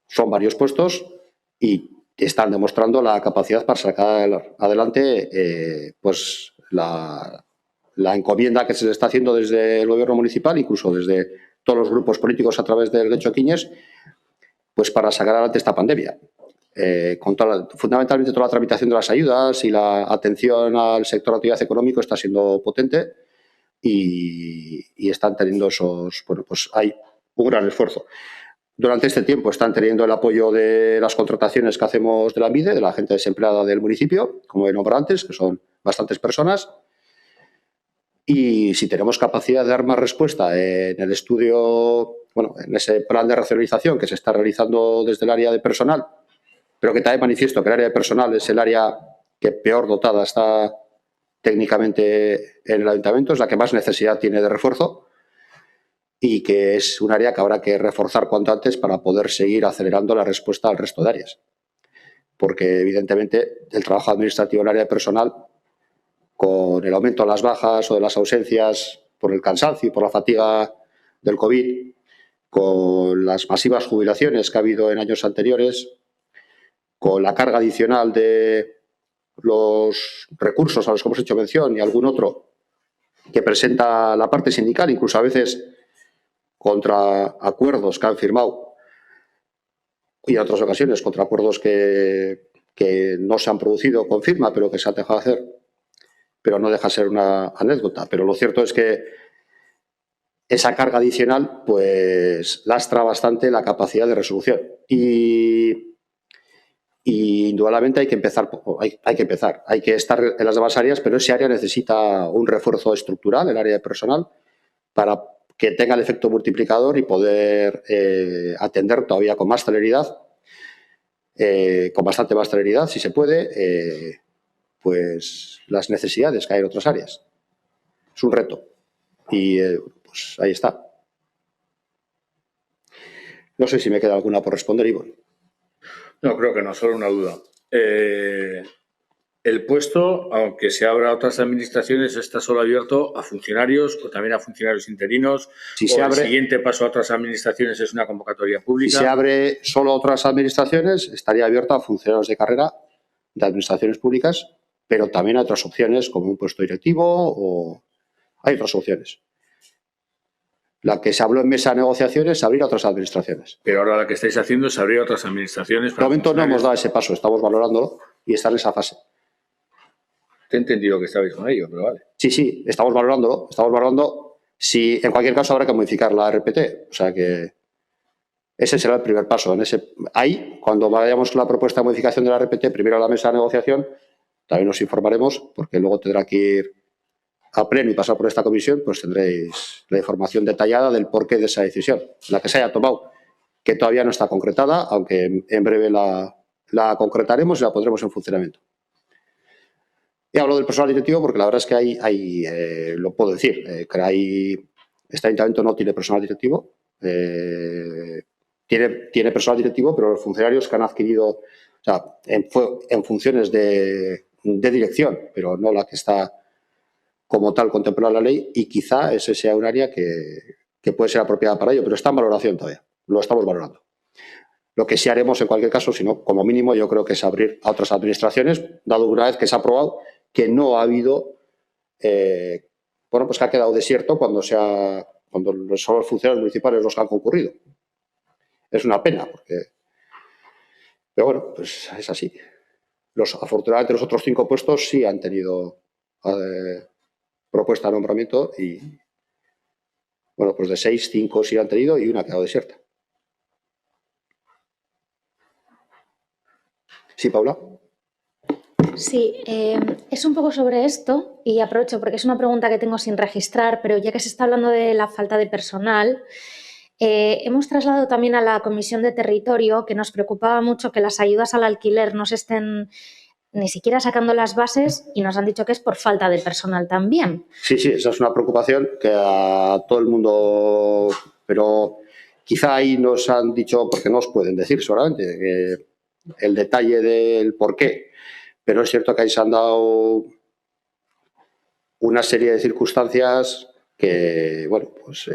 Son varios puestos y están demostrando la capacidad para sacar adelante pues la encomienda que se le está haciendo desde el gobierno municipal, incluso desde todos los grupos políticos a través del Getxo Ekinez, pues para sacar adelante esta pandemia. Con fundamentalmente toda la tramitación de las ayudas y la atención al sector de actividad económico está siendo potente y están teniendo pues hay un gran esfuerzo. Durante este tiempo están teniendo el apoyo de las contrataciones que hacemos de la ANVIDE, de la gente desempleada del municipio, como he nombrado antes, que son bastantes personas. Y si tenemos capacidad de dar más respuesta en el estudio, en ese plan de racionalización que se está realizando desde el área de personal, pero que también manifiesto que el área de personal es el área que peor dotada está técnicamente en el ayuntamiento, es la que más necesidad tiene de refuerzo y que es un área que habrá que reforzar cuanto antes para poder seguir acelerando la respuesta al resto de áreas. Porque, evidentemente, el trabajo administrativo en el área de personal, con el aumento de las bajas o de las ausencias por el cansancio y por la fatiga del COVID, con las masivas jubilaciones que ha habido en años anteriores, con la carga adicional de los recursos a los que hemos hecho mención y algún otro que presenta la parte sindical, incluso a veces contra acuerdos que han firmado y en otras ocasiones contra acuerdos que no se han producido con firma, pero que se han dejado hacer, pero no deja de ser una anécdota. Pero lo cierto es que esa carga adicional pues lastra bastante la capacidad de resolución y indudablemente hay que empezar, hay que estar en las demás áreas, pero ese área necesita un refuerzo estructural, el área de personal, para que tenga el efecto multiplicador y poder atender todavía con más celeridad, con bastante más celeridad, si se puede, pues las necesidades que hay en otras áreas. Es un reto y pues ahí está. No sé si me queda alguna por responder, Ivonne. No, creo que no, solo una duda. El puesto, aunque se abra a otras administraciones, está solo abierto a funcionarios o también a funcionarios interinos. Si se abre, el siguiente paso a otras administraciones es una convocatoria pública. Si se abre solo a otras administraciones, estaría abierto a funcionarios de carrera de administraciones públicas, pero también a otras opciones como un puesto directivo o hay otras opciones. La que se habló en mesa de negociaciones es abrir a otras administraciones. Pero ahora lo que estáis haciendo es abrir a otras administraciones. De momento no hemos dado ese paso, estamos valorándolo y está en esa fase. Te he entendido que estabais con ello, pero vale. Sí, estamos valorándolo. Estamos valorando si en cualquier caso habrá que modificar la RPT. O sea que ese será el primer paso. Ahí, cuando vayamos con la propuesta de modificación de la RPT, primero a la mesa de negociación, también nos informaremos, porque luego tendrá que ir a pleno y pasar por esta comisión, pues tendréis la información detallada del porqué de esa decisión, la que se haya tomado, que todavía no está concretada, aunque en breve la concretaremos y la pondremos en funcionamiento. He hablado del personal directivo porque la verdad es que lo puedo decir, que este ayuntamiento no tiene personal directivo, tiene personal directivo, pero los funcionarios que han adquirido, o sea, en funciones de dirección, pero no la que está como tal contemplada la ley, y quizá ese sea un área que puede ser apropiada para ello, pero está en valoración todavía, lo estamos valorando. Lo que sí haremos en cualquier caso, sino como mínimo, yo creo que es abrir a otras administraciones, dado una vez que se ha aprobado que no ha habido, pues que ha quedado desierto cuando son los funcionarios municipales los que han concurrido. Es una pena, pero bueno, pues es así. Afortunadamente los otros 5 puestos sí han tenido propuesta de nombramiento y, bueno, pues de 6, 5 sí han tenido y una ha quedado desierta. Sí, Paula. Sí, es un poco sobre esto y aprovecho porque es una pregunta que tengo sin registrar, pero ya que se está hablando de la falta de personal, hemos trasladado también a la Comisión de Territorio que nos preocupaba mucho que las ayudas al alquiler no se estén ni siquiera sacando las bases y nos han dicho que es por falta de personal también. Sí, esa es una preocupación que a todo el mundo, pero quizá ahí nos han dicho, porque no os pueden decir seguramente, el detalle del por qué, pero es cierto que ahí se han dado una serie de circunstancias que, bueno, pues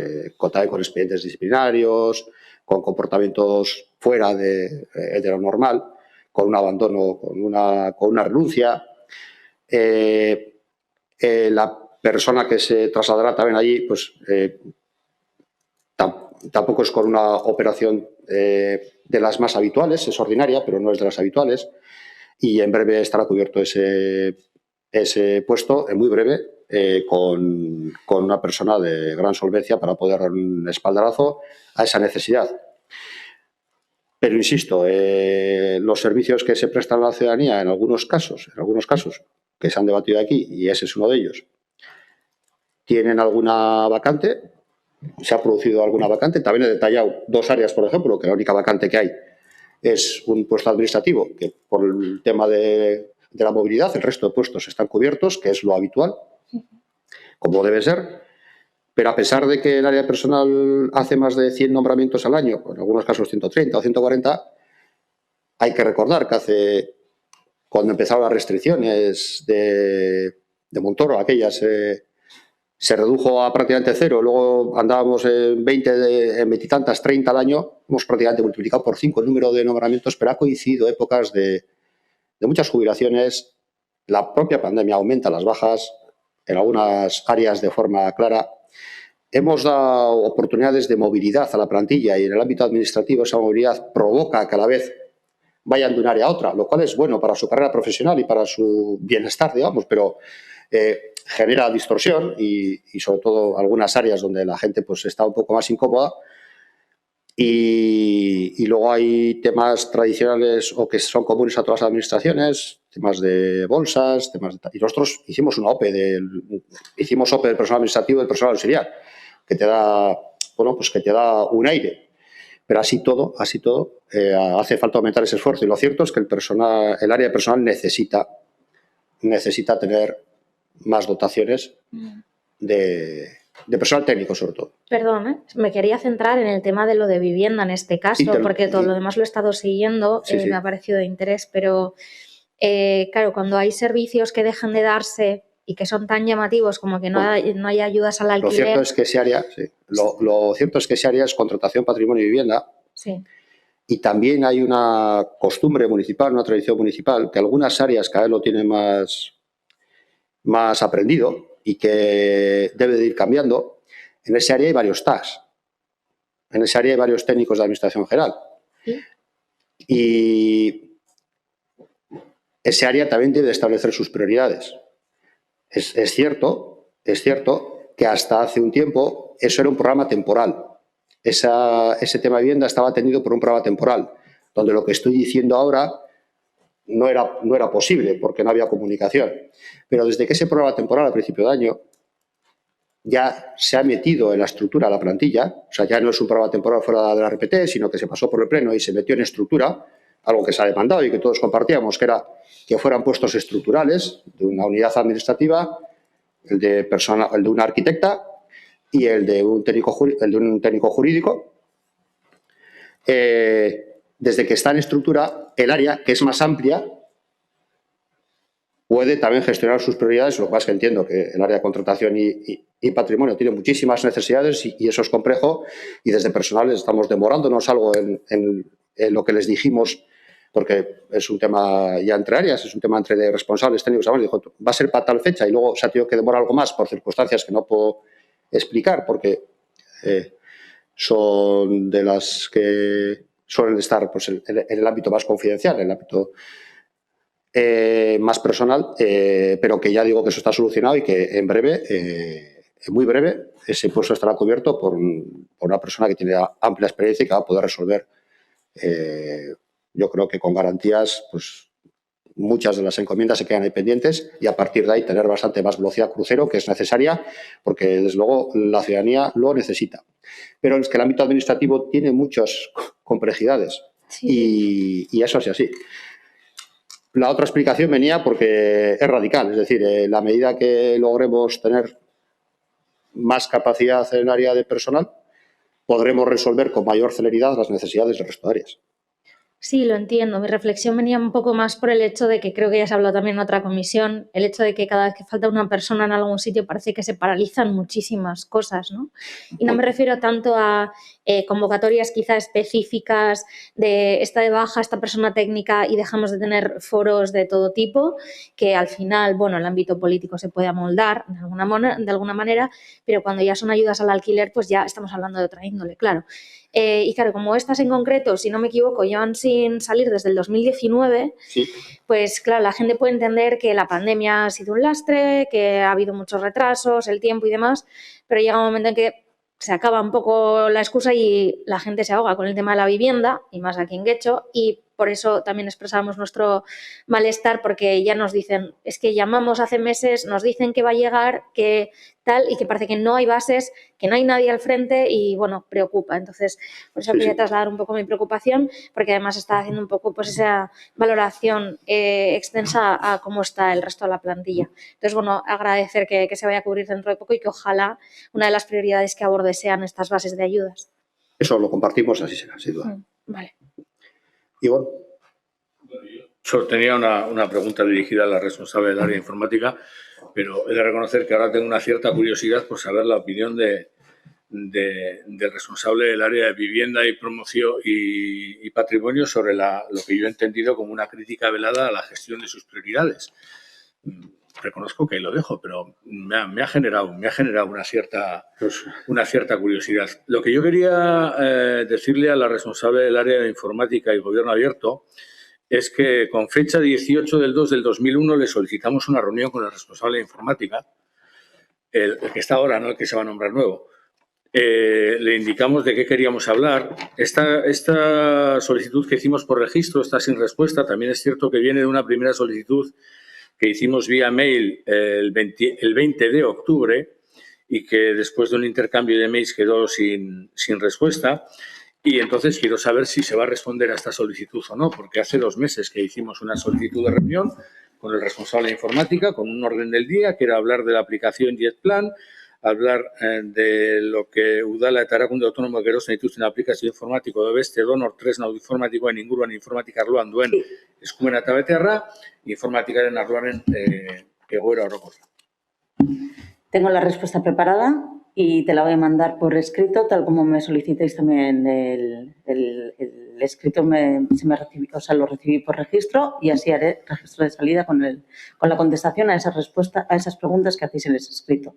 también con expedientes disciplinarios, con comportamientos fuera de lo normal, con un abandono, con una renuncia. La persona que se trasladará también allí, pues tampoco es con una operación de las más habituales, es ordinaria, pero no es de las habituales, y en breve estará cubierto ese puesto, en muy breve, con una persona de gran solvencia para poder dar un espaldarazo a esa necesidad. Pero insisto, los servicios que se prestan a la ciudadanía en algunos casos que se han debatido aquí, y ese es uno de ellos, tienen alguna vacante, se ha producido alguna vacante. También he detallado 2 áreas, por ejemplo, que la única vacante que hay es un puesto administrativo, que por el tema de la movilidad, el resto de puestos están cubiertos, que es lo habitual, como debe ser. Pero a pesar de que el área personal hace más de 100 nombramientos al año, en algunos casos 130 o 140, hay que recordar que cuando empezaron las restricciones de Montoro, aquellas, se redujo a prácticamente 0, luego andábamos en 20, en 20 y tantas, 30 al año, hemos prácticamente multiplicado por 5 el número de nombramientos, pero ha coincidido épocas de muchas jubilaciones. La propia pandemia aumenta las bajas en algunas áreas de forma clara. Hemos dado oportunidades de movilidad a la plantilla y en el ámbito administrativo esa movilidad provoca que a la vez vayan de un área a otra, lo cual es bueno para su carrera profesional y para su bienestar, digamos, pero genera distorsión y sobre todo algunas áreas donde la gente pues está un poco más incómoda. Y luego hay temas tradicionales o que son comunes a todas las administraciones, temas de bolsas, y nosotros hicimos una OPE del personal administrativo y del personal auxiliar, que te da, bueno, pues que te da un aire. Pero así todo, hace falta aumentar ese esfuerzo. Y lo cierto es que el área de personal necesita tener más dotaciones de personal técnico, sobre todo. Perdón, me quería centrar en el tema de lo de vivienda en este caso, porque todo lo demás lo he estado siguiendo, sí. Me ha parecido de interés, pero claro, cuando hay servicios que dejan de darse y que son tan llamativos como que no hay ayudas al alquiler. Lo cierto es que ese área, es contratación, patrimonio y vivienda. Sí. Y también hay una costumbre municipal, una tradición municipal, que algunas áreas cada vez lo tienen más aprendido y que debe de ir cambiando, En ese área hay varios TACs. En ese área hay varios técnicos de Administración General. Y ese área también debe establecer sus prioridades. Es cierto que hasta hace un tiempo eso era un programa temporal. Ese tema de vivienda estaba atendido por un programa temporal, donde lo que estoy diciendo ahora no era posible porque no había comunicación. Pero desde que ese programa temporal al principio de año ya se ha metido en la estructura de la plantilla, o sea, ya no es un programa temporal fuera de la RPT, sino que se pasó por el Pleno y se metió en estructura, algo que se ha demandado y que todos compartíamos, que era que fueran puestos estructurales de una unidad administrativa, el de una arquitecta y el de un técnico jurídico. Desde que está en estructura, el área, que es más amplia, puede también gestionar sus prioridades. Lo que pasa es que entiendo que el área de contratación y patrimonio tiene muchísimas necesidades y eso es complejo, y desde personal estamos demorándonos algo en lo que les dijimos, porque es un tema ya entre áreas, es un tema entre responsables técnicos. Dijo, va a ser para tal fecha, y luego se ha tenido que demorar algo más por circunstancias que no puedo explicar, porque son de las que suelen estar pues, en el ámbito más confidencial, en el ámbito más personal, pero que ya digo que eso está solucionado y que en breve, muy breve, ese puesto estará cubierto por una persona que tiene amplia experiencia y que va a poder resolver, yo creo que con garantías, pues muchas de las encomiendas se quedan ahí pendientes, y a partir de ahí tener bastante más velocidad crucero, que es necesaria, porque desde luego la ciudadanía lo necesita. Pero es que el ámbito administrativo tiene muchas complejidades, sí. Y eso es así. La otra explicación venía porque es radical, es decir, en la medida que logremos tener más capacidad en el área de personal, podremos resolver con mayor celeridad las necesidades del resto de áreas. Sí, lo entiendo. Mi reflexión venía un poco más por el hecho de que creo que ya se habló también en otra comisión, el hecho de que cada vez que falta una persona en algún sitio parece que se paralizan muchísimas cosas, ¿no? Y no me refiero tanto a convocatorias quizá específicas de esta de baja, esta persona técnica, y dejamos de tener foros de todo tipo, que al final, bueno, el ámbito político se puede amoldar de alguna manera, pero cuando ya son ayudas al alquiler, pues ya estamos hablando de otra índole, claro. Y claro, como estas en concreto, si no me equivoco, llevan sin salir desde el 2019, sí. Pues claro, la gente puede entender que la pandemia ha sido un lastre, que ha habido muchos retrasos, el tiempo y demás, pero llega un momento en que se acaba un poco la excusa y la gente se ahoga con el tema de la vivienda, y más aquí en Guecho, y por eso también expresamos nuestro malestar, porque ya nos dicen, es que llamamos hace meses, nos dicen que va a llegar, que tal, y que parece que no hay bases, que no hay nadie al frente, y bueno, preocupa. Entonces, por eso quería trasladar un poco mi preocupación, porque además está haciendo un poco pues esa valoración extensa a cómo está el resto de la plantilla. Entonces, bueno, agradecer que se vaya a cubrir dentro de poco y que ojalá una de las prioridades que aborde sean estas bases de ayudas. Eso lo compartimos, así será, sin duda. Vale. Ivonne. Solo tenía una pregunta dirigida a la responsable del área de informática, pero he de reconocer que ahora tengo una cierta curiosidad por saber la opinión del responsable del área de vivienda y promoción y patrimonio sobre lo que yo he entendido como una crítica velada a la gestión de sus prioridades. Reconozco que ahí lo dejo, pero me ha generado una cierta curiosidad. Lo que yo quería decirle a la responsable del área de informática y gobierno abierto es que con fecha 18 del 2 del 2001 le solicitamos una reunión con el responsable de informática, el que está ahora, no el que se va a nombrar nuevo. Le indicamos de qué queríamos hablar. Esta solicitud que hicimos por registro está sin respuesta. También es cierto que viene de una primera solicitud que hicimos vía mail el 20 de octubre y que después de un intercambio de mails quedó sin respuesta. Y entonces quiero saber si se va a responder a esta solicitud o no, porque hace 2 meses que hicimos una solicitud de reunión con el responsable de informática, con un orden del día, que era hablar de la aplicación JetPlan, hablar de lo que udala eta erakunde autonomoak erosten dituzten aplikazio informatiko da beste donor tresna informatikoen inguruan informatika arloan duen eskumena eta betearra, informatikaren arloaren egoera orokorra. Tengo la respuesta preparada y te la voy a mandar por escrito, tal como me solicitéis también el escrito, lo recibí por registro, y así haré registro de salida con la contestación a esa respuesta, a esas preguntas que hacéis en ese escrito.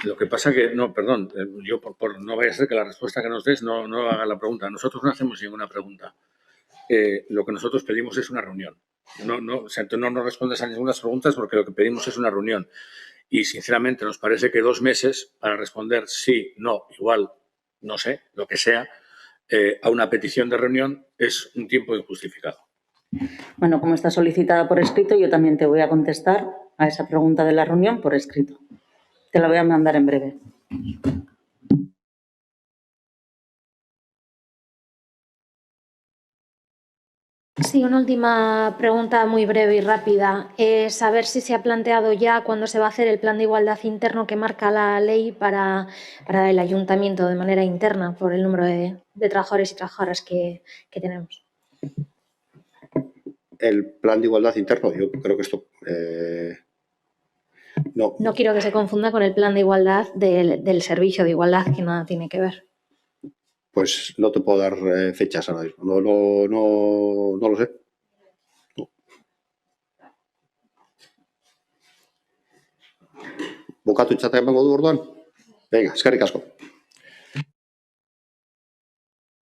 Lo que pasa que, no, perdón, yo no vaya a ser que la respuesta que nos des no haga la pregunta. Nosotros no hacemos ninguna pregunta. Lo que nosotros pedimos es una reunión. O sea, tú no nos respondes a ninguna pregunta porque lo que pedimos es una reunión. Y, sinceramente, nos parece que 2 meses para responder sí, no, igual, no sé, lo que sea, a una petición de reunión es un tiempo injustificado. Bueno, como está solicitada por escrito, yo también te voy a contestar a esa pregunta de la reunión por escrito. Te la voy a mandar en breve. Sí, una última pregunta muy breve y rápida. Saber si se ha planteado ya cuándo se va a hacer el plan de igualdad interno que marca la ley para el ayuntamiento de manera interna por el número de trabajadores y trabajadoras que tenemos. El plan de igualdad interno, yo creo que esto... No quiero que se confunda con el plan de igualdad del servicio de igualdad, que nada tiene que ver. Pues no te puedo dar fechas ahora mismo. No lo sé. No. Bukatu txata emango du orduan? Venga, eskerrik asko.